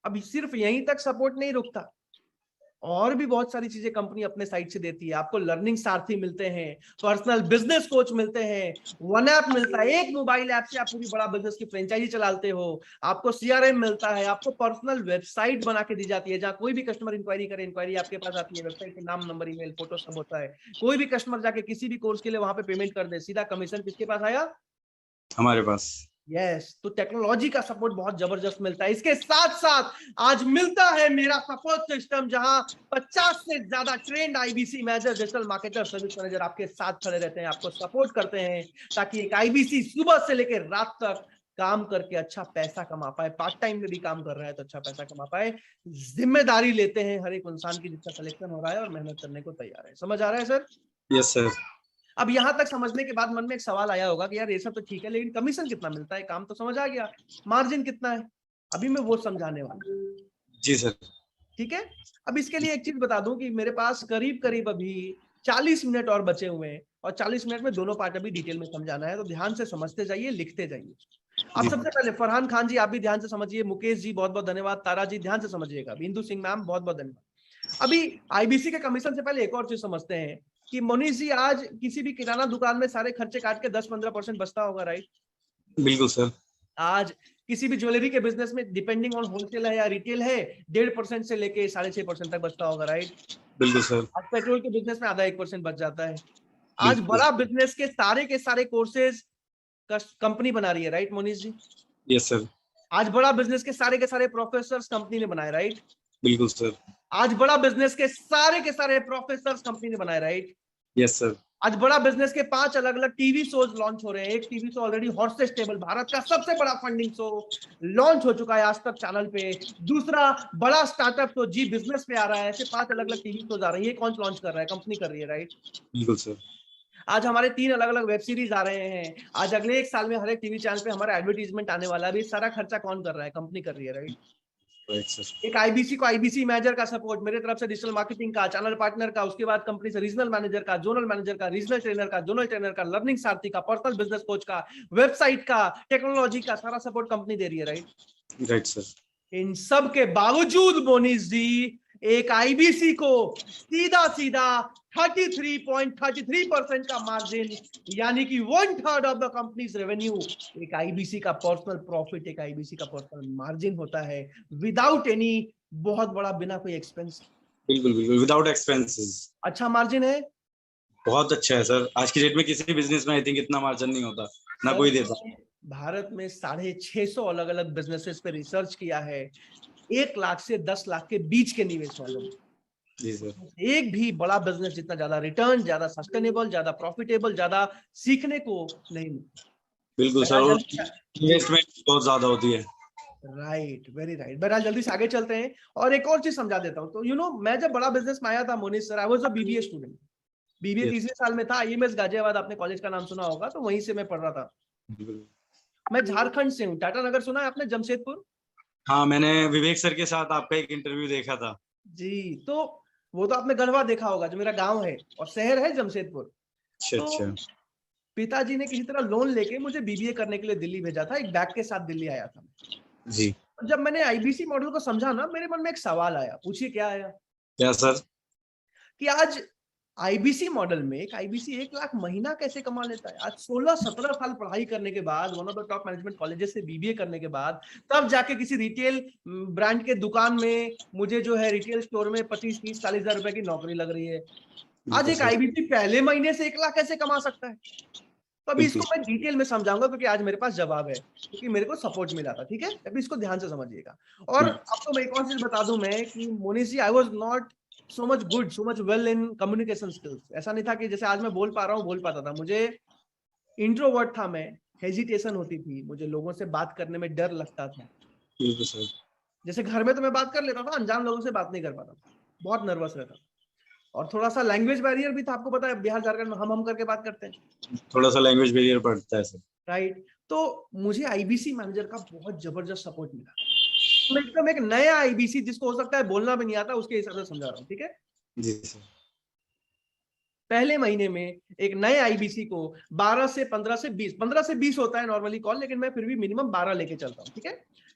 अब सिर्फ यहीं तक सपोर्ट नहीं रुकता, और भी बहुत सारी चीजें कंपनी अपने साइड से देती है। आपको लर्निंग सारथी मिलते हैं, पर्सनल बिजनेस कोच मिलते हैं, वन ऐप मिलता है, एक मोबाइल ऐप से आप पूरी बड़ा बिजनेस की फ्रेंचाइजी चलाते हो, आपको सीआरएम मिलता है, आपको पर्सनल वेबसाइट बना के दी जाती है, जहां कोई भी कस्टमर इंक्वायरी करे, इंक्वायरी आपके पास आती है, वेबसाइट के नाम, नंबर, ईमेल, फोटो सब होता है। कोई भी कस्टमर जाके किसी भी कोर्स के लिए वहां पे पेमेंट कर दे, सीधा कमीशन किसके पास आया? हमारे पास। यस, तो टेक्नोलॉजी का सपोर्ट बहुत जबरदस्त मिलता है। इसके साथ साथ आज मिलता है मेरा सपोर्ट सिस्टम, जहां 50 से ज्यादा trend IBC manager, digital marketer, service manager आपके साथ खड़े रहते हैं, आपको सपोर्ट करते हैं, ताकि एक आईबीसी सुबह से लेकर रात तक काम करके अच्छा पैसा कमा पाए। पार्ट टाइम में भी काम कर रहा है तो अच्छा पैसा कमा पाए। जिम्मेदारी लेते हैं हर एक इंसान की जिसका सिलेक्शन हो रहा है, और मेहनत करने को तैयार है। समझ आ रहा है सर? Yes sir. अब यहां तक समझने के बाद मन में एक सवाल आया होगा कि यार ये सब तो ठीक है, लेकिन कमीशन कितना मिलता है? काम तो समझ आ गया, मार्जिन कितना है? अभी मैं वो समझाने वाला हूं। जी सर। ठीक है, अब इसके लिए एक चीज बता दूं कि मेरे पास करीब करीब अभी 40 मिनट और बचे हुए हैं, और 40 मिनट में दोनों पार्ट अभी डिटेल में समझाना है, तो ध्यान से समझते जाइए, लिखते जाइए। अब सबसे पहले फरहान खान जी आप भी ध्यान से समझिए, मुकेश जी बहुत बहुत धन्यवाद, तारा जी ध्यान से समझिएगा, बिंदु सिंह मैम बहुत बहुत धन्यवाद। अभी आईबीसी के कमीशन से पहले एक और चीज समझते हैं कि मोनीश जी आज किसी भी किराना दुकान में सारे खर्चे काट के 10-15% बचता होगा, राइट? बिल्कुल सर। आज किसी भी ज्वेलरी के बिजनेस में डिपेंडिंग ऑन होलसेल है या रिटेल है, 1.5% से लेके 6.5% तक बचता होगा, राइट? बिल्कुल सर। आज पेट्रोल के बिजनेस में आधा 1% बच जाता है। आज बड़ा बिजनेस के सारे कोर्सेज कंपनी बना रही है, right Monish ji? Yes sir. आज बड़ा बिजनेस के सारे प्रोफेसर कंपनी ने बनाए, राइट? बिल्कुल सर। आज बड़ा बिजनेस के सारे प्रोफेसर कंपनी ने बनाए, राइट? Yes sir. आज बड़ा बिजनेस के 5 अलग अलग टीवी शोज लॉन्च हो रहे हैं। एक TV show already horses table, Bharat का सबसे बड़ा फंडिंग शो, लॉन्च हो चुका है आज तक चैनल पे। दूसरा बड़ा स्टार्टअप शो जी बिजनेस पे आ रहा है। ऐसे 5 अलग अलग टीवी शोज आ रहे हैं। ये कौन लॉन्च कर रहा है? कंपनी कर रही है, राइट? बिल्कुल सर। आज हमारे 3 अलग अलग वेब सीरीज आ रहे हैं। आज अगले 1 साल में हर एक टीवी चैनल पे हमारा एडवर्टीजमेंट आने वाला है। अभी सारा खर्चा कौन कर रहा है? कंपनी कर रही है, राइट? एक आईबीसी को आईबीसी मैनेजर का सपोर्ट मेरे तरफ से, डिजिटल मार्केटिंग का, चैनल पार्टनर का, उसके बाद कंपनी से रीजनल मैनेजर का, जोनल मैनेजर का, रीजनल ट्रेनर का, जोनल ट्रेनर का, लर्निंग सारथी का, पर्सनल बिजनेस कोच का, वेबसाइट का, टेक्नोलॉजी का, सारा सपोर्ट कंपनी दे रही है, राइट? Right sir. इन सब के बावजूद मोनीश जी एक आईबीसी को सीधा 33.33% का मार्जिन, यानी कि 1/3 ऑफ द कंपनीज रेवेन्यू एक आईबीसी का पर्सनल प्रॉफिट, एक आईबीसी का पर्सनल मार्जिन होता है, विदाउट एनी बहुत बड़ा, बिना कोई एक्सपेंस। बिल्कुल बिल्कुल, विदाउट एक्सपेंसेस। अच्छा मार्जिन है? बहुत अच्छा है सर, आज की डेट में किसी भी बिजनेस में आई थिंक इतना मार्जिन नहीं होता, ना सर, कोई देता। मैंने भारत में 650 अलग अलग बिजनेसेस पे रिसर्च किया है, 1 लाख से 10 लाख के बीच के निवेश वालों में जी सर। एक भी बड़ा बिजनेस जितना ज्यादा रिटर्न, ज्यादा सस्टेनेबल, ज्यादा प्रॉफिटेबल, ज्यादा सीखने को नहीं मिलता। बिल्कुल सर, और इन्वेस्टमेंट बहुत ज्यादा होती है। Right, very right. बहरहाल जल्दी से आगे चलते हैं और एक और चीज समझा देता हूँ। तो मैं जब बड़ा बिजनेस में आया था Monish sir, I was a BBA student. BBA Yes. तीसरे साल में था, आईएमएस गाजियाबाद, आपने कॉलेज का नाम सुना होगा, तो वहीं से मैं पढ़ रहा था। मैं झारखंड से हूँ, टाटा नगर सुना है आपने, जमशेदपुर? हाँ, मैंने विवेक सर के साथ आपका एक इंटरव्यू देखा था जी, तो वो तो आपने गढ़वा देखा होगा, जो मेरा गांव है और शहर है जमशेदपुर। अच्छा तो अच्छा। पिताजी ने किसी तरह लोन लेके मुझे बीबीए करने के लिए दिल्ली भेजा था, एक बैग के साथ दिल्ली आया था। जी। जब मैंने आईबीसी मॉडल को समझा ना, मेरे मन में एक सवाल आया। पूछिए क्या आया? क्या सर? कि आज आईबीसी मॉडल में एक आईबीसी 1 लाख महीना कैसे कमा लेता है? आज 16-17 साल पढ़ाई करने के बाद, one of the top management colleges से बीबीए करने के बाद, तब जाके किसी रिटेल ब्रांड के दुकान में मुझे जो है रिटेल स्टोर में 25-30-40 हजार रुपए की नौकरी लग रही है। आज एक आईबीसी पहले महीने से 1 लाख कैसे कमा सकता है? तो अभी इसको मैं डिटेल में समझाऊंगा, क्योंकि आज मेरे पास जवाब है, क्योंकि मेरे को सपोर्ट मिला था। ठीक है, अभी इसको ध्यान से समझिएगा। और आपको मैं एक और चीज बता दूं मैं कि Monish ji, I was not so much well in communication skills. ऐसा नहीं था कि जैसे आज मैं बोल पा रहा हूँ, बोल पाता था। मुझे इंट्रोवर्ट था मैं, हेजिटेशन होती थी, मुझे लोगों से बात करने में डर लगता था। जैसे घर में तो मैं बात कर लेता था, अनजान लोगों से बात नहीं कर पाता, बहुत नर्वस रहता था। और थोड़ा सा लैंग्वेज बैरियर भी था, आपको पता है बिहार झारखंड में हम करके बात करते हैं, थोड़ा सा लैंग्वेज बैरियर पड़ता है सर। राइट। तो मुझे आईबीसी मैनेजर का बहुत जबरदस्त सपोर्ट मिला। मैं एकदम एक नया आईबीसी, जिसको हो सकता है बोलना भी नहीं आता, उसके हिसाब से समझा रहा हूँ। ठीक है, जी सर। पहले महीने में एक नए आईबीसी को 12 से 15 से 20 होता है नॉर्मली कॉल, लेकिन मैं फिर भी मिनिमम 12 लेके चलता हूँ। ठीक है,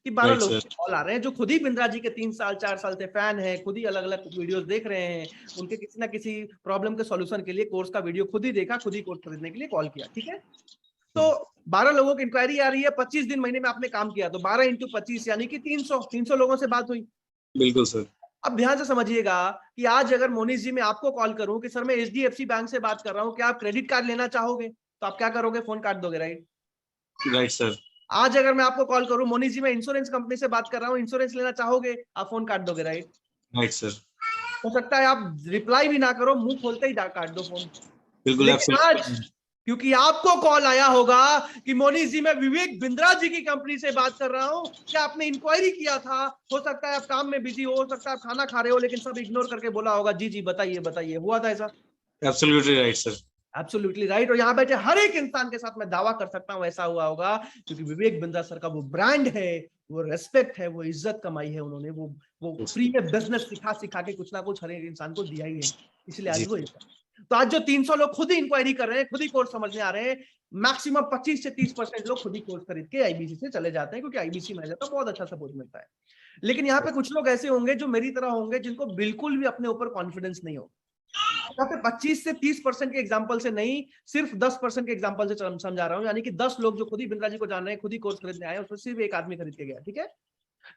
कि 12 लोग कॉल आ रहे हैं जो खुद ही बिंद्रा जी के 3 साल 4 साल से फैन है, खुद ही अलग अलग वीडियोस देख रहे हैं, उनके किसी ना किसी प्रॉब्लम के सॉल्यूशन के लिए कोर्स का वीडियो खुद ही देखा, खुद ही कोर्स खरीदने के लिए कॉल किया। ठीक है, तो 12 लोगों की इंक्वायरी आ रही है, 25 दिन महीने में आपने काम किया, तो 12 × 25 यानी कि 300 लोगों से बात हुई। बिल्कुल सर। अब ध्यान से समझिएगा कि आज अगर मोनिश जी मैं आपको कॉल करूं कि सर मैं एचडीएफसी बैंक से बात कर रहा हूं, क्या आप क्रेडिट कार्ड लेना चाहोगे, तो आप क्या करोगे? फोन काट दोगे, राइट? Right sir. आज अगर मैं आपको कॉल करूं, मोनिश जी मैं इंश्योरेंस कंपनी से बात कर रहा हूं, इंश्योरेंस लेना चाहोगे, आप फोन काट दोगे, राइट? Right sir. हो सकता है आप रिप्लाई भी ना करो, मुंह खोलते ही काट दो फोन। बिल्कुल। लेकिन आज क्योंकि आपको कॉल आया होगा कि मोनिश जी मैं विवेक बिंद्रा जी की कंपनी से बात कर रहा हूं, क्या आपने इंक्वायरी किया था? हो सकता है आप काम में बिजी हो सकता है आप खाना खा रहे हो, लेकिन सब इग्नोर करके बोला होगा जी जी बताइए बताइए। हुआ था ऐसा? Absolutely right sir. Absolutely right. और यहाँ बैठे हर एक इंसान के साथ मैं दावा कर सकता हूं ऐसा हुआ होगा, क्योंकि विवेक बिंद्रा सर का वो ब्रांड है, वो रेस्पेक्ट है, वो इज्जत कमाई है उन्होंने, वो फ्री में बिजनेस सिखा के कुछ ना कुछ हर एक इंसान को दिया ही है, इसलिए आज वो। तो आज जो 300 लोग खुद ही इंक्वायरी कर रहे हैं, खुद ही कोर्स समझने आ रहे हैं, मैक्सिमम 25 से 30% लोग खुद ही कोर्स खरीद के आईबीसी से चले जाते हैं, क्योंकि आईबीसी मैनेजर का बहुत अच्छा सपोर्ट मिलता है। लेकिन यहाँ पे कुछ लोग ऐसे होंगे जो मेरी तरह होंगे, जिनको बिल्कुल भी अपने ऊपर कॉन्फिडेंस नहीं हो। यहाँ पे 25 से 30% के एग्जाम्पल से नहीं, सिर्फ 10% के एग्जाम्पल से समझा रहा हूँ, यानी कि 10 लोग जो खुद ही बिंद्रा जी को जान रहे हैं, खुद ही कोर्स खरीदने आए, उसमें सिर्फ एक आदमी खरीद के गया। ठीक है,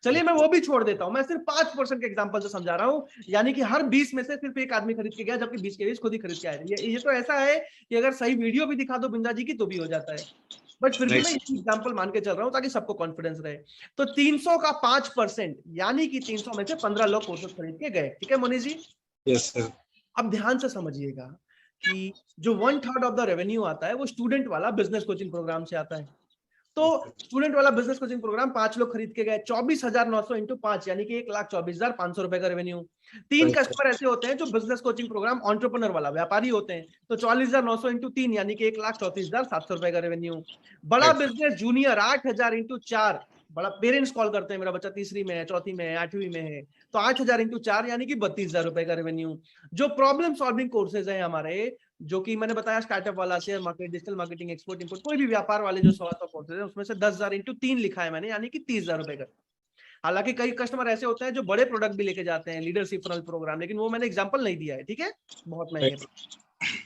चलिए मैं वो भी छोड़ देता हूं, मैं सिर्फ 5% के एग्जांपल से समझा रहा हूं, यानी कि हर 20 में से सिर्फ एक आदमी खरीद के गया, जबकि 20 के 20 खुद ही खरीद के आए। ये तो ऐसा है कि अगर सही वीडियो भी दिखा दो बिंद्रा जी की तो भी हो जाता है, बट फिर भी मैं एग्जांपल मान के चल रहा हूं ताकि सबको कॉन्फिडेंस रहे। तो 300 का 5% यानी कि 300 में से 15 लोग कोर्सेस खरीद के गए। ठीक है मोनी जी? Yes sir. अब ध्यान से समझिएगा कि जो 1/3 ऑफ द रेवेन्यू आता है वो स्टूडेंट वाला बिजनेस कोचिंग प्रोग्राम से आता है। तो स्टूडेंट वाला बिजनेस कोचिंग प्रोग्राम 5 लोग खरीद के गए, 24,900 इंटू 5 यानी कि 1,24,500 रुपए का रेवेन्यू। 3 कस्टमर ऐसे होते हैं जो बिजनेस कोचिंग प्रोग्राम एंटरप्रेन्योर वाला व्यापारी होते हैं, तो 44,900 इंटू 3 यानी कि 1,34,700 रुपए का रेवेन्यू। बड़ा बिजनेस जूनियर 8,000 इंटू 4, बड़ा पेरेंट्स कॉल करते हैं मेरा बच्चा तीसरी में है, चौथी में है, 8वीं में है, तो 8,000 इंटू 4 यानी कि 32,000 रुपए का रेवेन्यू। जो प्रॉब्लम सॉल्विंग कोर्सेज है हमारे, जो कि मैंने बताया स्टार्टअप वाला, share market, digital marketing, export import, कोई भी व्यापार वाले जो 100 कोर्सेज है, उसमें से 10,000 इंटू 3 लिखा है मैंने, यानी कि 30,000 रुपए का। हालांकि कई कस्टमर ऐसे होते हैं जो बड़े प्रोडक्ट भी लेके जाते हैं, लीडरशिप फनल प्रोग्राम, लेकिन वो मैंने एग्जांपल नहीं दिया है। ठीक है, बहुत महंगे।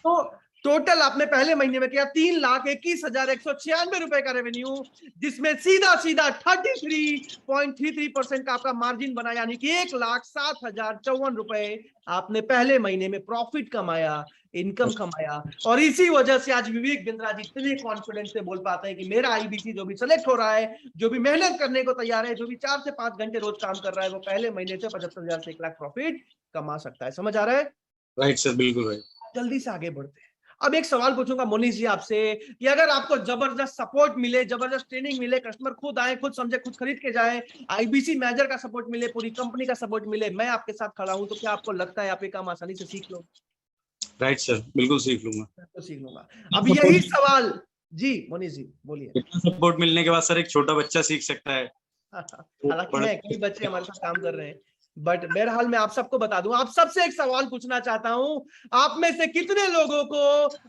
तो टोटल आपने पहले महीने में किया 3,21,196 रुपए का रेवेन्यू, जिसमें सीधा सीधा 33.33% का आपका मार्जिन बना, यानी कि 1,07,054 रुपए आपने पहले महीने में प्रॉफिट कमाया, इनकम कमाया। और इसी वजह से आज विवेक बिंद्रा जी इतने कॉन्फिडेंस से बोल पाते हैं कि मेरा आईबीसी जो भी सेलेक्ट हो रहा है, जो भी मेहनत करने को तैयार है, जो भी 4 से 5 घंटे रोज काम कर रहा है, वो पहले महीने से 75,000 से 1 लाख प्रॉफिट कमा सकता है। समझ आ रहा है? राइट सर, बिल्कुल राइट। जल्दी से आगे बढ़ते हैं। अब एक सवाल पूछूंगा मोनीश जी आपसे कि अगर आपको जबरदस्त सपोर्ट मिले, जबरदस्त ट्रेनिंग मिले, कस्टमर खुद आए, खुद समझे, खुद खरीद के जाए, आईबीसी मैनेजर का सपोर्ट मिले, पूरी कंपनी का सपोर्ट मिले, मैं आपके साथ खड़ा हूं, तो क्या आपको लगता है आप ये काम आसानी से सीख लो? राइट सर, बिल्कुल सीख लूंगा। तो सीख लूंगा। अब यही सवाल जी मोनीश जी बोलिए। इतना सपोर्ट मिलने के बाद सर एक छोटा बच्चा सीख सकता है। हालांकि है, कई बच्चे हमारे साथ काम कर रहे हैं, बट बहरहाल मैं आप सबको बता दूं, आप सबसे एक सवाल पूछना चाहता हूं, आप में से कितने लोगों को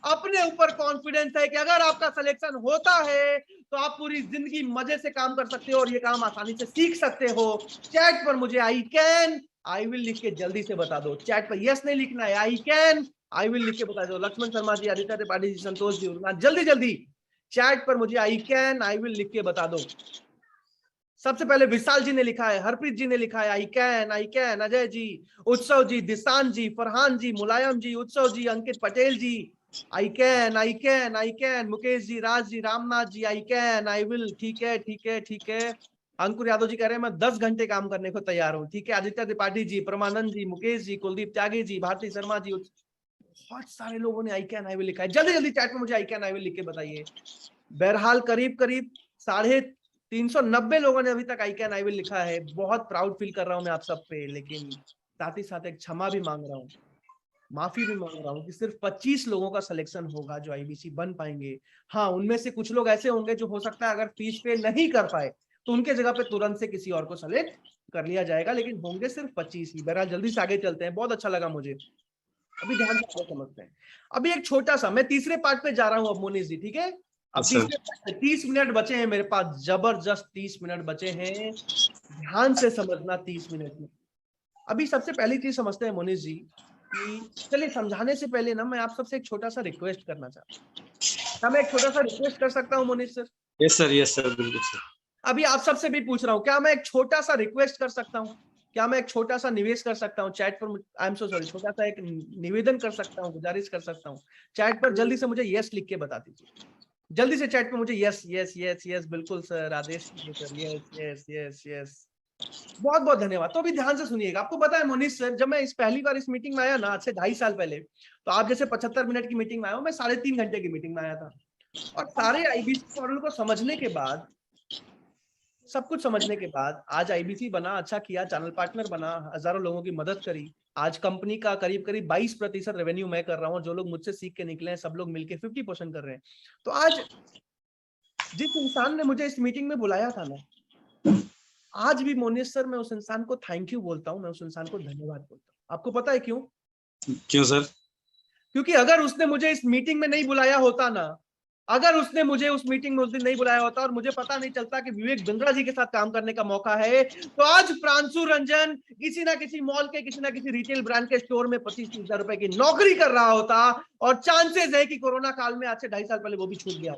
अपने ऊपर कॉन्फिडेंस है कि अगर आपका सिलेक्शन होता है तो आप पूरी जिंदगी मजे से काम कर सकते हो और ये काम आसानी से सीख सकते हो? चैट पर मुझे आई कैन, आई विल लिख के जल्दी से बता दो। चैट पर यस नहीं लिखना है, आई कैन, आई विल लिख के बता दो। लक्ष्मण शर्मा जी, आदित्य त्रिपाठी जी, संतोष जी, जल्दी जल्दी चैट पर मुझे आई कैन, आई विल लिख के बता दो। सबसे पहले विशाल जी ने लिखा है, हरप्रीत जी ने लिखा है I can, I can, Ajay ji, Utsav ji, Dishan ji, Farhan ji, Mulayam ji, Utsav ji, Ankit Patel ji, I can, I can, I can, Mukesh ji, Raj ji, Ramnath ji, I can, I will, ठीक है ठीक है ठीक है। अंकुर यादव जी कह रहे हैं मैं 10 घंटे काम करने को तैयार हूँ, ठीक है। आदित्य त्रिपाठी जी, परमानंद जी, मुकेश जी, कुलदीप त्यागी जी, भारती शर्मा जी, बहुत सारे लोगों ने आई कैन, आई विल लिखा है। जल्दी जल्दी चैट में मुझे आई कैन, आई विल लिख के बताइए। बहरहाल करीब करीब 390 लोगों ने अभी तक आई कैन, आई विल लिखा है। बहुत प्राउड फील कर रहा हूं मैं आप सब पे, लेकिन साथ ही साथ एक क्षमा भी मांग रहा हूं, माफी भी मांग रहा हूं कि सिर्फ 25 लोगों का सिलेक्शन होगा जो आईबीसी बन पाएंगे। हाँ, उनमें से कुछ लोग ऐसे होंगे जो हो सकता है अगर फीस पे नहीं कर पाए तो उनके जगह पे तुरंत से किसी और को सेलेक्ट कर लिया जाएगा, लेकिन होंगे सिर्फ 25 ही। बहरहाल जल्दी से आगे चलते हैं, बहुत अच्छा लगा मुझे। अभी ध्यान से समझते हैं। अभी एक छोटा सा, मैं तीसरे पार्ट पे जा रहा हूं अब मोनीश जी, ठीक है। अब तीसरे 30 मिनट बचे हैं मेरे पास, जबरदस्त 30 मिनट बचे हैं, ध्यान से समझना 30 मिनट में। अभी सबसे पहली चीज समझते हैं मोनीश जी कि चलिए समझाने से पहले ना मैं आप सबसे एक छोटा सा रिक्वेस्ट करना चाहता हूँ। क्या मैं एक छोटा सा रिक्वेस्ट कर सकता हूँ मोनीश सर? यस सर, बिल्कुल सर। अभी आप सबसे भी पूछ रहा हूँ, क्या मैं एक छोटा सा रिक्वेस्ट कर सकता हूँ? क्या मैं एक छोटा सा निवेश कर सकता हूँ चैट पर? आई एम सो सॉरी, छोटा सा एक निवेदन कर सकता हूँ, गुजारिश कर सकता हूँ। चैट पर जल्दी से मुझे यस लिख के बता दीजिए, जल्दी से चैट पे मुझे यस यस यस यस, बिल्कुल सर, आदेश sir, yes yes yes yes, बहुत बहुत धन्यवाद। तो अभी ध्यान से सुनिएगा। आपको पता है मोनीश सर, जब मैं पहली बार इस मीटिंग में आया ना, आज से 2.5 साल पहले, तो आप जैसे 75 मिनट की मीटिंग में आया हूं, मैं 3.5 घंटे की मीटिंग में आया था। और सारे आईबीसी मॉडल को समझने के बाद, सब कुछ समझने के बाद आज आईबीसी बना, अच्छा किया, चैनल पार्टनर बना, हजारों लोगों की मदद करी। आज कंपनी का करीब करीब 22% रेवेन्यू मैं कर रहा हूँ, जो लोग मुझसे सीख के निकले हैं सब लोग मिलके 50% कर रहे हैं। तो आज जिस इंसान ने मुझे इस मीटिंग में बुलाया था ना, आज भी मोनीश सर मैं उस इंसान को थैंक यू बोलता हूं, मैं उस इंसान को धन्यवाद बोलता हूं। आपको पता है क्यों? क्यों सर? क्योंकि अगर उसने मुझे इस मीटिंग में नहीं बुलाया होता ना, अगर उसने मुझे उस मीटिंग में उस दिन नहीं बुलाया होता और मुझे पता नहीं चलता कि विवेक बिंद्रा जी के साथ काम करने का मौका है, तो आज प्रांशु रंजन किसी ना किसी मॉल के, किसी ना किसी रिटेल ब्रांड के स्टोर में 25,000 रुपए की नौकरी कर रहा होता, और चांसेस है कि कोरोना काल में आज से 2.5 साल पहले वो भी छूट गया।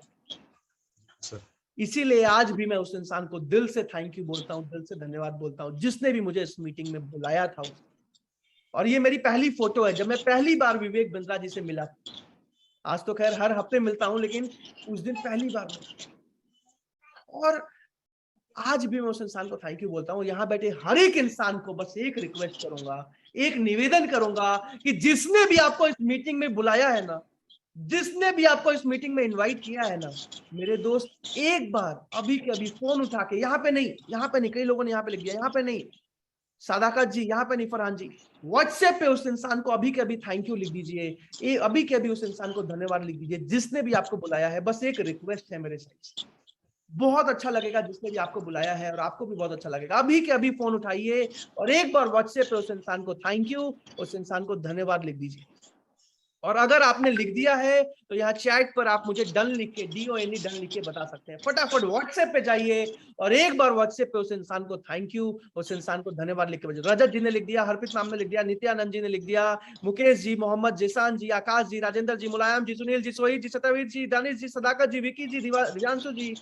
इसीलिए आज भी मैं उस इंसान को दिल से थैंक यू बोलता हूं, दिल से धन्यवाद बोलता हूं, जिसने भी मुझे इस मीटिंग में बुलाया था। और ये मेरी पहली फोटो है जब मैं पहली बार विवेक बिंद्रा जी से मिला। आज तो खैर हर हफ्ते मिलता हूं, लेकिन उस दिन पहली बार मिला। और आज भी मैं उस इंसान को थैंक यू बोलता हूं। यहाँ बैठे हर एक इंसान को बस एक रिक्वेस्ट करूंगा, एक निवेदन करूंगा कि जिसने भी आपको इस मीटिंग में बुलाया है ना, जिसने भी आपको इस मीटिंग में इनवाइट किया है ना, मेरे दोस्त, एक बार अभी के अभी फोन उठा के, यहाँ पे नहीं, कई लोगों ने यहाँ पे लिख दिया, यहाँ पे नहीं, सादाकत जी, यहाँ पे नहीं, फरहान जी, व्हाट्सएप पे उस इंसान को अभी के अभी थैंक यू लिख दीजिए, अभी के अभी उस इंसान को धन्यवाद लिख दीजिए, जिसने भी आपको बुलाया है। बस एक रिक्वेस्ट है मेरे साइड, बहुत अच्छा लगेगा जिसने भी आपको बुलाया है, और आपको भी बहुत अच्छा लगेगा। अभी के अभी फोन उठाइए और एक बार व्हाट्सएप पे उस इंसान को थैंक यू, उस इंसान को धन्यवाद लिख दीजिए। और अगर आपने लिख दिया है तो यहाँ चैट पर आप मुझे डन लिख के, DONE डन लिख के बता सकते हैं। फटाफट व्हाट्सएप पे जाइए और एक बार व्हाट्सएप पे उस इंसान को थैंक यू, उस इंसान को धन्यवाद लिख के भेजिए। रजत जी ने लिख दिया, हरप्रीत मैम ने लिख दिया, नित्यानंद जी ने लिख दिया, मुकेश जी, मोहम्मद जिसान जी, आकाश जी, राजेंद्र जी, मुलायम जी, सुनील जी, सोहित जी, सतवीर जी, दानिश जी, सदाकत जी, विकी जी, दिव्यांशु जी,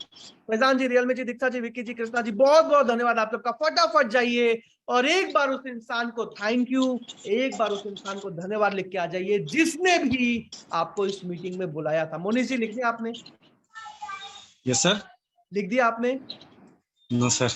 फैजान जी, रियल में जी, दीक्षा जी, विक्की जी, कृष्णा जी, बहुत बहुत धन्यवाद आप सबका। फटाफट जाइए और एक बार उस इंसान को थैंक यू, एक बार उस इंसान को धन्यवाद लिख के आ जाइए जिसने भी आपको इस मीटिंग में बुलाया था। मोनिश जी लिख दिया आपने? Yes sir. लिख दिया आपने? No sir.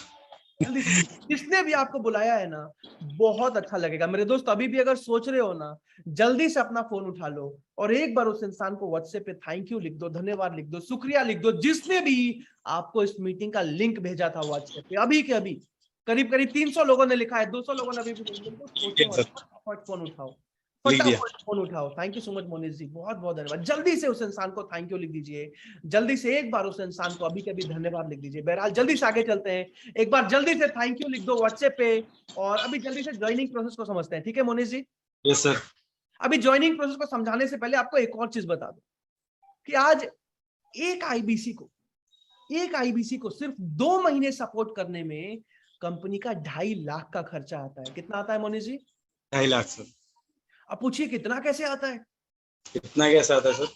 जल्दी से, जिसने भी आपको बुलाया है ना, बहुत अच्छा लगेगा मेरे दोस्त। अभी भी अगर सोच रहे हो ना, जल्दी से अपना फोन उठा लो और एक बार उस इंसान को व्हाट्सएप पे थैंक यू लिख दो, धन्यवाद लिख दो, शुक्रिया लिख दो, जिसने भी आपको इस मीटिंग का लिंक भेजा था व्हाट्सएप पे। अभी के अभी करीब करीब 300 लोगों ने लिखा है, 200 लोगों ने अभी भी नहीं लिखा। सोचो मत, फटाफट फोन उठाओ, लिख दिया। फटाफट फोन उठाओ। Thank you so much Monish ji, बहुत बहुत धन्यवाद। जल्दी से उस इंसान को थैंक यू लिख दीजिए, जल्दी से एक बार उस इंसान को अभी के अभी धन्यवाद लिख दीजिए। बहरहाल जल्दी से आगे चलते हैं, एक बार जल्दी से थैंक यू लिख दो व्हाट्सएप पे और अभी जल्दी से ज्वाइनिंग प्रोसेस को समझते हैं। ठीक है मोनिश जी? Yes sir. अभी ज्वाइनिंग प्रोसेस को समझाने से पहले आपको एक और चीज बता दो कि आज एक आईबीसी को सिर्फ 2 महीने सपोर्ट करने में कंपनी का 2.5 लाख का खर्चा आता है। कितना आता है मोनिश जी? 2.5 लाख सर। अब पूछिए कितना कैसे आता है? कितना कैसा आता है सर?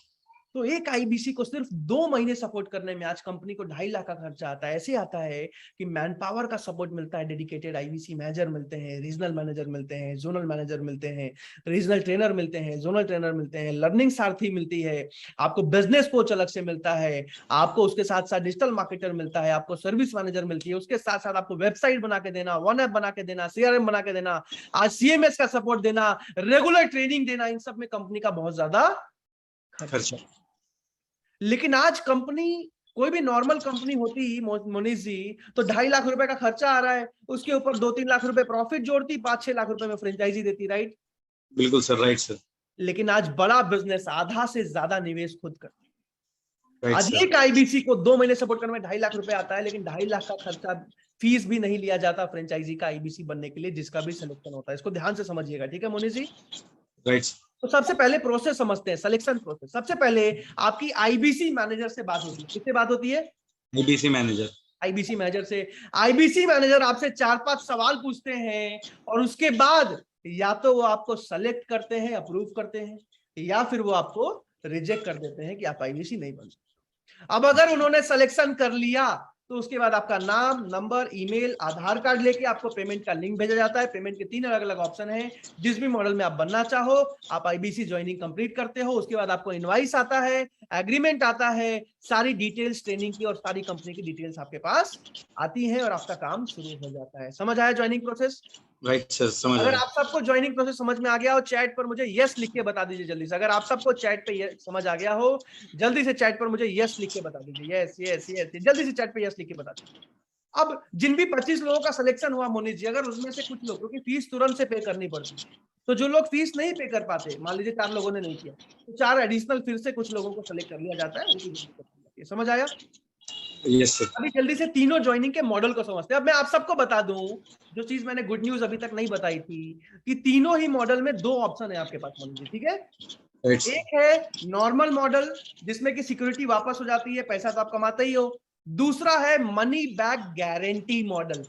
तो एक आईबीसी को सिर्फ 2 महीने सपोर्ट करने में आज कंपनी को 2.5 लाख का खर्चा आता है। ऐसे आता है कि मैन पावर का सपोर्ट मिलता है, डेडिकेटेड आईबीसी मैनेजर मिलते हैं, रीजनल मैनेजर मिलते हैं, जोनल मैनेजर मिलते हैं, रीजनल ट्रेनर मिलते हैं, जोनल ट्रेनर मिलते हैं, लर्निंग सारथी मिलती है, आपको बिजनेस कोच अलग से मिलता है, आपको उसके साथ साथ डिजिटल मार्केटर मिलता है, आपको सर्विस मैनेजर मिलती है, उसके साथ साथ आपको वेबसाइट बना के देना, वन ऐप बना के देना, CRM बना के देना, आज CMS का सपोर्ट देना, रेगुलर ट्रेनिंग देना, इन सब में कंपनी का बहुत ज्यादा खर्चा। लेकिन आज कंपनी, कोई भी नॉर्मल कंपनी होती मोनिश जी, तो 2.5 लाख रुपए का खर्चा आ रहा है, उसके ऊपर 2-3 लाख रुपए प्रॉफिट जोड़ती, 5-6 लाख रुपए में फ्रेंचाइजी देती, राइट? बिल्कुल सर, राइट सर। लेकिन आज बड़ा बिजनेस आधा से ज्यादा निवेश खुद करती है। राइट आज सर। एक आईबीसी को 2 महीने सपोर्ट करने में 2.5 लाख रुपए आता है, लेकिन 2.5 लाख का खर्चा फीस भी नहीं लिया जाता फ्रेंचाइजी का आईबीसी बनने के लिए, जिसका भी सिलेक्शन होता है। इसको ध्यान से समझिएगा, ठीक है मोनिश जी? राइट। तो सबसे पहले प्रोसेस समझते हैं, सिलेक्शन प्रोसेस। सबसे पहले आपकी आईबीसी मैनेजर से बात होती है। किससे बात होती है? IBC manager. आईबीसी मैनेजर से। आईबीसी मैनेजर आपसे 4-5 सवाल पूछते हैं और उसके बाद या तो वो आपको सेलेक्ट करते हैं, अप्रूव करते हैं, या फिर वो आपको रिजेक्ट कर देते हैं कि आप आईबीसी नहीं बन सकते। अब अगर उन्होंने सिलेक्शन कर लिया तो उसके बाद आपका नाम, नंबर, ईमेल, आधार कार्ड लेके आपको पेमेंट का लिंक भेजा जाता है। पेमेंट के 3 अलग अलग ऑप्शन हैं। जिस भी मॉडल में आप बनना चाहो, आप आईबीसी ज्वाइनिंग कंप्लीट करते हो, उसके बाद आपको इनवाइस आता है, एग्रीमेंट आता है, सारी डिटेल्स ट्रेनिंग की और सारी कंपनी की डिटेल्स आपके पास आती है और आपका काम शुरू हो जाता है। समझ आया ज्वाइनिंग प्रोसेस? राइट सर, समझ अगर आया। आप सबको ज्वाइनिंग प्रोसेस समझ में आ गया हो, चैट पर मुझे यस लिख के बता दीजिए जल्दी से। अगर आप सबको चैट पे समझ आ गया हो, जल्दी से चैट पर मुझे यस लिख के बता दीजिए। यस यस यस, जल्दी से चैट पे यस लिख के बता दीजिए। अब जिन भी 25 लोगों का सिलेक्शन हुआ मोनिश जी, अगर उसमें से कुछ लोग, क्योंकि फीस तुरंत से पे करनी पड़ती है, तो जो लोग फीस नहीं पे कर पाते, मान लीजिए 4 लोगों ने नहीं किया, तो 4 एडिशनल फिर से कुछ लोगों को सेलेक्ट कर लिया जाता है, उनकी गिनती कर दी जाती है। समझ आया? Yes sir. अभी जल्दी से तीनों ज्वाइनिंग के मॉडल को समझते हैं। अब मैं आप सबको बता दूं, जो चीज मैंने गुड न्यूज अभी तक नहीं बताई थी, कि तीनों ही मॉडल में 2 ऑप्शन है आपके पास मोनिश जी, ठीक है? एक है नॉर्मल मॉडल, जिसमें कि सिक्योरिटी वापस हो जाती है, पैसा तो आप कमाते ही हो। दूसरा है मनी बैक गारंटी मॉडल।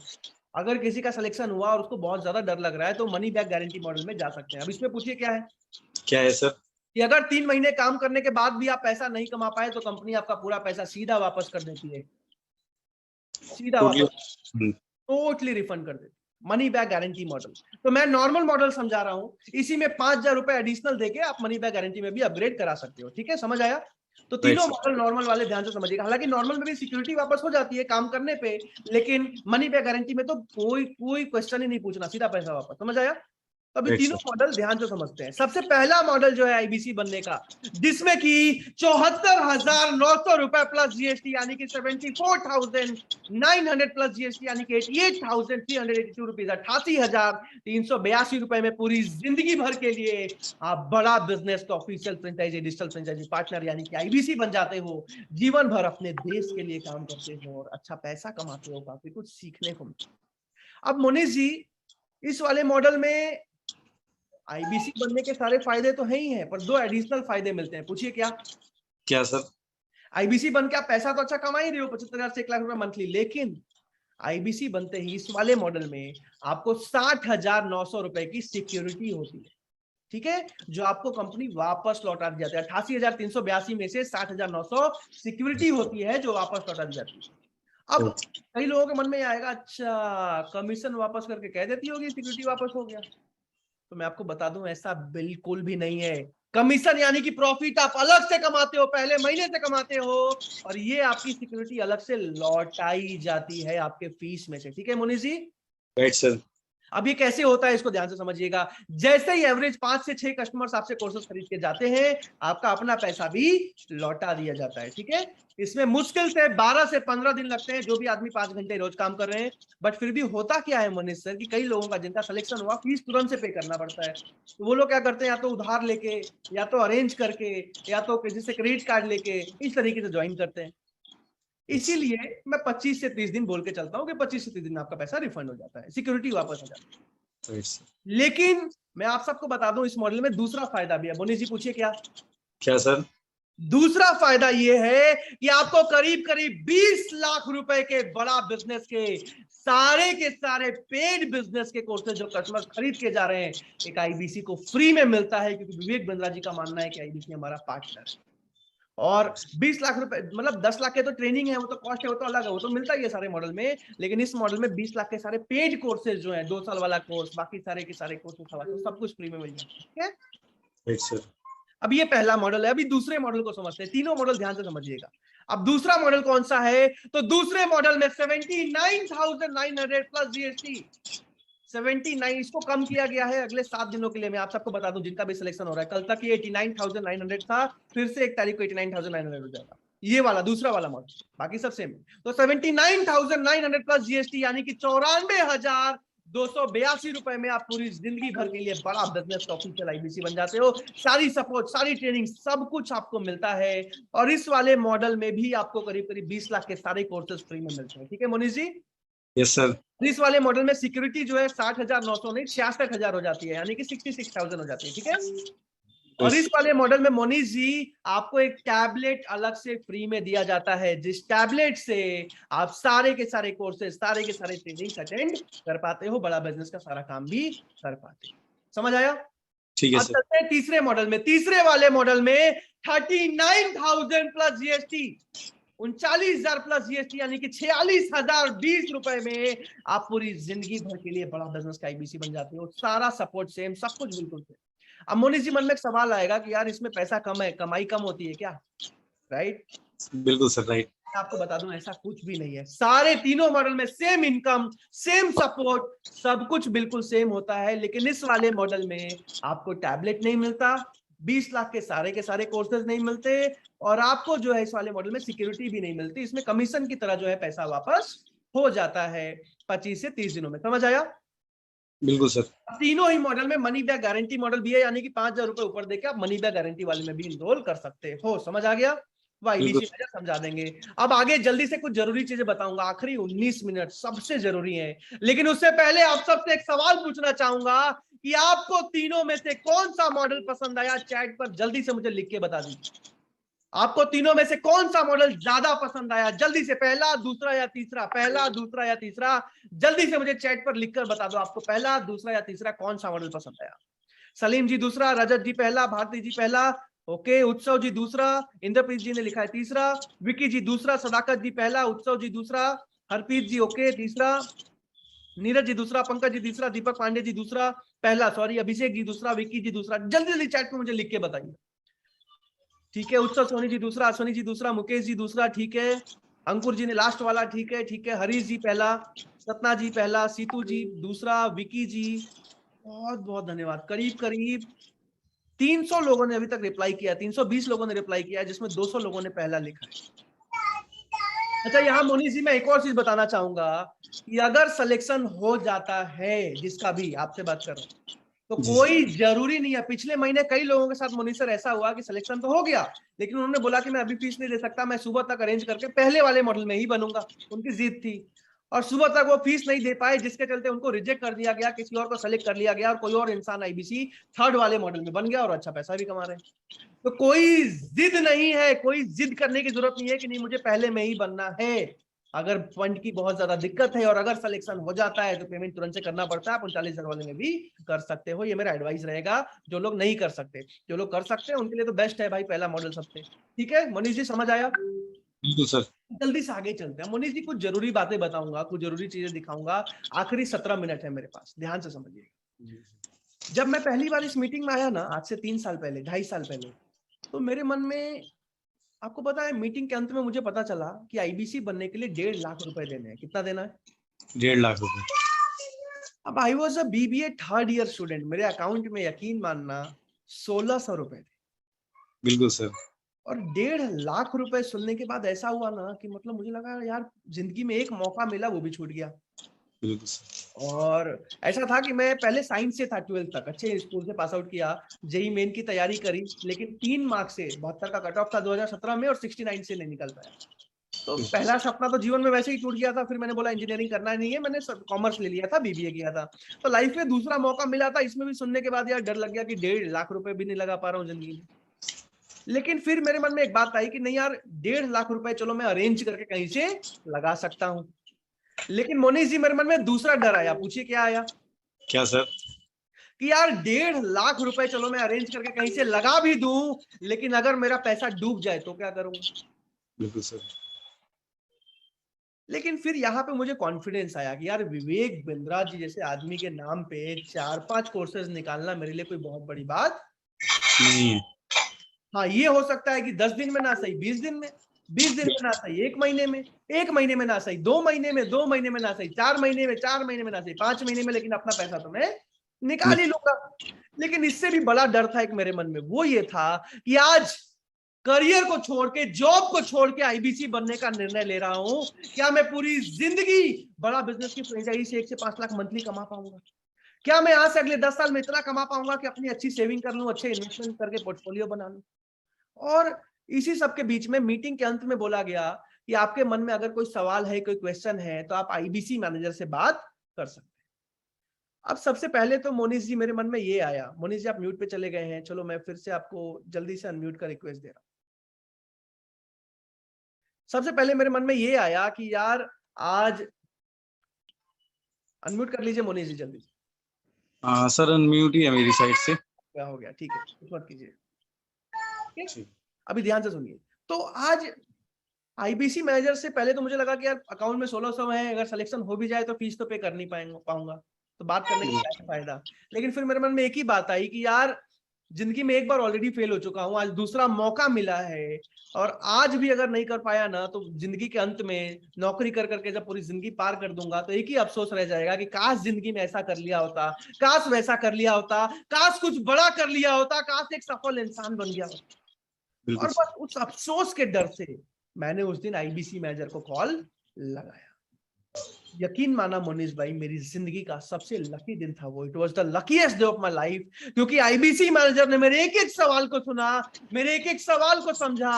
अगर किसी का सिलेक्शन हुआ और उसको बहुत ज्यादा डर लग रहा है, तो मनी बैक गारंटी मॉडल में जा सकते हैं। अब इसमें पूछिए क्या है? क्या है सर? कि अगर 3 महीने काम करने के बाद भी आप पैसा नहीं कमा पाए, तो कंपनी आपका पूरा पैसा सीधा वापस कर देती है, सीधा वापस, टोटली रिफंड कर देती, मनी बैक गारंटी मॉडल। तो मैं नॉर्मल मॉडल समझा रहा हूं, इसी में 5,000 रुपए एडिशनल देके आप मनी बैक गारंटी में भी अपग्रेड करा सकते हो। ठीक है, समझ आया? तो तीनों मॉडल नॉर्मल वाले ध्यान से समझिएगा। हालांकि नॉर्मल में भी सिक्योरिटी वापस हो जाती है काम करने पे, लेकिन मनी बैक गारंटी में तो कोई क्वेश्चन ही नहीं पूछना, सीधा पैसा वापस। समझ आया? अभी तीनों मॉडल ध्यान से समझते हैं। सबसे पहला मॉडल जो है आईबीसी बनने का, जिसमें कि 74,900 रुपए प्लस जीएसटी, यानी कि 74,900 प्लस जीएसटी, यानी कि 88,382 रुपीज, 88,382 रुपए में पूरी जिंदगी भर के लिए आप बड़ा बिजनेस का official franchise, digital franchise partner यानी कि आईबीसी बन जाते हो। जीवन भर अपने देश के लिए काम करते हो और अच्छा पैसा कमाते हो, काफी कुछ सीखने को मिलता है। अब मोनिश जी, इस वाले मॉडल में आईबीसी बनने के सारे फायदे तो है ही हैं, पर 2 एडिशनल फायदे मिलते हैं। पूछिए क्या? क्या सर? आईबीसी बन के आप पैसा तो अच्छा कमा ही रहे हो, 75,000 से 1 लाख रुपए मंथली, लेकिन आईबीसी बनते ही इस वाले मॉडल में आपको 60,900 रुपए की सिक्योरिटी होती है, ठीक है, जो आपको कंपनी वापस लौटा दी जाती है। 88,382 में से 60,900 सिक्योरिटी होती है जो वापस लौटा दी जाती है। अब कई लोगों के मन में आएगा, अच्छा कमीशन वापस करके कह देती होगी सिक्योरिटी वापस हो गया। तो मैं आपको बता दूं, ऐसा बिल्कुल भी नहीं है। कमीशन यानी कि प्रॉफिट आप अलग से कमाते हो, पहले महीने से कमाते हो, और ये आपकी सिक्योरिटी अलग से लौटाई जाती है आपके फीस में से, ठीक है मुनीष जी? Right sir. अब ये कैसे होता है इसको ध्यान से समझिएगा। जैसे ही एवरेज 5 से 6 कस्टमर्स आपसे कोर्सेज खरीद के जाते हैं, आपका अपना पैसा भी लौटा दिया जाता है, ठीक है। इसमें मुश्किल से 12 से 15 दिन लगते हैं, जो भी आदमी 5 घंटे रोज काम कर रहे हैं। बट फिर भी होता क्या है मनीष सर, कि कई लोगों का जिनका सिलेक्शन हुआ, फीस तुरंत से पे करना पड़ता है। तो वो लोग क्या करते हैं, या तो उधार लेके, या तो अरेंज करके, या तो किसी से क्रेडिट कार्ड लेके, इस तरीके से ज्वाइन करते हैं। इसीलिए मैं 25 से 30 दिन बोल के चलता हूँ कि 25 से 30 दिन में आपका पैसा रिफंड हो जाता है, सिक्योरिटी वापस हो जाती है। लेकिन मैं आप सबको बता दूं, इस मॉडल में दूसरा फायदा भी है। मोनीश जी पूछिए क्या? क्या सर? दूसरा फायदा ये है कि आपको करीब करीब 20 लाख रुपए के बड़ा बिजनेस के सारे पेड बिजनेस के कोर्सेज जो कस्टमर खरीद के जा रहे हैं, एक आईबीसी को फ्री में मिलता है, क्योंकि विवेक बिंद्रा जी का मानना है कि आईबीसी हमारा पार्टनर है। और 20 लाख रुपए मतलब 10 लाख के तो ट्रेनिंग है, वो तो कॉस्ट है, वो तो अलग है, वो तो मिलता ही है सारे मॉडल में। लेकिन इस मॉडल में 20 लाख के सारे पेड कोर्सेज जो हैं, 2 साल वाला कोर्स, बाकी सारे के सारे कोर्सेज सब कुछ फ्री में मिल जाता है, ठीक है। अब ये पहला मॉडल है। अभी दूसरे मॉडल को समझते हैं, तीनों मॉडल ध्यान से समझिएगा। अब दूसरा मॉडल कौन सा है? तो दूसरे मॉडल में 79,900 प्लस जीएसटी, 79, इसको कम किया गया है अगले 7 दिनों के लिए। मैं आप सबको बता दूं, जिनका भी सिलेक्शन हो रहा है, कल तक ये 89,900 था, फिर से 1 तारीख को 89,900 हो जाएगा, ये वाला दूसरा वाला मॉडल, बाकी सब सेम है। तो 79,900 प्लस जीएसटी यानी कि 94,282 रुपए में आप पूरी जिंदगी भर के लिए बड़ा बिजनेस का ऑफिशियल आईबीसी बन जाते हो। सारी सपोर्ट, सारी ट्रेनिंग, सब कुछ आपको मिलता है। और इस वाले मॉडल में भी आपको करीब करीब 20 लाख के सारे कोर्सेज फ्री में मिलते हैं, ठीक है मोनीश जी? Yes sir. इस वाले मॉडल में सिक्योरिटी जो है 60,900 नहीं 66,000 हो जाती है, यानी कि 66,000 हो जाती है, ठीक है। और इस वाले मॉडल में मोनीश जी आपको एक टैबलेट अलग से फ्री में दिया जाता है, जिस टैबलेट से आप सारे के सारे कोर्सेज, सारे के सारे ट्रेनिंग अटेंड कर पाते हो, बड़ा बिजनेस का सारा काम भी कर पाते हो। समझ आया? ठीक है अब सर। चलते हैं तीसरे मॉडल में। तीसरे वाले मॉडल में 39,000 प्लस जीएसटी, 39,000 प्लस जीएसटी यानी कि 46,020 रुपए में आप पूरी जिंदगी भर के लिए बड़ा बिजनेस का आईबीसी बन जाते हो। सारा सपोर्ट सेम, सब कुछ बिल्कुल सेम। अब मोनीश जी मन में एक सवाल आएगा कि यार इसमें पैसा कम है, कमाई कम होती है क्या? राइट? बिल्कुल सर, राइट। मैं आपको बता दूं, ऐसा कुछ भी नहीं है। सारे तीनों मॉडल में सेम इनकम, सेम सपोर्ट, सब कुछ बिल्कुल सेम होता है। लेकिन इस वाले मॉडल में आपको टैबलेट नहीं मिलता, 20 लाख के सारे कोर्सेज नहीं मिलते, और आपको जो है इस वाले मॉडल में सिक्योरिटी भी नहीं मिलती। इसमें कमीशन की तरह जो है पैसा वापस हो जाता है 25 से 30 दिनों में। समझ आया? बिल्कुल सर। तीनों ही मॉडल में मनी बैक गारंटी मॉडल भी है, यानी कि 5,000 रुपए ऊपर देके आप मनी बैक गारंटी वाले में भी इनरोल कर सकते हो। समझ आ गया? आईबीसी समझा देंगे। अब आगे जल्दी से कुछ जरूरी चीजें बताऊंगा, आखिरी 19 मिनट सबसे जरूरी है। लेकिन उससे पहले आप सबसे एक सवाल पूछना चाहूंगा कि आपको तीनों में से कौन सा मॉडल पसंद आया? चैट पर जल्दी से मुझे लिख के बता दीजिए, आपको तीनों में से कौन सा मॉडल ज्यादा पसंद आया? जल्दी से, पहला, दूसरा या तीसरा, पहला, दूसरा या तीसरा, जल्दी से मुझे चैट पर लिखकर बता दो, आपको पहला, दूसरा या तीसरा कौन सा मॉडल पसंद आया? सलीम जी दूसरा, रजत जी पहला, भारती जी पहला, ओके, उत्सव जी दूसरा, इंद्रप्रीत जी ने लिखा है तीसरा, विकी जी दूसरा, सदाकत जी पहला, उत्सव जी दूसरा, हरप्रीत जी ओके तीसरा, नीरज जी दूसरा, पंकज जी तीसरा, दीपक पांडे जी दूसरा, पहला, सॉरी, अभिषेक जी दूसरा, विकी जी दूसरा। जल्दी जल्दी चैट में मुझे लिख के बताइए, ठीक है। उत्सव सोनी जी दूसरा, अश्वनी जी दूसरा, मुकेश जी दूसरा, ठीक है। अंकुर जी ने लास्ट वाला, ठीक है, ठीक है। हरीश जी पहला, सतना जी पहला, सीतू जी दूसरा, विकी जी बहुत बहुत धन्यवाद। करीब करीब 300 लोगों ने अभी तक रिप्लाई किया, 320 लोगों ने रिप्लाई किया, जिसमें 200 लोगों ने पहला लिखा है। अच्छा, यहाँ मोनी जी मैं एक और चीज बताना चाहूंगा कि अगर सिलेक्शन हो जाता है, जिसका भी आपसे बात कर रहा हूं, तो कोई जरूरी नहीं है। पिछले महीने कई लोगों के साथ मोनी सर ऐसा हुआ कि सिलेक्शन तो हो गया, लेकिन उन्होंने बोला कि मैं अभी फीस नहीं दे सकता, मैं सुबह तक अरेंज करके पहले वाले मॉडल में ही बनूंगा। उनकी जिद थी। और सुबह तक वो फीस नहीं दे पाए, जिसके चलते उनको रिजेक्ट कर दिया गया, किसी और को सेलेक्ट कर लिया गया और कोई और इंसान आईबीसी थर्ड वाले मॉडल में बन गया और अच्छा पैसा भी कमा रहे हैं। तो कोई जिद नहीं है, कोई जिद करने की जरूरत नहीं है कि नहीं मुझे पहले में ही बनना है। अगर फंड की बहुत ज्यादा दिक्कत है और अगर सिलेक्शन हो जाता है तो पेमेंट तुरंत से करना पड़ता है। आप 39,000 वाले में भी कर सकते हो, ये मेरा एडवाइस रहेगा। जो लोग नहीं कर सकते, जो लोग कर सकते हैं उनके लिए तो बेस्ट है भाई पहला मॉडल सबसे। ठीक है मनीष जी, समझ आया? बिल्कुल सर। जल्दी से आगे चलते हैं। मनीष जी कुछ जरूरी बातें बताऊंगा, कुछ जरूरी चीजें दिखाऊंगा। आखिरी 17 मिनट है मेरे पास, ध्यान से समझिएगा। जब मैं पहली बार इस मीटिंग में आया ना, आज से 3 साल पहले, 2.5 साल पहले, तो मेरे मन में, आपको पता है मीटिंग के अंत में मुझे पता चला कि आईबीसी बनने के लिए 1.5 लाख रुपए देने हैं। कितना देना है? 1.5 लाख रुपए। अब I was a BBA third year student, मेरे अकाउंट में यकीन मानना 1,600 रुपए थे। बिल्कुल सर। और 1.5 लाख रुपए सुनने के बाद ऐसा हुआ ना कि मतलब मुझे लगा यार जिंदगी में एक मौका मिला, वो भी छूट गया। बिल्कुल सर। और ऐसा था कि मैं पहले साइंस से था, 12th तक अच्छे स्कूल से पास आउट किया, जेई मेन की तैयारी करी, लेकिन 3 मार्क्स से 72 का कट ऑफ था 2017 में और 69 से नहीं निकल पाया। तो पहला सपना तो जीवन में वैसे ही टूट गया था। फिर मैंने बोला इंजीनियरिंग करना नहीं है, मैंने कॉमर्स ले लिया था, बीबीए किया था। तो लाइफ में दूसरा मौका मिला था, इसमें भी सुनने के बाद यार डर लग गया कि 1.5 लाख रुपए भी नहीं लगा पा रहा हूँ जिंदगी में। लेकिन फिर मेरे मन में एक बात आई कि नहीं यार 1.5 लाख रुपए चलो मैं अरेंज करके कहीं से लगा सकता हूँ। लेकिन मोनीश जी मेरे मन में दूसरा डर आया। पूछिए क्या आया? क्या सर? कि यार 1.5 लाख रुपए चलो मैं अरेंज करके कहीं से लगा भी दूं, लेकिन अगर मेरा पैसा डूब जाए तो क्या करूंगा? बिल्कुल सर। लेकिन फिर यहाँ पे मुझे कॉन्फिडेंस आया कि यार विवेक बिंद्रा जी जैसे आदमी के नाम पे 4-5 कोर्सेज निकालना मेरे लिए कोई बहुत बड़ी बात नहीं है। हाँ, ये हो सकता है कि 10 दिन में ना सही 20 दिन में, 20 दिन में ना सही 1 महीने में, 1 महीने में ना सही 2 महीने में, 2 महीने में ना सही 4 महीने में, 4 महीने में ना सही 5 महीने में, लेकिन अपना पैसा तो मैं निकाल ही लूंगा। लेकिन इससे भी बड़ा डर था एक मेरे मन में, वो ये था कि आज करियर को छोड़ के, जॉब को छोड़ के आईबीसी बनने का निर्णय ले रहा हूं। क्या मैं पूरी जिंदगी बड़ा बिजनेस की फ्रेंचाइजी से 1 से 5 लाख मंथली कमा पाऊंगा? क्या मैं आज से अगले 10 साल में इतना कमा पाऊंगा कि अपनी अच्छी सेविंग कर लूं, अच्छे इन्वेस्टमेंट करके पोर्टफोलियो बना लूं? और इसी सब के बीच में मीटिंग के अंत में बोला गया कि आपके मन में अगर कोई सवाल है, कोई क्वेश्चन है, तो आप आईबीसी मैनेजर से बात कर सकते हैं। अब सबसे पहले तो मोनीश जी मेरे मन में ये आया, मोनीश जी आप म्यूट पे चले गए हैं, चलो मैं फिर से आपको जल्दी से अनम्यूट का रिक्वेस्ट दे रहा हूं। सबसे पहले मेरे मन में ये आया कि यार आज अनम्यूट कर लीजिए मोनीश जी जल्दी से। सर अनम्यूट ही है मेरी साइड से। क्या हो गया? ठीक है, कुछ मत कीजिए। अभी ध्यान से सुनिए। तो आज आईबीसी मैनेजर से पहले तो मुझे लगा कि यार अकाउंट में 1,600 है, अगर सिलेक्शन हो भी जाए तो फीस तो पे कर नहीं पाऊंगा, तो बात करने का क्या फायदा। लेकिन फिर मेरे मन में एक ही बात आई कि यार जिंदगी में एक बार ऑलरेडी फेल हो चुका हूं, आज दूसरा मौका मिला है, और आज भी अगर नहीं कर पाया ना तो जिंदगी के अंत में नौकरी कर करके जब पूरी जिंदगी पार कर दूंगा तो एक ही अफसोस रह जाएगा कि काश जिंदगी में ऐसा कर लिया होता, काश वैसा कर लिया होता, काश कुछ बड़ा कर लिया होता, काश एक सफल इंसान बन गया होता। और बस उस अफसोस के डर से मैंने उस दिन आईबीसी मैनेजर को कॉल लगाया। यकीन माना मोनीश भाई, मेरी जिंदगी का सबसे लकी दिन था वो। It was the luckiest day of my life, क्योंकि आईबीसी मैनेजर ने मेरे एक एक सवाल को सुना, मेरे एक एक सवाल को समझा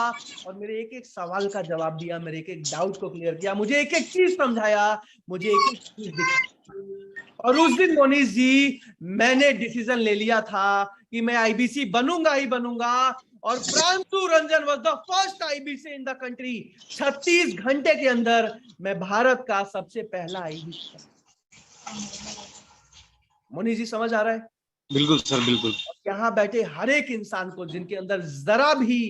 और मेरे एक एक सवाल का जवाब दिया, मेरे एक एक डाउट को क्लियर किया, मुझे एक एक चीज समझाया, मुझे एक एक चीज दिखाई। और उस दिन मोनीश जी मैंने डिसीजन ले लिया था कि मैं आईबीसी बनूंगा ही बनूंगा। और Pranshu Ranjan was the first IBC in the country. 36 घंटे के अंदर मैं भारत का सबसे पहला आईबीसी। मोनी जी समझ आ रहा है? बिल्कुल सर, बिल्कुल। यहाँ बैठे हर एक इंसान को जिनके अंदर जरा भी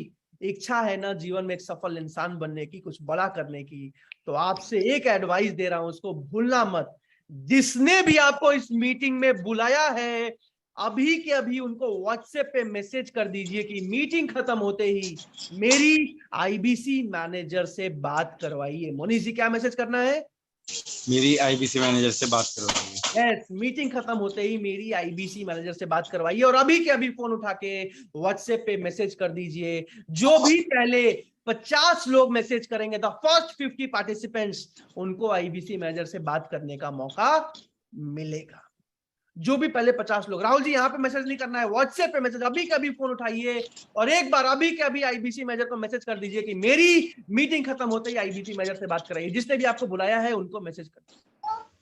इच्छा है ना जीवन में एक सफल इंसान बनने की, कुछ बड़ा करने की, तो आपसे एक एडवाइस दे रहा हूं, उसको भूलना मत। जिसने भी आपको इस मीटिंग में बुलाया है, अभी के अभी उनको व्हाट्सएप पे मैसेज कर दीजिए कि मीटिंग खत्म होते ही मेरी आईबीसी मैनेजर से बात करवाइए। मोनीश जी क्या मैसेज करना है? मेरी आईबीसी मैनेजर से बात करवाइए। यस, मीटिंग खत्म होते ही मेरी आईबीसी मैनेजर से बात करवाइए। और अभी के अभी फोन उठा के व्हाट्सएप पे मैसेज कर दीजिए। जो भी पहले 50 लोग मैसेज करेंगे, द फर्स्ट 50 पार्टिसिपेंट्स, उनको आईबीसी मैनेजर से बात करने का मौका मिलेगा। जो भी पहले 50 लोग, राहुल जी यहाँ पे मैसेज नहीं करना है, व्हाट्सएप पे मैसेज, अभी के अभी फोन उठाइए और एक बार अभी के अभी आईबीसी मैनेजर को मैसेज कर दीजिए कि मेरी मीटिंग खत्म होते ही आईबीसी मैनेजर से बात कराइए। जिसने भी आपको बुलाया है उनको मैसेज कर,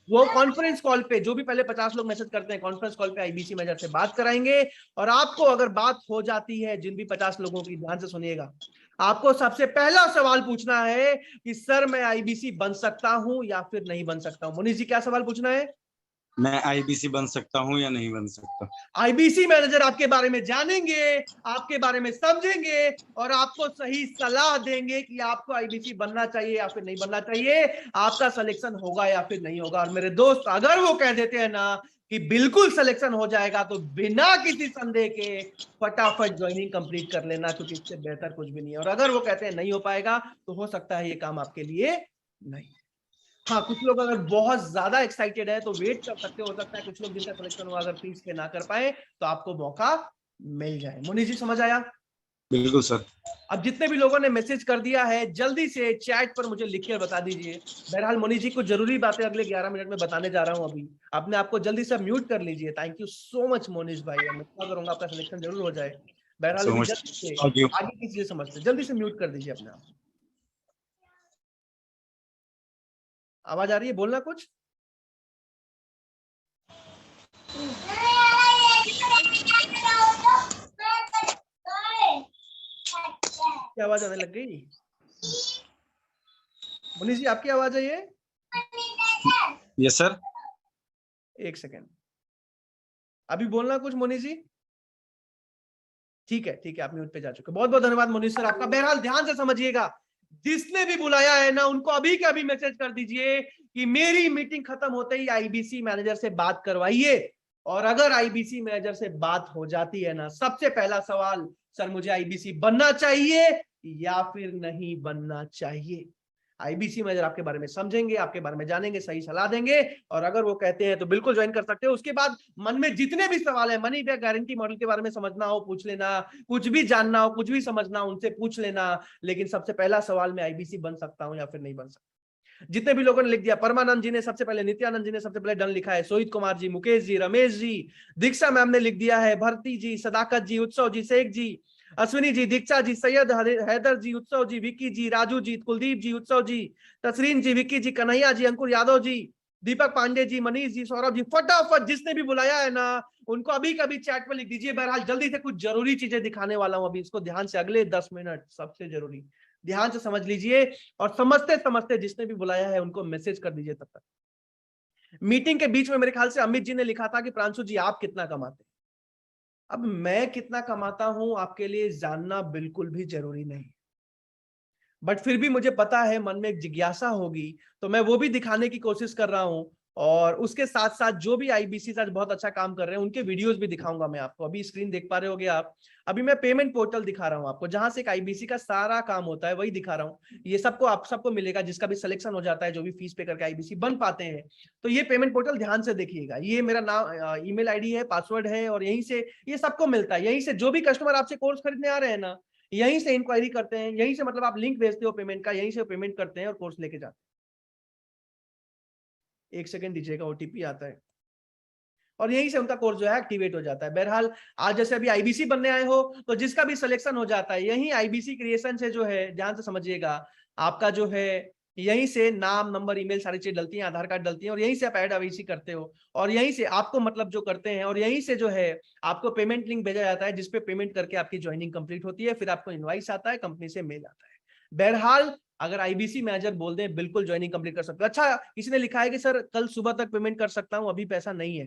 वो कॉन्फ्रेंस कॉल पे, जो भी पहले 50 लोग मैसेज करते हैं, कॉन्फ्रेंस कॉल पे आईबीसी मैनेजर से बात कराएंगे। और आपको अगर बात हो जाती है, जिन भी 50 लोगों की, ध्यान से सुनिएगा, आपको सबसे पहला सवाल पूछना है कि सर मैं आईबीसी बन सकता हूं या फिर नहीं बन सकता हूं। मुनीष जी क्या सवाल पूछना है? मैं आईबीसी बन सकता हूँ या नहीं बन सकता? आईबीसी मैनेजर आपके बारे में जानेंगे, आपके बारे में समझेंगे और आपको सही सलाह देंगे कि आपको आईबीसी बनना चाहिए या फिर नहीं बनना चाहिए, आपका सिलेक्शन होगा या फिर नहीं होगा। और मेरे दोस्त, अगर वो कह देते हैं ना कि बिल्कुल सिलेक्शन हो जाएगा, तो बिना किसी संदेह के फटाफट ज्वाइनिंग कंप्लीट कर लेना, क्योंकि इससे बेहतर कुछ भी नहीं है। और अगर वो कहते हैं नहीं हो पाएगा, तो हो सकता है ये काम आपके लिए नहीं। हाँ, कुछ लोग अगर बहुत ज्यादा एक्साइटेड है तो वेट कर सकते हो सकता है कुछ लोग जिनका सिलेक्शन हुआ अगर फीस पे ना कर पाए तो आपको मौका मिल जाए। मुनीष जी समझ आया? बिल्कुल सर। अब जितने भी लोगों ने मैसेज कर दिया है, जल्दी से चैट पर मुझे लिख कर बता दीजिए। बहरहाल मुनीष जी को जरूरी बातें अगले 11 मिनट में बताने जा रहा हूं। अभी अपने आपको जल्दी से म्यूट कर लीजिए। Thank you so much Monish भाई, मैं करूंगा आपका सिलेक्शन जरूर हो जाए। बहरहाल सो अभी मच। जल्दी से थैंक यू। आगे की चीजें समझते, जल्दी से म्यूट कर दीजिए अपने आप। आवाज आ रही है? बोलना कुछ। क्या आवाज आने लग गई? मुनीष जी आपकी आवाज है ये? Yes sir. एक सेकेंड, अभी बोलना कुछ मोनीष जी। ठीक है, आप म्यूट पे जा चुके। बहुत बहुत धन्यवाद मोनीष सर आपका। बहरहाल ध्यान से समझिएगा, जिसने भी बुलाया है ना, उनको अभी के अभी मैसेज कर दीजिए कि मेरी मीटिंग खत्म होते ही आईबीसी मैनेजर से बात करवाइए। और अगर आईबीसी मैनेजर से बात हो जाती है ना, सबसे पहला सवाल, सर मुझे आईबीसी बनना चाहिए या फिर नहीं बनना चाहिए। आईबीसी मैनेजर आपके बारे में समझेंगे, आपके बारे में जानेंगे, सही सलाह देंगे। और अगर वो कहते हैं तो बिल्कुल ज्वाइन कर सकते हो। उसके बाद मन में जितने भी सवाल है, मनी बैक गारंटी मॉडल के बारे में समझना हो पूछ लेना, कुछ भी जानना हो, कुछ भी समझना हो उनसे पूछ लेना। लेकिन सबसे पहला सवाल, मैं आईबीसी बन सकता हूं या फिर नहीं बन सकता। जितने भी लोगों ने लिख दिया, परमानंद जी ने सबसे पहले, नित्यानंद जी ने सबसे पहले डन लिखा है, सोहित कुमार जी, मुकेश जी, रमेश जी, दीक्षा मैम ने लिख दिया है, भरती जी, सदाकत जी, उत्सव जी, शेख जी, अश्विनी जी, दीक्षा जी, सैयद हैदर जी, उत्सव जी, विक्की जी, राजू जी, कुलदीप जी, उत्सव जी, तसरीन जी, विक्की जी, कन्हैया जी, अंकुर यादव जी, दीपक पांडे जी, मनीष जी, सौरभ जी। फटाफट जिसने भी बुलाया है ना, उनको अभी कभी चैट पर लिख दीजिए। बहरहाल जल्दी से कुछ जरूरी चीजें दिखाने वाला हूं अभी, इसको ध्यान से, अगले 10 मिनट सबसे जरूरी, ध्यान से समझ लीजिए। और समझते समझते जिसने भी बुलाया है उनको मैसेज कर दीजिए। तब तक मीटिंग के बीच में मेरे ख्याल से अमित जी ने लिखा था कि प्रांशु जी आप कितना कमाते हैं। अब मैं कितना कमाता हूं आपके लिए जानना बिल्कुल भी जरूरी नहीं, बट फिर भी मुझे पता है मन में एक जिज्ञासा होगी, तो मैं वो भी दिखाने की कोशिश कर रहा हूं। और उसके साथ साथ जो भी आईबीसी आज बहुत अच्छा काम कर रहे हैं उनके वीडियोस भी दिखाऊंगा मैं आपको। अभी स्क्रीन देख पा रहे होगे आप, अभी मैं पेमेंट पोर्टल दिखा रहा हूं आपको, जहां से एक आईबीसी का सारा काम होता है वही दिखा रहा हूं। ये सबको आप सबको मिलेगा, जिसका भी सिलेक्शन हो जाता है, जो भी फीस पे करके आईबीसी बन पाते हैं। तो ये पेमेंट पोर्टल ध्यान से देखिएगा, ये मेरा नाम, ईमेल आईडी है, पासवर्ड है, और यहीं से ये सबको मिलता है। यहीं से जो भी कस्टमर आपसे कोर्स खरीदने आ रहे हैं ना, यहीं से इंक्वायरी करते हैं, यहीं से, मतलब आप लिंक भेजते हो पेमेंट का, यहीं से पेमेंट करते हैं और कोर्स लेके जाते हैं। एक सेकंड दीजिएगा, ओटीपी आता है और यहीं से उनका कोर्स जो है एक्टिवेट हो जाता है। बहरहाल आज जैसे अभी आईबीसी बनने आए हो, तो जिसका भी सिलेक्शन हो जाता है, यही आईबीसी क्रिएशन से जो है, ध्यान से समझिएगा, आपका जो है यहीं से नाम, नंबर, ईमेल सारी चीज डलती हैं, आधार कार्ड डलती है, और यहीं से आप ऐड आईबीसी करते हो, और यहीं से आपको मतलब जो करते हैं, और यहीं से जो है आपको पेमेंट लिंक भेजा जाता है, जिसपे पेमेंट करके आपकी ज्वाइनिंग कंप्लीट होती है। फिर आपको इनवाइस आता है, कंपनी से मेल आता है। बहरहाल अगर आईबीसी मैनेजर बोल दे बिल्कुल ज्वाइनिंग कंप्लीट कर सकते हो। अच्छा, किसी ने लिखा है कि सर कल सुबह तक पेमेंट कर सकता हूं, अभी पैसा नहीं है।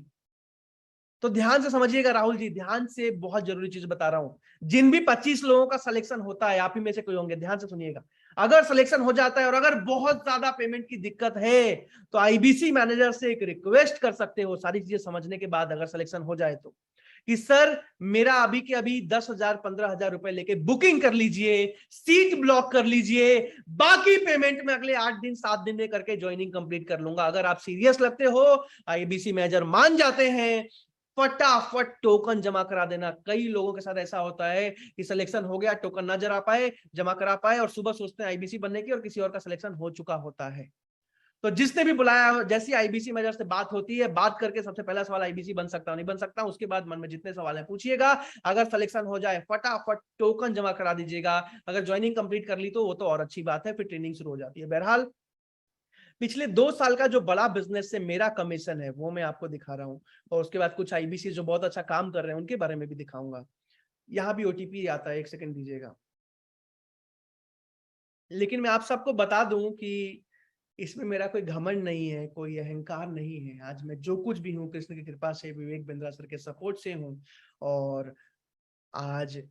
तो ध्यान से समझिएगा राहुल जी, ध्यान से, बहुत जरूरी चीज बता रहा हूं। जिन भी 25 लोगों का सिलेक्शन होता है, आप ही में से कोई होंगे, ध्यान से सुनिएगा। अगर सिलेक्शन हो जाता है और अगर बहुत ज्यादा पेमेंट की दिक्कत है, तो आईबीसी मैनेजर से एक रिक्वेस्ट कर सकते हो, सारी चीजें समझने के बाद, अगर सिलेक्शन हो जाए तो, कि सर मेरा अभी के अभी 10,000 15,000 रुपए लेके बुकिंग कर लीजिए, सीट ब्लॉक कर लीजिए, बाकी पेमेंट में अगले 8 दिन 7 दिन में करके ज्वाइनिंग कंप्लीट कर लूंगा। अगर आप सीरियस लगते हो, आईबीसी मैनेजर मान जाते हैं, फटाफट टोकन जमा करा देना। कई लोगों के साथ ऐसा होता है कि सिलेक्शन हो गया, टोकन ना जमा पाए, और सुबह सोचते हैं आईबीसी बनने की, और किसी और का सिलेक्शन हो चुका होता है। तो जिसने भी बुलाया, जैसी आईबीसी मैनेजर से बात होती है, बात करके सबसे पहला सवाल आईबीसी बन सकता हूं नहीं बन सकता हूं, उसके बाद मन में जितने सवाल है पूछिएगा। अगर सिलेक्शन हो जाए फटाफट टोकन जमा करा दीजिएगा। अगर ज्वाइनिंग कंप्लीट कर ली तो वो तो और अच्छी बात है, फिर ट्रेनिंग शुरू हो जाती है। बहरहाल पिछले 2 साल का जो बड़ा बिजनेस से मेरा कमीशन है वो मैं आपको दिखा रहा हूं, और उसके बाद कुछ आईबीसी जो बहुत अच्छा काम कर रहे हैं उनके बारे में भी दिखाऊंगा। यहाँ भी ओटीपी आता है, 1 सेकंड दीजिएगा। लेकिन मैं आप सबको बता दूं कि इसमें मेरा कोई घमंड नहीं है, कोई अहंकार नहीं है। आज मैं जो कुछ भी हूँ कृष्ण की कृपा से, विवेक बिंद्रा सर के सपोर्ट से हूँ, और आज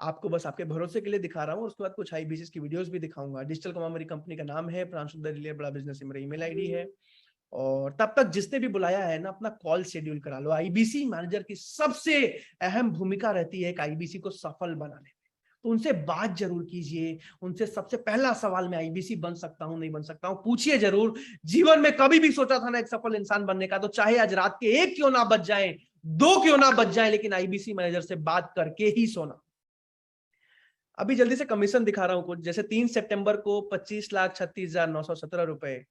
आपको बस आपके भरोसे के लिए दिखा रहा हूँ। उसके बाद कुछ आईबीसी की वीडियोस भी दिखाऊंगा। डिजिटल कॉम मेरी कंपनी का नाम है, प्रांशु दरिया बड़ा बिजनेस मेरा ईमेल आईडी है। और तब तक जिसने भी बुलाया है ना, अपना कॉल शेड्यूल करा लो। आईबीसी मैनेजर की सबसे अहम भूमिका रहती है एक आईबीसी को सफल बनाने में, तो उनसे बात जरूर कीजिए। उनसे सबसे पहला सवाल, मैं आईबीसी बन सकता हूं नहीं बन सकता हूं, पूछिए जरूर। जीवन में कभी भी सोचा था ना एक सफल इंसान बनने का, तो चाहे आज रात के 1 क्यों ना बच जाए, 2 क्यों ना बच जाए, लेकिन आईबीसी मैनेजर से बात करके ही सोना। अभी जल्दी से कमीशन दिखा रहा हूं कुछ। जैसे 3 सितंबर को 25,36,917 रुपए,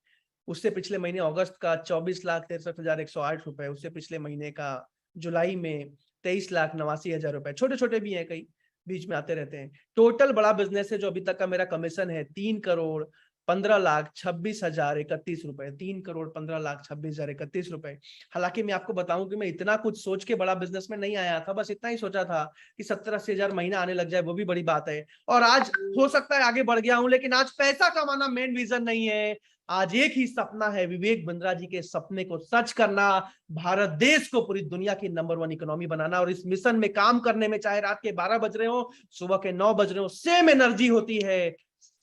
उससे पिछले महीने अगस्त का 24,63,108 रुपए, उससे पिछले महीने का जुलाई में 23,89,000 रुपए। छोटे छोटे भी हैं, कई बीच में आते रहते हैं। टोटल बड़ा बिजनेस है जो अभी तक का मेरा कमीशन है 3,15,26,031 रुपए, 3,15,26,031 रुपए। हालांकि मैं आपको बताऊं कि मैं इतना कुछ सोच के बड़ा बिजनेस में नहीं आया था, बस इतना ही सोचा था कि 70-80 हजार महीना आने लग जाए, वो भी बड़ी बात है। और आज हो सकता है आगे बढ़ गया हूं, लेकिन आज पैसा कमाना मेन विजन नहीं है। आज एक ही सपना है, विवेक बिंद्रा जी के सपने को सच करना, भारत देश को पूरी दुनिया की नंबर 1 इकोनॉमी बनाना। और इस मिशन में काम करने में चाहे रात के 12 बज रहे हो, सुबह के 9 बज रहे हो, सेम एनर्जी होती है,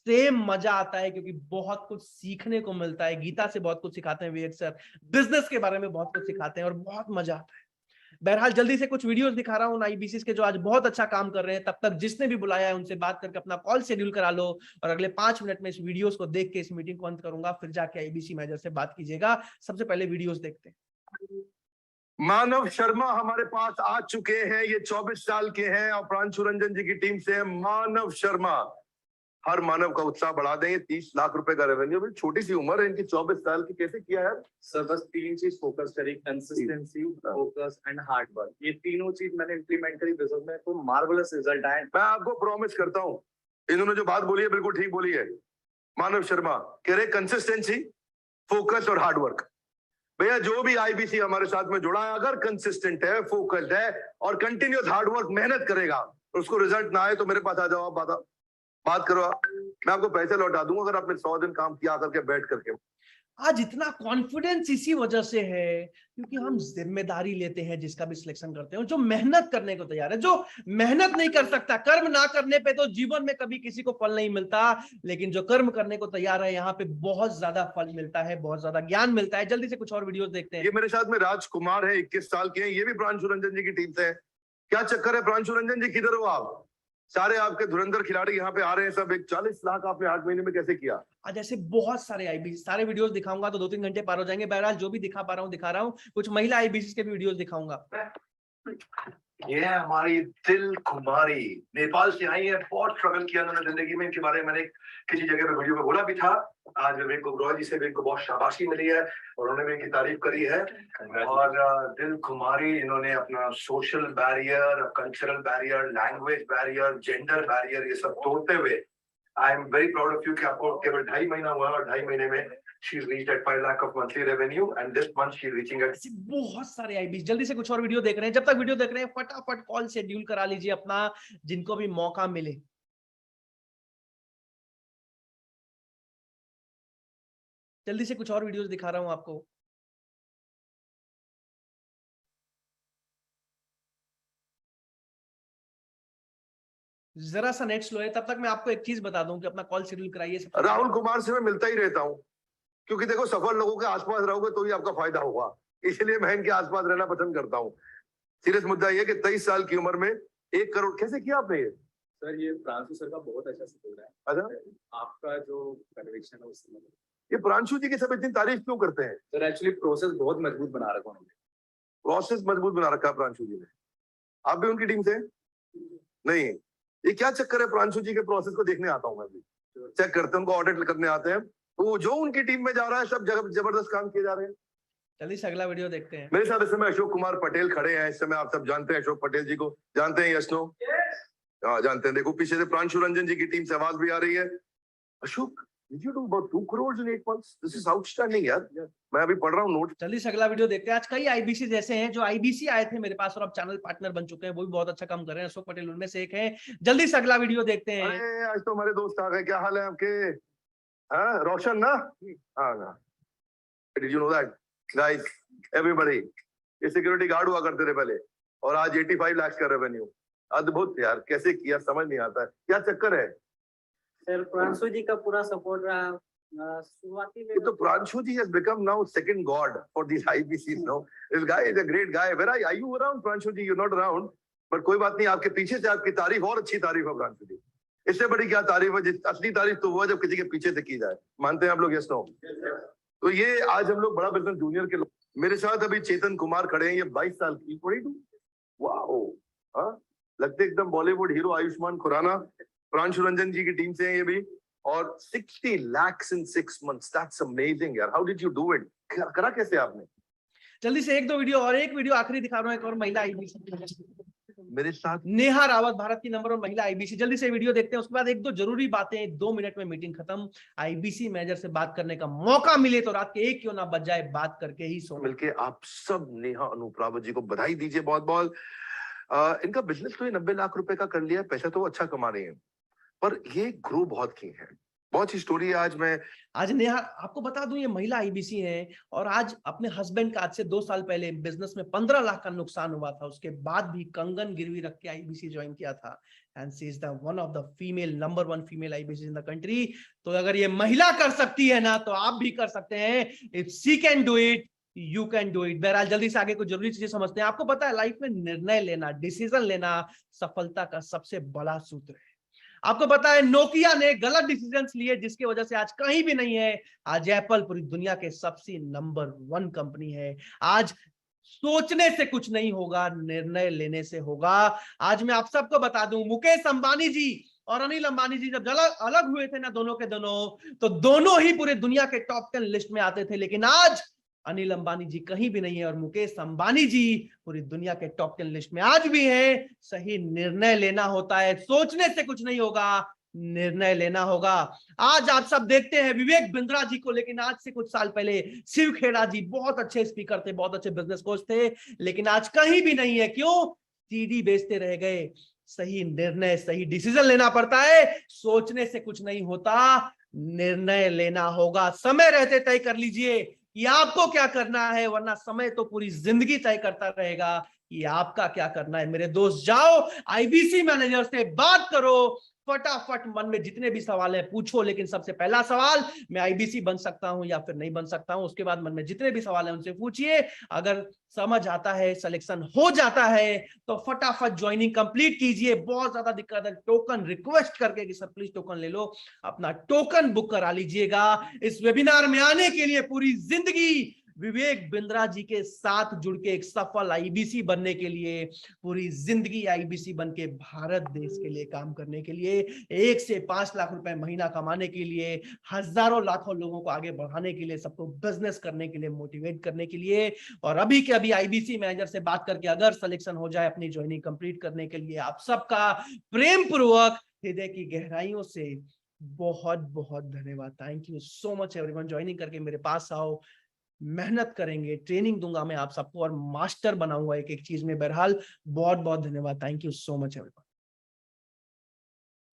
सेम मजा आता है, क्योंकि बहुत कुछ सीखने को मिलता है। गीता से बहुत कुछ सिखाते हैं विवेक सर, बिजनेस के बारे में बहुत कुछ सिखाते हैं, और बहुत मजा आता है। बहरहाल जल्दी से कुछ वीडियोस दिखा रहा हूँ आईबीसी के जो आज बहुत अच्छा काम कर रहे हैं। तब तक जिसने भी बुलाया है उनसे बात करके अपना कॉल शेड्यूल करा लो, और अगले 5 मिनट में इस वीडियोस को देख के इस मीटिंग को अंत करूंगा, फिर जाके आईबीसी मैनेजर से बात कीजिएगा। सबसे पहले वीडियोस देखते हैं। मानव शर्मा हमारे पास आ चुके हैं, ये 24 साल के हैं और प्रांशु रंजन जी की टीम से है मानव शर्मा। हर मानव का उत्साह बढ़ा दें। 30 लाख रुपए का रेवेन्यू, छोटी सी उम्र है इनकी, 24 साल की, कैसे किया है सर? बस 3 चीज फोकस करी, consistency, focus and hard work. ये तीनों चीज मैंने इंप्लीमेंट करी, बिजनेस में तो मार्वेलस रिजल्ट आए। मैं आपको प्रॉमिस करता हूँ, इन्होंने जो बात बोली है बिल्कुल ठीक बोली है। मानव शर्मा कह रहे कंसिस्टेंसी, फोकस और हार्ड वर्क। भैया जो भी आईबीसी हमारे साथ में जुड़ा है, अगर कंसिस्टेंट है, फोकस्ड है और कंटिन्यूस हार्ड वर्क मेहनत करेगा, उसको रिजल्ट ना आए तो मेरे पास आ जाओ, आप बात करो, मैं आपको पैसे लौटा दूंगा अगर आपने 100 दिन काम किया करके बैठ करके। आज इतना कॉन्फिडेंस इसी वजह से है क्योंकि हम जिम्मेदारी लेते हैं जिसका भी सिलेक्शन करते हैं, जो मेहनत करने को तैयार है। जो मेहनत नहीं कर सकता, कर्म ना करने पे तो जीवन में कभी किसी को फल नहीं मिलता, लेकिन जो कर्म करने को तैयार है यहाँ पे बहुत ज्यादा फल मिलता है, बहुत ज्यादा ज्ञान मिलता है। जल्दी से कुछ और वीडियोस देखते हैं। ये मेरे साथ में राजकुमार है, 21 साल के हैं, ये भी प्रांशु रंजन जी की टीम से है। क्या चक्कर है प्रांशु रंजन जी, किधर हो आप? सारे आपके धुरंधर खिलाड़ी यहाँ पे आ रहे हैं सब। एक 40 लाख आपने 8 महीने में कैसे किया? आज ऐसे बहुत सारे आईबीसी, सारे वीडियोस दिखाऊंगा तो 2-3 घंटे पार हो जाएंगे। बहरहाल जो भी दिखा पा रहा हूँ दिखा रहा हूँ। कुछ महिला आईबीसी के भी वीडियोस दिखाऊंगा। ये है हमारी दिल कुमारी, नेपाल से आई है। बहुत स्ट्रगल किया उन्होंने जिंदगी में, इनके बारे में मैंने किसी जगह पे वीडियो में बोला भी था। आज विवेक ओबरॉय जी से भी इनको बहुत शाबाशी मिली है और उन्होंने भी इनकी तारीफ करी है। और दिल कुमारी, इन्होंने अपना social barrier, cultural barrier, language barrier, gender barrier, ये सब तोड़ते हुए, I am very proud of you कि आपको केवल 2.5 महीना हुआ और 2.5 महीने में she reached at 5 lakh of monthly revenue and this month she reaching at। बहुत सारे आईबीसी। जल्दी से कुछ और वीडियो देख रहे हैं। जब तक वीडियो देख रहे हैं फटाफट कॉल शेड्यूल करा लीजिए अपना, जिनको भी मौका मिले। जल्दी से कुछ और वीडियोस दिखा रहा हूं आपको। जरा सा नेट स्लो है, तब तक मैं आपको एक चीज बता दूं कि अपना कॉल शेड्यूल कराइए। राहुल कुमार से मैं मिलता ही रहता हूँ, क्योंकि देखो सफल लोगों के आसपास रहोगे तो ही आपका फायदा होगा, इसलिए मैं इनके आसपास रहना पसंद करता हूँ। सीरियस मुद्दा ये कि 23 साल की उम्र में 1 करोड़ कैसे किया आपने? ये सर, ये प्रांशु सर का बहुत अच्छा सपोर्ट है। अच्छा, आपका जो कन्विक्शन है उससे। ये प्रांशु जी की सब इतनी तारीफ क्यों करते हैं? सर एक्चुअली प्रोसेस बहुत मजबूत बना रखा उन्होंने। प्रोसेस मजबूत बना रखा है प्रांशु जी ने। आप भी उनकी टीम से? नहीं, ये क्या चक्कर है? प्रांशु जी के प्रोसेस को देखने आता हूँ मैं भी, चेक करते हैं, उनको ऑडिट करने आते हैं। तो जो उनकी टीम में जा रहा है सब जबरदस्त काम किए जा रहे हैं। जल्दी से अगला वीडियो देखते हैं। मेरे साथ इस समय अशोक कुमार पटेल खड़े हैं। इस समय आप सब जानते हैं अशोक पटेल जी को, जानते हैं यस नो? हाँ जानते हैं। देखो पीछे से प्रांशु रंजन जी की टीम से आवाज भी आ रही है। Ashok, did you do about 2 crores in 8 months? This is outstanding यार। मैं अभी पढ़ रहा हूँ नोट। जल्दी से अगला वीडियो देखते हैं। आज कई आईबीसी जैसे हैं जो आईबीसी आए थे मेरे पास और अब चैनल पार्टनर बन चुके हैं, वो भी बहुत अच्छा काम कर रहे हैं। अशोक पटेल उनमें से एक है। जल्दी से अगला वीडियो देखते हैं। अरे आज तो हमारे दोस्त आ गए। क्या हाल है आपके? हाँ रोशन ना? हाँ ना। Did you know that? Guys, everybody, ये सिक्योरिटी गार्ड हुआ करते थे पहले और आज 85 लाख का रेवेन्यू। अद्भुत यार, कैसे किया समझ नहीं आता है। क्या चक्कर है? सर प्रांशु जी का पूरा सपोर्ट रहा। शुरुआती में तो प्रांशु जी has become now second god for these IBCs now. This guy is a great guy. Where are you around Pranshu ji? You're not around. पर कोई बात नहीं, आपके पीछे से आपकी तारीफ और अच्छी तारीफ है प्रांशु जी। इससे बड़ी क्या तारीफ है? असली तारीफ तो वो है जब किसी के पीछे से की जाए। मानते हैं आप लोग? Yes no? तो ये आज हम लोग बड़ा बिजनेस जूनियर के लोग। मेरे साथ अभी चेतन कुमार खड़े हैं। ये 22 साल की 22। वाओ, हाँ लगते एकदम बॉलीवुड हीरो आयुष्मान खुराना। प्रांशु रंजन जी की टीम से हैं ये भी। और 60 lakhs in 6 months, that's amazing यार। How did you do it? करा कैसे आपने? जल्दी से एक दो वीडियो और एक वीडियो आखिरी दिखा रहा हूँ। एक और महिला आईबीसी मेरे साथ नेहा रावत, भारत की नंबर 1 महिला आईबीसी। जल्दी से वीडियो देखते हैं, उसके बाद एक दो जरूरी बातें। 2 मिनट में मीटिंग खत्म। आईबीसी मैनेजर से बात करने का मौका मिले तो रात के 1 क्यों ना बच जाए, बात करके ही सो। मिलके आप सब नेहा अनूप रावत जी को बधाई दीजिए बहुत बहुत। इनका बिजनेस तो ये 90 लाख रुपए का कर लिया, पैसा तो अच्छा कमा रहे हैं, पर ये ग्रो बहुत की है। बहुत सी स्टोरी है आज नेहा, आपको बता दूं ये महिला आईबीसी हैं और आज अपने हस्बैंड का आज से 2 साल पहले बिजनेस में 15 लाख का नुकसान हुआ था। उसके बाद भी कंगन गिरवी रख के आईबीसी ज्वाइन किया था। And she is the one of the female number 1 female IBC in the country. तो अगर ये महिला कर सकती है ना, तो आप भी कर सकते हैं। If she can do it, you can do it. बहरहाल जल्दी से आगे कुछ जरूरी चीजें समझते हैं। आपको पता है लाइफ में निर्णय लेना, डिसीजन लेना सफलता का सबसे बड़ा सूत्र है। आपको पता है नोकिया ने गलत डिसीजंस लिए जिसकी वजह से आज कहीं भी नहीं है। आज एप्पल पूरी दुनिया के सबसे नंबर 1 कंपनी है। आज सोचने से कुछ नहीं होगा, निर्णय लेने से होगा। आज मैं आप सबको बता दूं, मुकेश अंबानी जी और अनिल अंबानी जी जब अलग हुए थे ना, दोनों के दोनों, तो दोनों ही पूरे दुनिया के टॉप 10 लिस्ट में आते थे। लेकिन आज अनिल अंबानी जी कहीं भी नहीं है और मुकेश अंबानी जी पूरी दुनिया के टॉप 10 लिस्ट में आज भी हैं। सही निर्णय लेना होता है, सोचने से कुछ नहीं होगा, निर्णय लेना होगा। आज आप सब देखते हैं विवेक बिंद्रा जी को, लेकिन आज से कुछ साल पहले शिव खेड़ा जी बहुत अच्छे स्पीकर थे, बहुत अच्छे बिजनेस कोच थे, लेकिन आज कहीं भी नहीं है। क्यों? सीडी बेचते रह गए। सही निर्णय, सही डिसीजन लेना पड़ता है। सोचने से कुछ नहीं होता, निर्णय लेना होगा। समय रहते तय कर लीजिए कि आपको क्या करना है, वरना समय तो पूरी जिंदगी तय करता रहेगा कि आपका क्या करना है। मेरे दोस्त, जाओ आईबीसी मैनेजर से बात करो, फटाफट मन में जितने भी सवाल है पूछो। लेकिन सबसे पहला सवाल, मैं आईबीसी बन सकता हूं या फिर नहीं बन सकता हूं। उसके बाद मन में जितने भी सवाल है उनसे पूछिए। अगर समझ आता है, सिलेक्शन हो जाता है, तो फटाफट ज्वाइनिंग कंप्लीट कीजिए। बहुत ज्यादा दिक्कत है, टोकन रिक्वेस्ट करके कि सर प्लीज टोकन ले लो, अपना टोकन बुक करा लीजिएगा। इस वेबिनार में आने के लिए पूरी जिंदगी विवेक बिंद्रा जी के साथ जुड़ के एक सफल आईबीसी बनने के लिए, पूरी जिंदगी आईबीसी बन के भारत देश के लिए काम करने के लिए, 1 से 5 लाख रुपए महीना कमाने के लिए, हजारों लाखों लोगों को आगे बढ़ाने के लिए, सबको बिजनेस करने के लिए मोटिवेट करने के लिए। और अभी के अभी आईबीसी मैनेजर से बात करके अगर सिलेक्शन हो जाए अपनी ज्वाइनिंग कंप्लीट करने के लिए, आप सबका प्रेम पूर्वक हृदय की गहराइयों से बहुत बहुत धन्यवाद। Thank you so much everyone. Joining करके मेरे पास आओ, मेहनत करेंगे, ट्रेनिंग दूंगा मैं आप सबको और मास्टर बनाऊंगा एक एक चीज में। बहरहाल बहुत बहुत धन्यवाद। Thank you so much everyone.